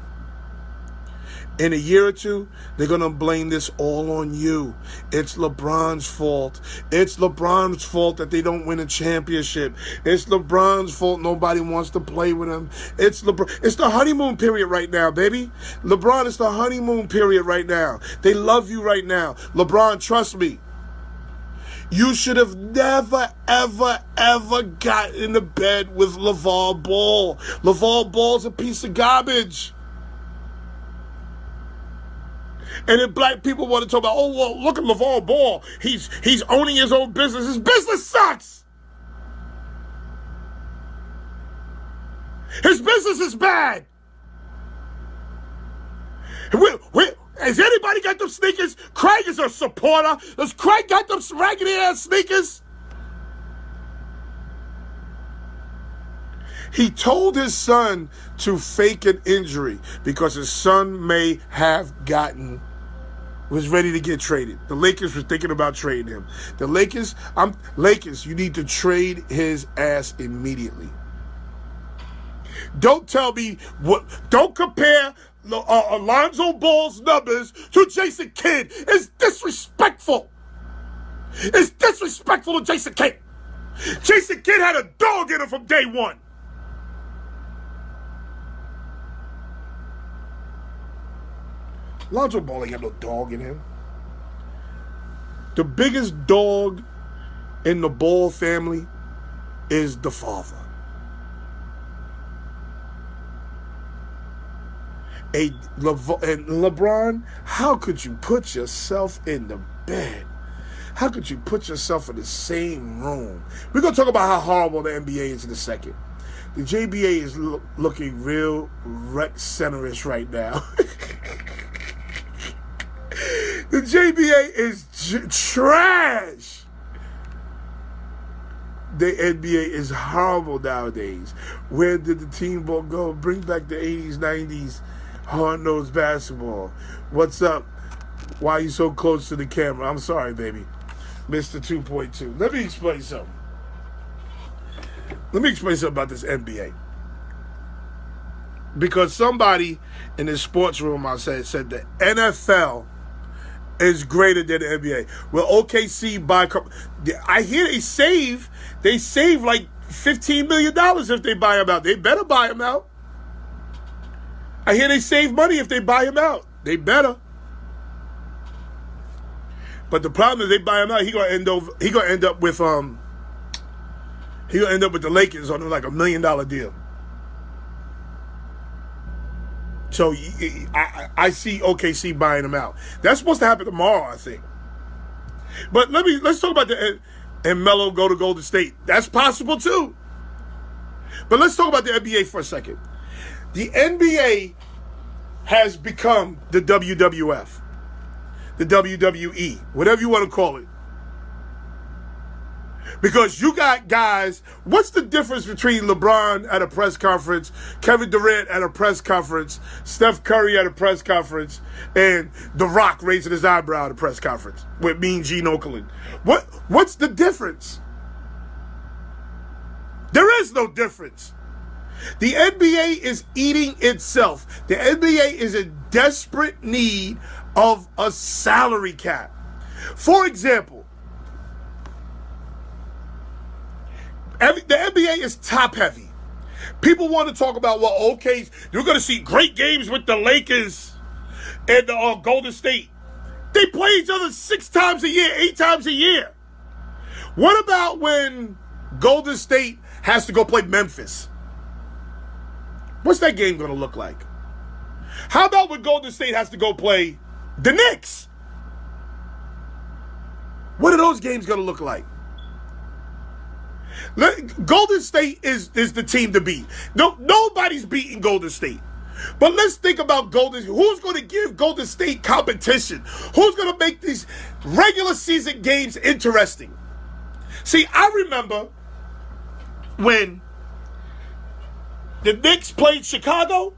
In a year or two, they're going to blame this all on you. It's LeBron's fault. It's LeBron's fault that they don't win a championship. It's LeBron's fault nobody wants to play with him. It's LeBron. It's the honeymoon period right now, baby. LeBron, it's the honeymoon period right now. They love you right now. LeBron, trust me. You should have never, ever, ever got into bed with LeVar Ball. LeVar Ball's a piece of garbage. And then black people want to talk about, oh, well, look at LeVar Ball. He's owning his own business. His business sucks. His business is bad. Has anybody got them sneakers? Craig is a supporter. Does Craig got them raggedy ass sneakers? He told his son to fake an injury because his son may have was ready to get traded. The Lakers were thinking about trading him. The Lakers, you need to trade his ass immediately. Don't tell me don't compare Alonzo Ball's numbers to Jason Kidd. It's disrespectful. It's disrespectful to Jason Kidd. Jason Kidd had a dog in him from day one. Alonzo Ball ain't got no dog in him. The biggest dog in the Ball family is the father. And LeBron, how could you put yourself in the bed? How could you put yourself in the same room? We're going to talk about how horrible the NBA is in a second. The JBA is looking real rec centerish right now. The JBA is trash. The NBA is horrible nowadays. Where did the team ball go? Bring back the 80s, 90s hard-nosed basketball. What's up? Why are you so close to the camera? I'm sorry, baby. Mr. 2.2. Let me explain something. Let me explain something about this NBA. Because somebody in the sports room I said the NFL is greater than the NBA. Well, OKC buy. I hear they save like $15 million if they buy him out. They better buy him out. I hear they save money if they buy him out. They better. But the problem is they buy him out. He gonna end up with the Lakers on like $1 million deal. So I see OKC buying him out. That's supposed to happen tomorrow, I think. But let's talk about and Melo go to Golden State. That's possible too. But let's talk about the NBA for a second. The NBA has become the WWF, the WWE, whatever you want to call it. Because you got guys, what's the difference between LeBron at a press conference, Kevin Durant at a press conference, Steph Curry at a press conference, and The Rock raising his eyebrow at a press conference with Mean Gene Okerlund? What's the difference? There is no difference. The NBA is eating itself. The NBA is in desperate need of a salary cap. For example, the NBA is top heavy. People want to talk about, well, okay, you're going to see great games with the Lakers and the Golden State. They play each other 6 times a year, 8 times a year. What about when Golden State has to go play Memphis? What's that game going to look like? How about when Golden State has to go play the Knicks? What are those games going to look like? Golden State is the team to beat. No, nobody's beating Golden State. But let's think about who's going to give Golden State competition? Who's going to make these regular season games interesting? See, I remember when the Knicks played Chicago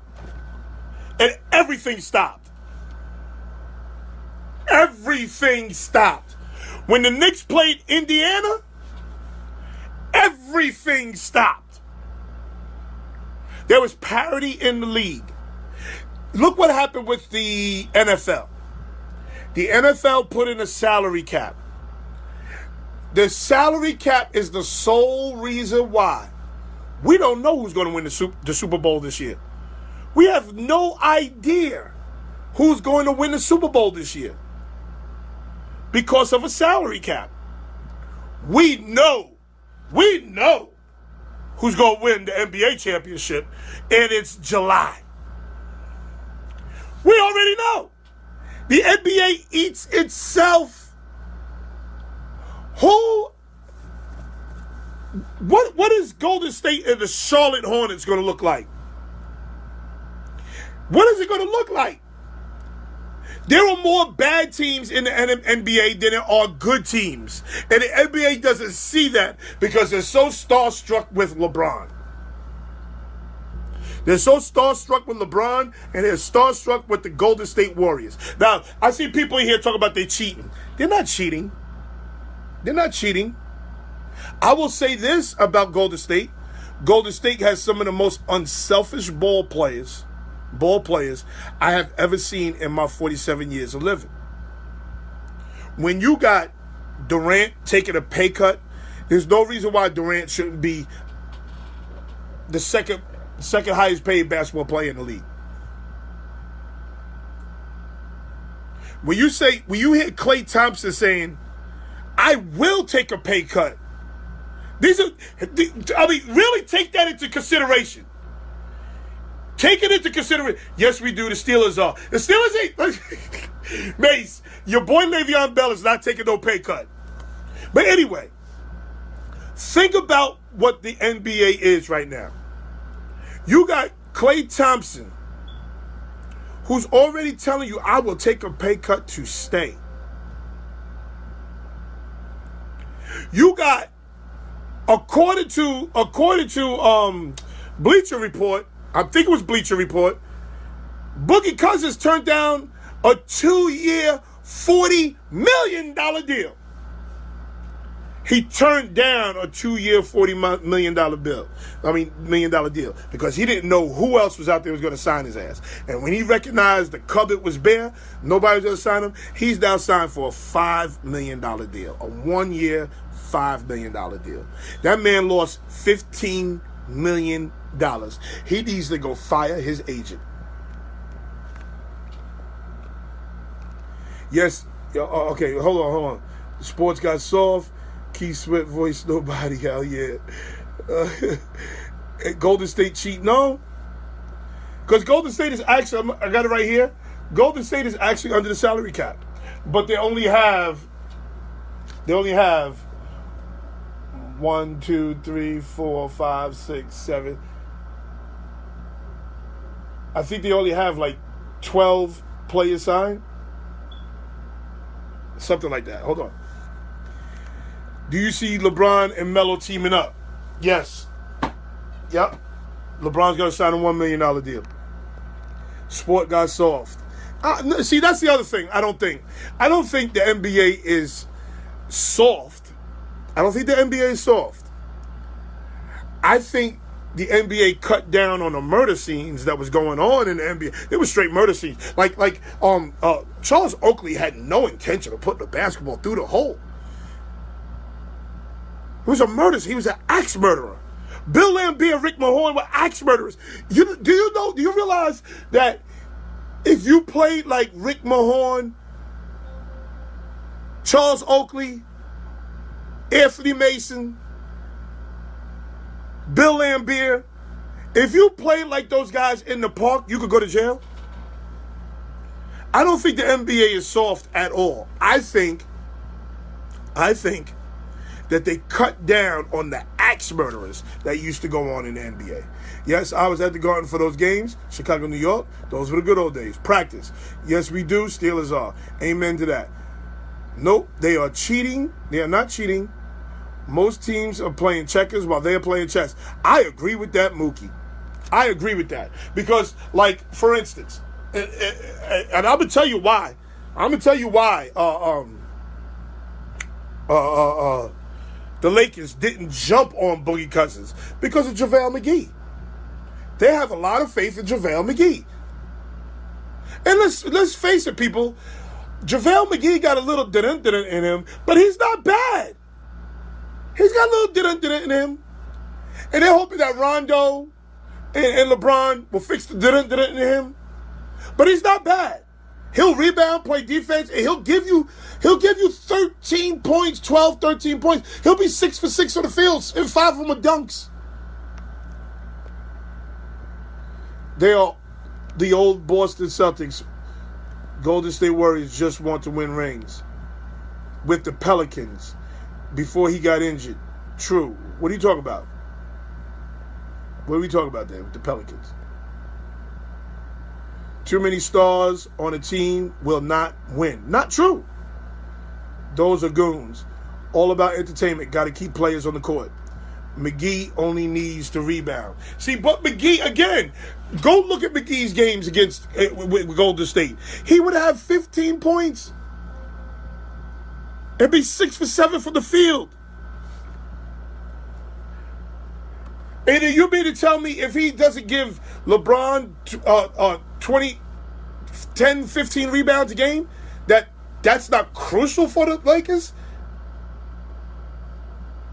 and everything stopped. Everything stopped. When the Knicks played Indiana, everything stopped. There was parity in the league. Look what happened with the NFL. The NFL put in a salary cap. The salary cap is the sole reason why we don't know who's going to win the Super Bowl this year. We have no idea who's going to win the Super Bowl this year because of a salary cap. We know who's going to win the NBA championship, and it's July. We already know. The NBA eats itself. What is Golden State and the Charlotte Hornets going to look like? What is it going to look like? There are more bad teams in the NBA than there are good teams. And the NBA doesn't see that because they're so starstruck with LeBron. They're so starstruck with LeBron, and they're starstruck with the Golden State Warriors. Now, I see people in here talking about they cheating. They're not cheating. They're not cheating. I will say this about Golden State. Golden State has some of the most unselfish ball players I have ever seen in my 47 years of living. When you got Durant taking a pay cut, there's no reason why Durant shouldn't be the second highest paid basketball player in the league. When you hear Klay Thompson saying, I will take a pay cut. Really take that into consideration. Take it into consideration. Yes, we do. The Steelers are. The Steelers ain't. Mace, your boy Le'Veon Bell is not taking no pay cut. But anyway, think about what the NBA is right now. You got Klay Thompson, who's already telling you, I will take a pay cut to stay. You got, according to Bleacher Report, I think it was Bleacher Report, Boogie Cousins turned down a 2-year, $40 million deal. He turned down a 2-year, $40 million deal because he didn't know who else was out there was going to sign his ass. And when he recognized the cupboard was bare, nobody was going to sign him, he's now signed for a $5 million deal, a 1-year, $5 million deal. That man lost $15 million. He needs to go fire his agent. Yes. Okay, hold on. Sports got soft. Keith Sweat voice, nobody. Hell yeah. Golden State cheat? No. Because Golden State is actually, I got it right here. Golden State is actually under the salary cap. But they only have 1, 2, 3, 4, 5, 6, 7. I think they only have like 12 players signed. Something like that. Hold on. Do you see LeBron and Melo teaming up? Yes. Yep. LeBron's going to sign a $1 million deal. Sport got soft. See, that's the other thing. I don't think the NBA is soft. I don't think the NBA is soft. I think the NBA cut down on the murder scenes that was going on in the NBA. It was straight murder scenes. Charles Oakley had no intention of putting the basketball through the hole. He was a murderer. He was an axe murderer. Bill Laimbeer and Rick Mahorn were axe murderers. Do you realize that if you played like Rick Mahorn, Charles Oakley, Anthony Mason, Bill Laimbeer, if you played like those guys in the park, you could go to jail? I don't think the NBA is soft at all. I think that they cut down on the axe murderers that used to go on in the NBA. Yes, I was at the Garden for those games, Chicago, New York. Those were the good old days. Practice. Yes, we do. Steelers are. Amen to that. Nope, they are cheating. They are not cheating. Most teams are playing checkers while they're playing chess. I agree with that, Mookie. I agree with that. Because, like, for instance, and I'm going to tell you why. The Lakers didn't jump on Boogie Cousins because of JaVale McGee. They have a lot of faith in JaVale McGee. And let's face it, people. JaVale McGee got a little didn't in him, but he's not bad. He's got a little didn't in him. And they're hoping that Rondo and LeBron will fix the didn't in him. But he's not bad. He'll rebound, play defense, and he'll give you 13 points, 12, 13 points. He'll be 6 for 6 on the field, and 5 of them are dunks. They are the old Boston Celtics. Golden State Warriors just want to win rings with the Pelicans before he got injured. True. What are you talking about? What are we talking about there with the Pelicans? Too many stars on a team will not win. Not true. Those are goons. All about entertainment. Got to keep players on the court. McGee only needs to rebound. See, but McGee, again, go look at McGee's games against with Golden State. He would have 15 points. It'd be 6 for 7 from the field. And you mean to tell me if he doesn't give LeBron 10, 15 rebounds a game, that's not crucial for the Lakers?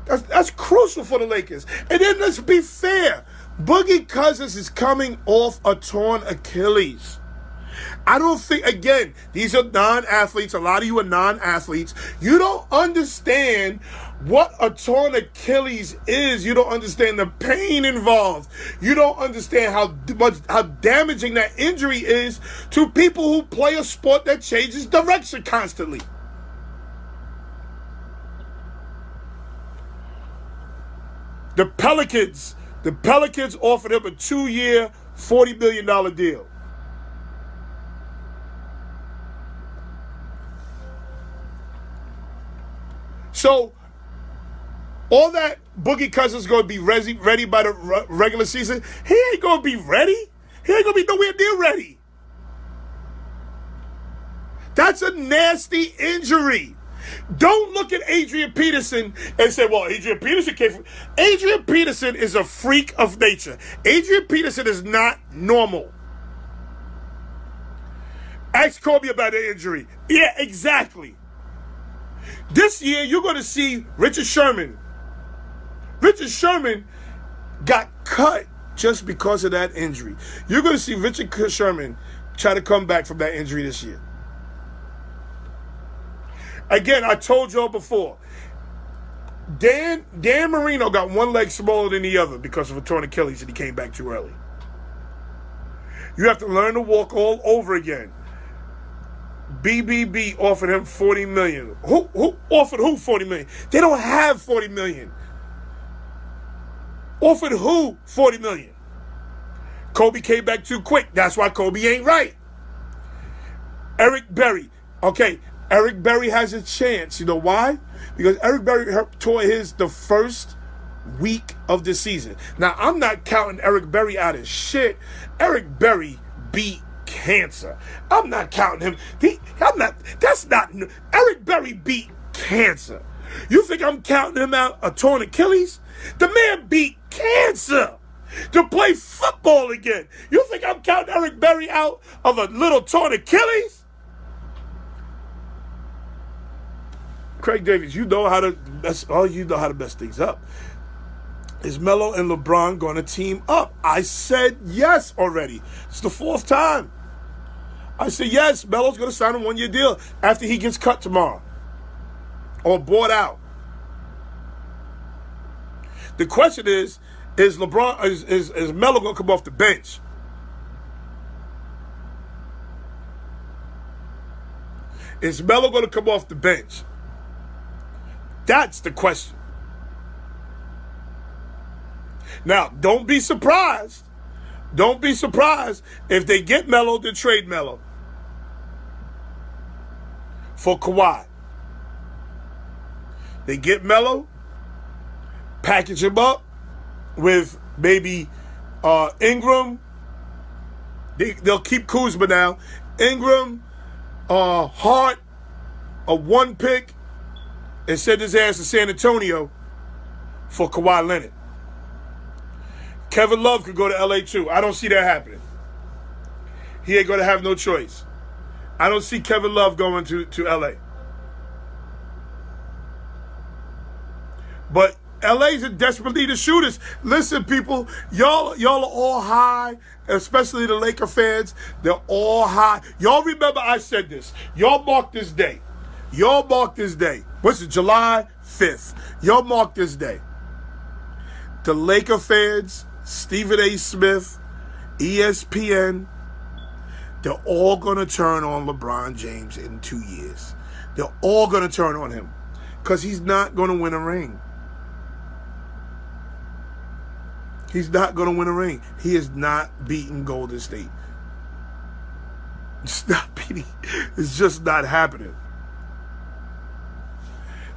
That's crucial for the Lakers. And then let's be fair. Boogie Cousins is coming off a torn Achilles. I don't think, again, these are non-athletes. A lot of you are non-athletes. You don't understand what a torn Achilles is. You don't understand the pain involved. You don't understand how damaging that injury is to people who play a sport that changes direction constantly. The Pelicans offered him a 2-year, $40 million deal. So, all that Boogie Cousins going to be ready by the regular season, he ain't going to be ready. He ain't going to be nowhere near ready. That's a nasty injury. Don't look at Adrian Peterson and say, well, Adrian Peterson came from... Adrian Peterson is a freak of nature. Adrian Peterson is not normal. Ask Kobe about the injury. Yeah, exactly. This year, you're going to see Richard Sherman. Richard Sherman got cut just because of that injury. You're going to see Richard Sherman try to come back from that injury this year. Again, I told y'all before, Dan Marino got one leg smaller than the other because of a torn Achilles and he came back too early. You have to learn to walk all over again. BBB offered him $40 million. Who offered who $40 million? They don't have $40 million. Offered who $40 million? Kobe came back too quick. That's why Kobe ain't right. Eric Berry. Okay, Eric Berry has a chance. You know why? Because Eric Berry tore the first week of the season. Now, I'm not counting Eric Berry out of shit. Eric Berry beat cancer. I'm not counting him. Eric Berry beat cancer. You think I'm counting him out a torn Achilles? The man beat cancer to play football again. You think I'm counting Eric Berry out of a little torn Achilles? Craig Davis, you know how to mess things up. Is Melo and LeBron going to team up? I said yes already. It's the 4th time. I said yes, Melo's going to sign a 1-year deal after he gets cut tomorrow or bought out. The question is LeBron is Melo going to come off the bench? Is Melo going to come off the bench? That's the question. Now, don't be surprised. Don't be surprised if they get Melo to trade Melo for Kawhi. They get Melo, package him up with maybe Ingram. They'll keep Kuzma now. Ingram, Hart, a 1 pick, and send his ass to San Antonio for Kawhi Leonard. Kevin Love could go to LA too. I don't see that happening. He ain't going to have no choice. I don't see Kevin Love going to LA. But LA's in desperate need of shooters. Listen, people, y'all are all high, especially the Laker fans. They're all high. Y'all remember I said this. Y'all mark this day. Y'all mark this day. What's it, July 5th? Y'all mark this day. The Laker fans, Stephen A. Smith, ESPN, they're all going to turn on LeBron James in 2 years. They're all going to turn on him because he's not going to win a ring. He's not going to win a ring. He is not beating Golden State. It's not Petey. It's just not happening.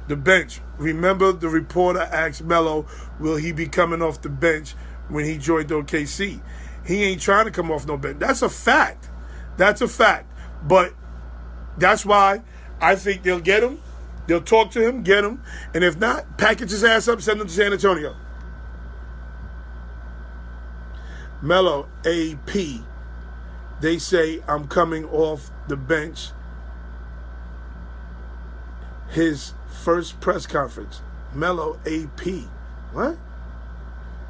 The bench. Remember, the reporter asked Melo, will he be coming off the bench when he joined OKC? He ain't trying to come off no bench. That's a fact. That's a fact. But that's why I think they'll get him. They'll talk to him, get him. And if not, package his ass up, send him to San Antonio. Melo, AP. They say I'm coming off the bench. His first press conference. Melo, AP. What?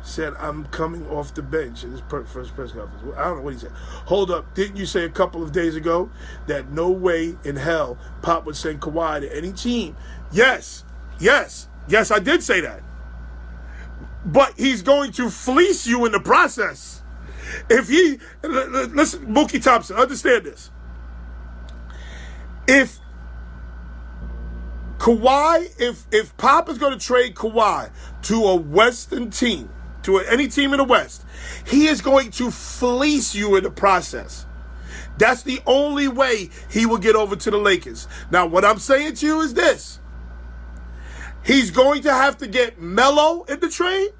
Said I'm coming off the bench in his first press conference. I don't know what he said. Hold up. Didn't you say a couple of days ago that no way in hell Pop would send Kawhi to any team? Yes. Yes, I did say that. But he's going to fleece you in the process. If he, listen, Mookie Thompson, understand this. If Kawhi, if Pop is going to trade Kawhi to a Western team, to any team in the West, he is going to fleece you in the process. That's the only way he will get over to the Lakers. Now, what I'm saying to you is this. He's going to have to get Melo in the trade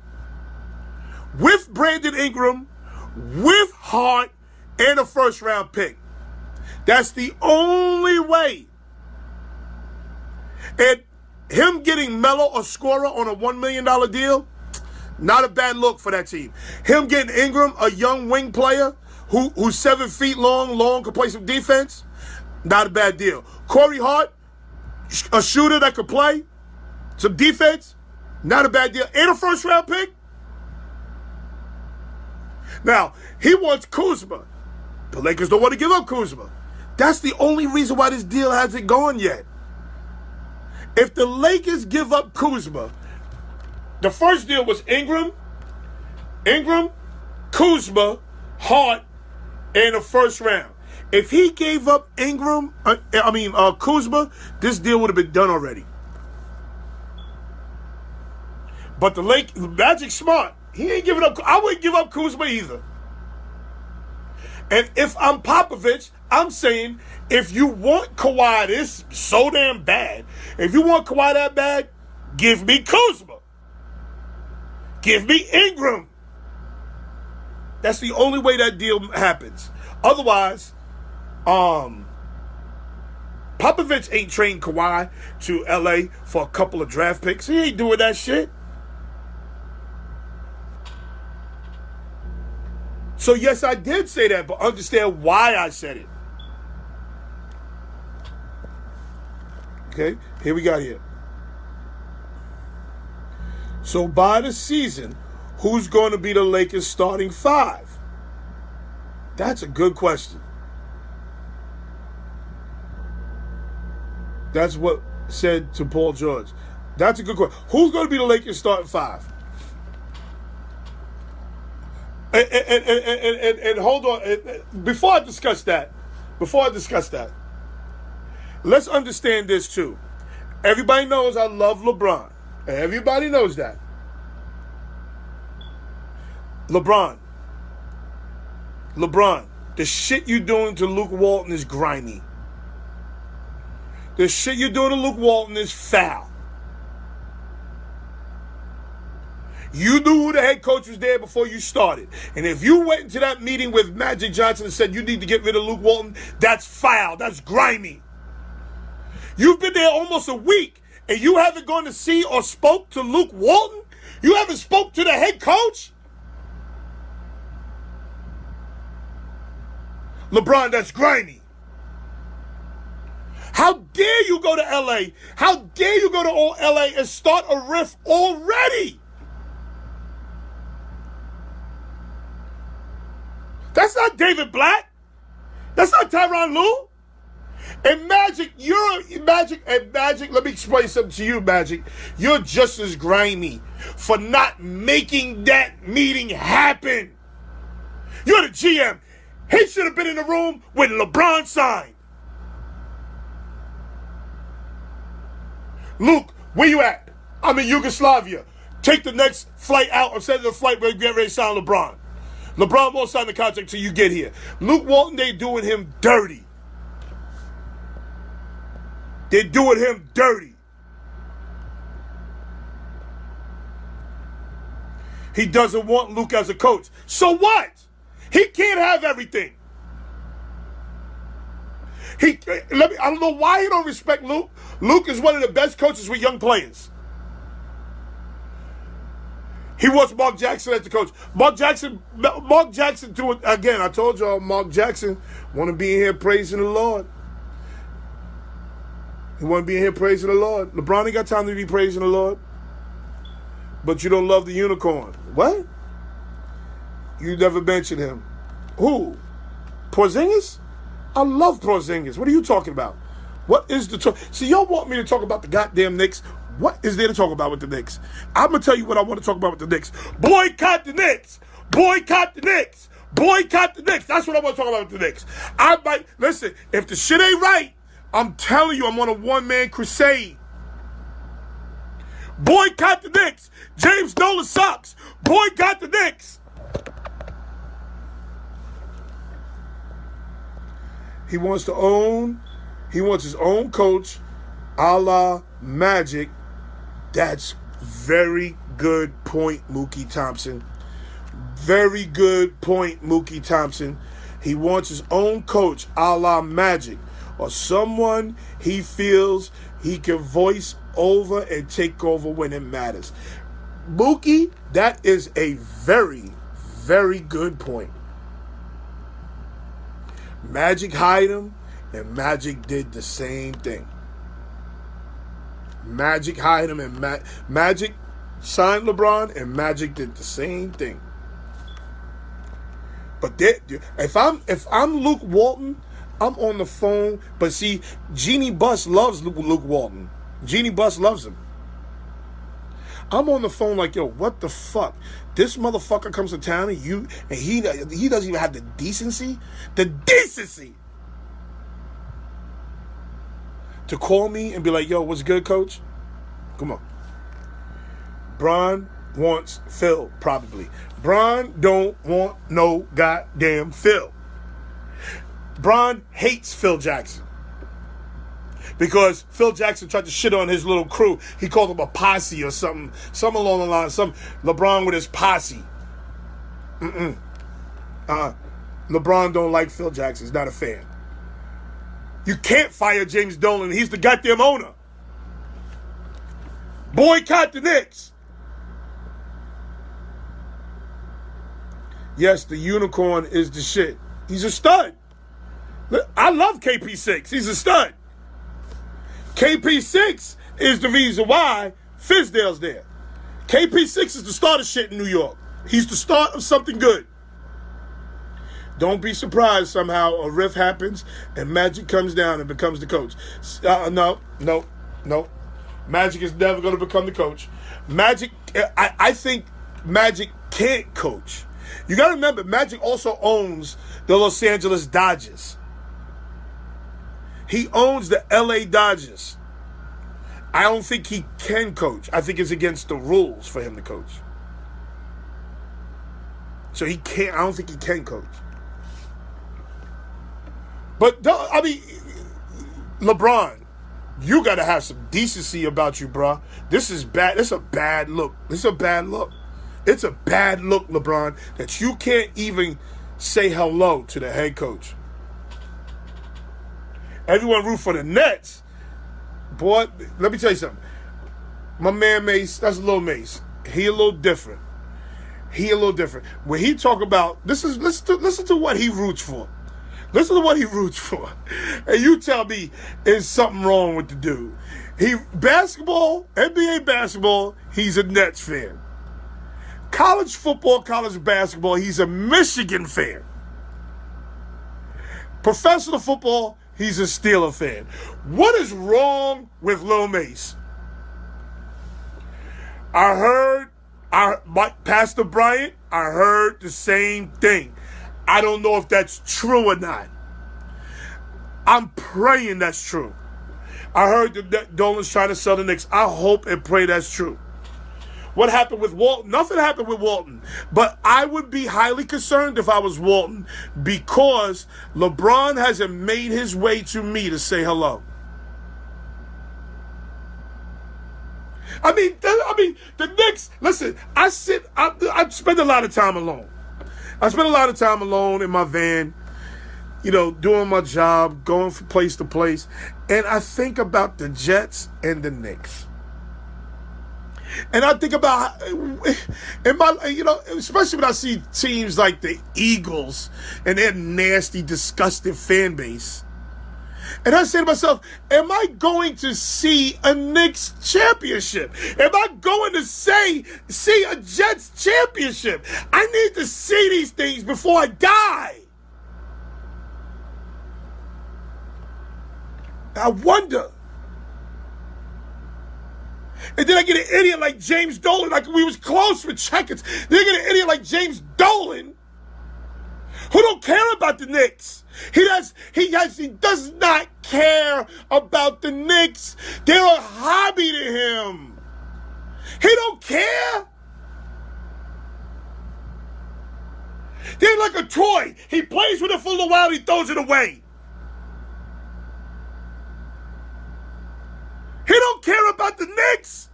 with Brandon Ingram, with Hart, and a first-round pick. That's the only way. And him getting Melo, a scorer, on a $1 million deal, not a bad look for that team. Him getting Ingram, a young wing player who's 7 feet long, can play some defense, not a bad deal. Corey Hart, a shooter that could play some defense, not a bad deal. And a first-round pick. Now, he wants Kuzma. The Lakers don't want to give up Kuzma. That's the only reason why this deal hasn't gone yet. If the Lakers give up Kuzma, the first deal was Ingram, Kuzma, Hart, and a first round. If he gave up Kuzma, this deal would have been done already. But the Magic's smart. He ain't giving up. I wouldn't give up Kuzma either. And if I'm Popovich, I'm saying, if you want Kawhi this so damn bad, if you want Kawhi that bad, give me Kuzma. Give me Ingram. That's the only way that deal happens. Otherwise, Popovich ain't trading Kawhi to LA for a couple of draft picks. He ain't doing that shit. So yes, I did say that, but understand why I said it. Okay, here we got here. So by the season, who's going to be the Lakers' starting five? That's a good question. That's what said to Paul George. That's a good question. Who's going to be the Lakers' starting five? And hold on. Before I discuss that, let's understand this too. Everybody knows I love LeBron. Everybody knows that. LeBron, the shit you doing to Luke Walton is grimy. The shit you're doing to Luke Walton is foul. You knew who the head coach was there before you started. And if you went into that meeting with Magic Johnson and said you need to get rid of Luke Walton, that's foul. That's grimy. You've been there almost a week and you haven't gone to see or spoke to Luke Walton? You haven't spoke to the head coach? LeBron, that's grimy. How dare you go to LA? How dare you go to LA and start a riff already? That's not David Blatt. That's not Tyronn Lue. And Magic, let me explain something to you, Magic. You're just as grimy for not making that meeting happen. You're the GM. He should have been in the room when LeBron signed. Luke, where you at? I'm in Yugoslavia. Take the next flight out or send the flight where you get ready to sign LeBron. LeBron won't sign the contract till you get here. Luke Walton, they doing him dirty. They're doing him dirty. He doesn't want Luke as a coach. So what? He can't have everything. I don't know why he don't respect Luke. Luke is one of the best coaches with young players. He wants Mark Jackson as the coach. Mark Jackson to it again. I told y'all Mark Jackson want to be in here praising the Lord. He want to be in here praising the Lord. LeBron ain't got time to be praising the Lord. But you don't love the unicorn. What? You never mentioned him. Who? Porzingis? I love Porzingis. What are you talking about? What is the talk? See, y'all want me to talk about the goddamn Knicks. What is there to talk about with the Knicks? I'm going to tell you what I want to talk about with the Knicks. Boycott the Knicks. Boycott the Knicks. Boycott the Knicks. That's what I want to talk about with the Knicks. I might, listen, if the shit ain't right, I'm telling you, I'm on a one-man crusade. Boycott the Knicks. James Nolan sucks. Boycott the Knicks. He wants his own coach, a la Magic. That's very good point, Mookie Thompson. Very good point, Mookie Thompson. He wants his own coach, a la Magic, or someone he feels he can voice over and take over when it matters. Mookie, that is a very, very good point. Magic hired him, and Magic did the same thing. Magic hired him, and Magic signed LeBron, and Magic did the same thing. But if I'm Luke Walton, I'm on the phone. But see, Jeannie Buss loves Luke Walton. Jeannie Buss loves him. I'm on the phone like, yo, what the fuck? This motherfucker comes to town and he doesn't even have the decency to call me and be like, yo, what's good, coach? Come on. Bron wants Phil, probably. Bron don't want no goddamn Phil. Bron hates Phil Jackson. Because Phil Jackson tried to shit on his little crew. He called them a posse or something along the line. Some LeBron with his posse. LeBron don't like Phil Jackson. He's not a fan. You can't fire James Dolan. He's the goddamn owner. Boycott the Knicks. Yes, the unicorn is the shit. He's a stud. I love KP6. He's a stud. KP6 is the reason why Fizdale's there. KP6 is the start of shit in New York. He's the start of something good. Don't be surprised somehow a riff happens and Magic comes down and becomes the coach. No. Magic is never going to become the coach. Magic, I think Magic can't coach. You got to remember, Magic also owns the Los Angeles Dodgers. He owns the LA Dodgers. I don't think he can coach. I think it's against the rules for him to coach. So I don't think he can coach. But, LeBron, you got to have some decency about you, bro. This is bad. It's a bad look. It's a bad look, LeBron, that you can't even say hello to the head coach. Everyone root for the Nets. Boy, let me tell you something. My man Mace, that's Lil Mace. He a little different. When he talk about, listen to what he roots for. Listen to what he roots for. And you tell me there's something wrong with the dude. NBA basketball, he's a Nets fan. College football, college basketball, he's a Michigan fan. Professional football, he's a Steeler fan. What is wrong with Lil Mace? I heard Pastor Bryant, I heard the same thing. I don't know if that's true or not. I'm praying that's true. I heard that Dolan's trying to sell the Knicks. I hope and pray that's true. What happened with Walton? Nothing happened with Walton. But I would be highly concerned if I was Walton because LeBron hasn't made his way to me to say hello. The Knicks. Listen, I spend a lot of time alone. I spend a lot of time alone in my van, doing my job, going from place to place, and I think about the Jets and the Knicks. And I think about, especially when I see teams like the Eagles and their nasty, disgusting fan base. And I say to myself, am I going to see a Knicks championship? Am I going to see a Jets championship? I need to see these things before I die. I wonder. And then I get an idiot like James Dolan, like we was close with Checkers. Then I get an idiot like James Dolan, who don't care about the Knicks. He does not care about the Knicks. They're a hobby to him. He don't care. They're like a toy. He plays with it for a little while, he throws it away. He don't care about the Knicks.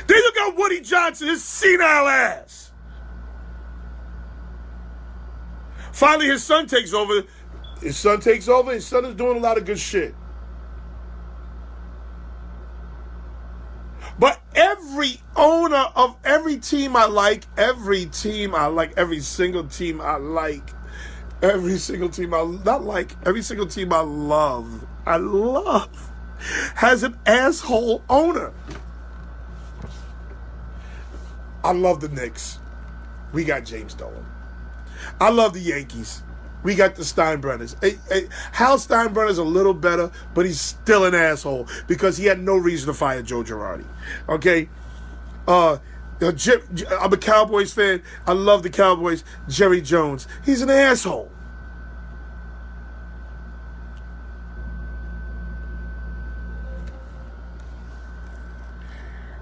Then you got Woody Johnson, his senile ass. Finally, his son takes over. His son is doing a lot of good shit. But every owner of every team I like, every single team I like, every single team I love, has an asshole owner. I love the Knicks. We got James Dolan. I love the Yankees. We got the Steinbrenners. Hal Steinbrenner's a little better, but he's still an asshole because he had no reason to fire Joe Girardi. Okay? I'm a Cowboys fan. I love the Cowboys. Jerry Jones. He's an asshole.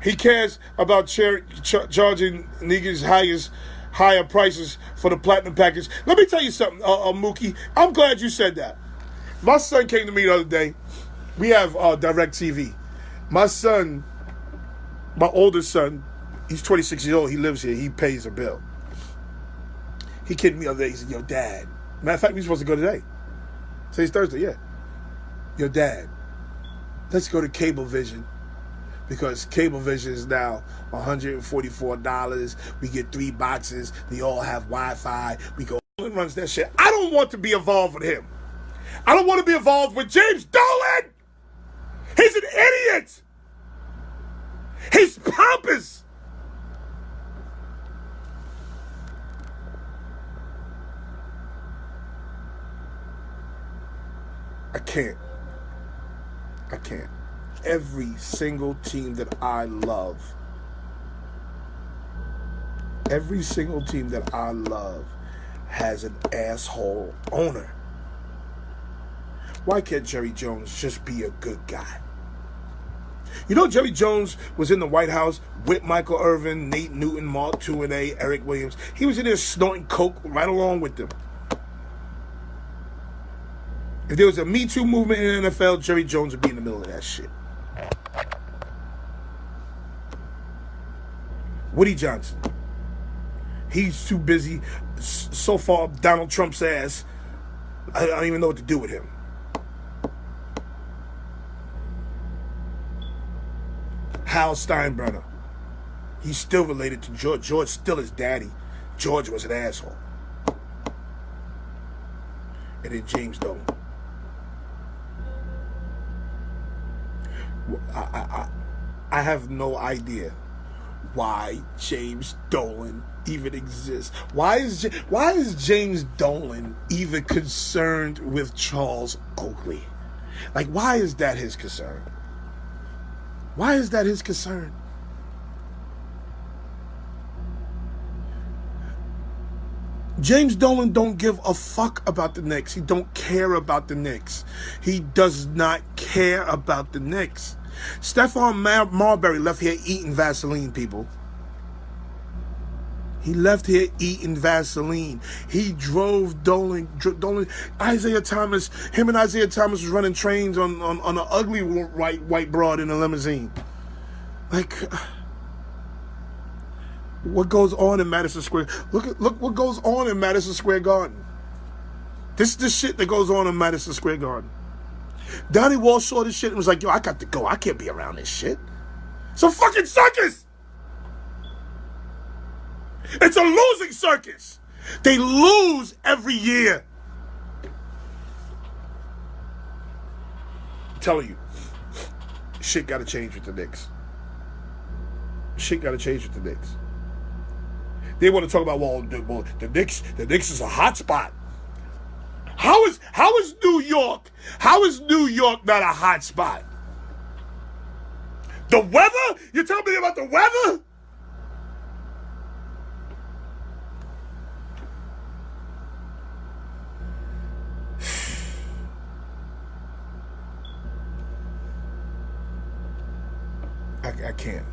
He cares about charging niggas higher prices for the platinum package. Let me tell you something, Mookie. I'm glad you said that. My son came to me the other day. We have DirecTV. My oldest son, he's 26 years old. He lives here. He pays a bill. He kidded me the other day. He said, yo, Dad. Matter of fact, we're supposed to go today. Today's Thursday, yeah. Yo, Dad, let's go to Cablevision. Because Cablevision is now $144. We get 3 boxes. They all have Wi-Fi. We go and runs that shit. I don't want to be involved with him. I don't want to be involved with James Dolan. He's an idiot. He's pompous. I can't. Every single team that I love has an asshole owner. Why can't Jerry Jones just be a good guy? You know, Jerry Jones was in the White House with Michael Irvin, Nate Newton, Mark Tuinei, Eric Williams. He was in there snorting coke right along with them. If there was a Me Too movement in the NFL, Jerry Jones would be in the middle of that shit. Woody Johnson. He's too busy. So far up Donald Trump's ass, I don't even know what to do with him. Hal Steinbrenner. He's still related to George. George still his daddy. George was an asshole. And then James Dolan. I have no idea why James Dolan even exists. Why is James Dolan even concerned with Charles Oakley? Like, why is that his concern? Why is that his concern? James Dolan don't give a fuck about the Knicks. He don't care about the Knicks. He does not care about the Knicks. Stephon Marbury left here eating Vaseline, people. He left here eating Vaseline. He drove Dolan. Isaiah Thomas, him and Isaiah Thomas was running trains on an ugly white broad in a limousine. Like, what goes on in Madison Square? Look what goes on in Madison Square Garden. This is the shit that goes on in Madison Square Garden. Donnie Walsh saw this shit and was like, yo, I got to go. I can't be around this shit. It's a fucking circus. It's a losing circus. They lose every year. I'm telling you, shit got to change with the Knicks. Shit got to change with the Knicks. They want to talk about, well, the Knicks is a hot spot. How is New York? How is New York not a hot spot? The weather? You're telling me about the weather? I can't.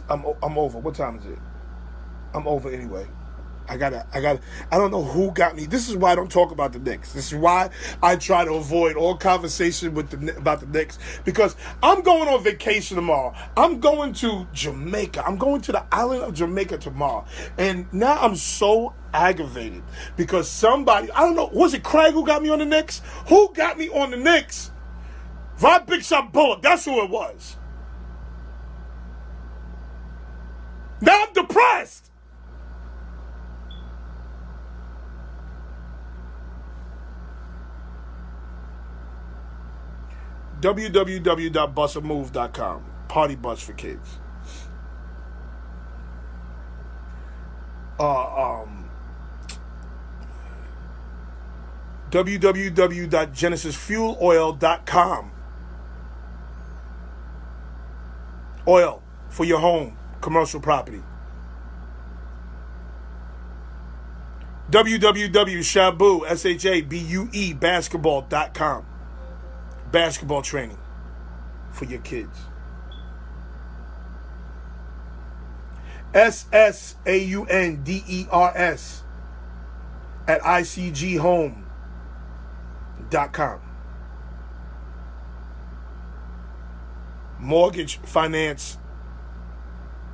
I'm over. What time is it? I'm over anyway. I don't know who got me. This is why I don't talk about the Knicks. This is why I try to avoid all conversation about the Knicks, because I'm going on vacation tomorrow. I'm going to Jamaica. I'm going to the island of Jamaica tomorrow. And now I'm so aggravated because somebody, I don't know, was it Craig who got me on the Knicks? Who got me on the Knicks? Rod Big Shot Bullock. That's who it was. Now I'm depressed. www.busamove.com. Party bus for kids. www.genesisfueloil.com. Oil for your home, commercial property. www.shabue basketball.com. Basketball training for your kids. SSAUNDERS at ICGHome.com. Mortgage finance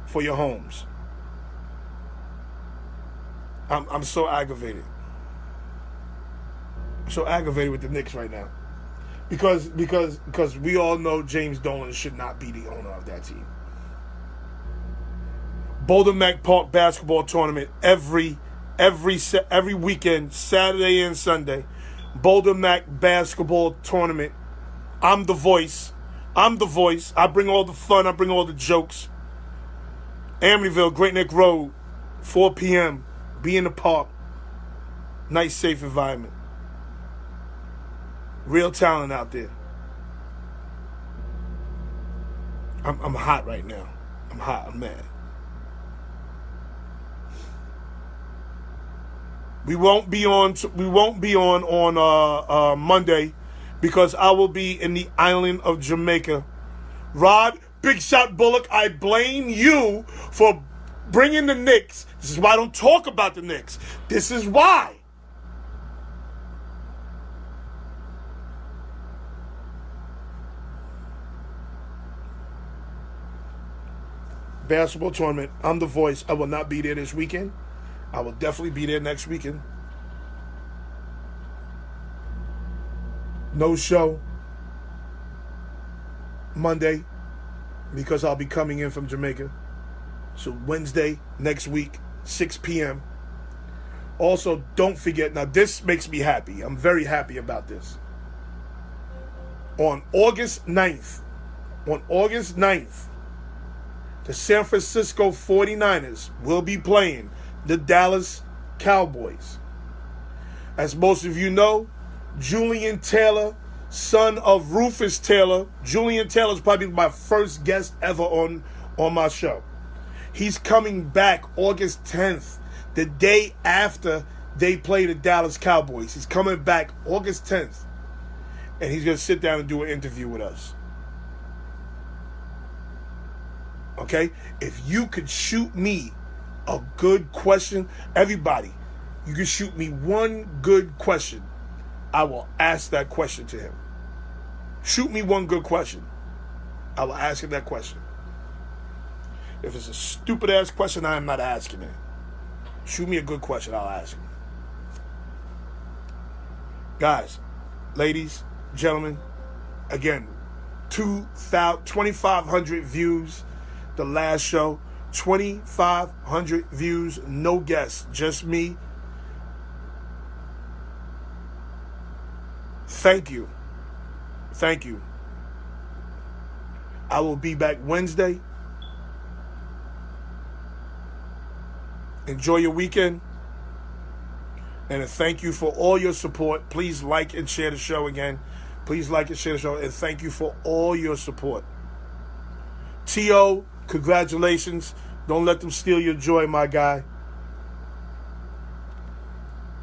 for your homes. I'm so aggravated. I'm so aggravated with the Knicks right now. Because we all know James Dolan should not be the owner of that team. Boulder Mac Park basketball tournament every weekend, Saturday and Sunday. Boulder Mac basketball tournament. I'm the voice. I bring all the fun. I bring all the jokes. Amityville, Great Neck Road, 4 p.m. Be in the park. Nice, safe environment. Real talent out there. I'm hot right now. I'm hot. I'm mad. We won't be on Monday because I will be in the island of Jamaica. Rod Big Shot Bullock, I blame you for bringing the Knicks. This is why I don't talk about the Knicks. This is why. Basketball tournament. I'm the voice. I will not be there this weekend. I will definitely be there next weekend. No show Monday because I'll be coming in from Jamaica. So Wednesday next week, 6 p.m. Also, don't forget, now this makes me happy. I'm very happy about this. On August 9th, the San Francisco 49ers will be playing the Dallas Cowboys. As most of you know, Julian Taylor, son of Rufus Taylor. Julian Taylor is probably my first guest ever on my show. He's coming back August 10th, the day after they play the Dallas Cowboys. He's coming back August 10th, and he's going to sit down and do an interview with us. Okay? If you could shoot me a good question, everybody, you can shoot me one good question. I will ask that question to him. Shoot me one good question. I will ask him that question. If it's a stupid ass question, I am not asking it. Shoot me a good question, I'll ask it. Guys, ladies, gentlemen, again, 2,500 views. The last show, 2,500 views, no guests, just me. Thank you. Thank you. I will be back Wednesday. Enjoy your weekend. And thank you for all your support. Please like and share the show again. Please like and share the show. And thank you for all your support. T.O., congratulations. Don't let them steal your joy, my guy.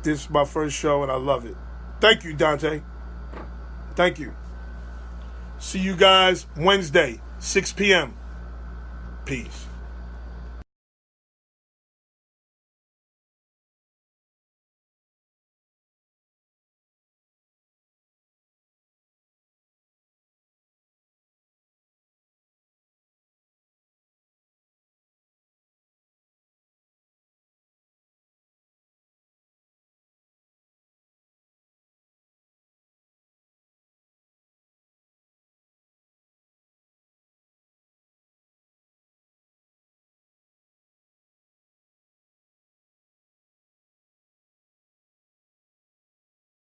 This is my first show, and I love it. Thank you, Dante. Thank you. See you guys Wednesday, 6 p.m. Peace.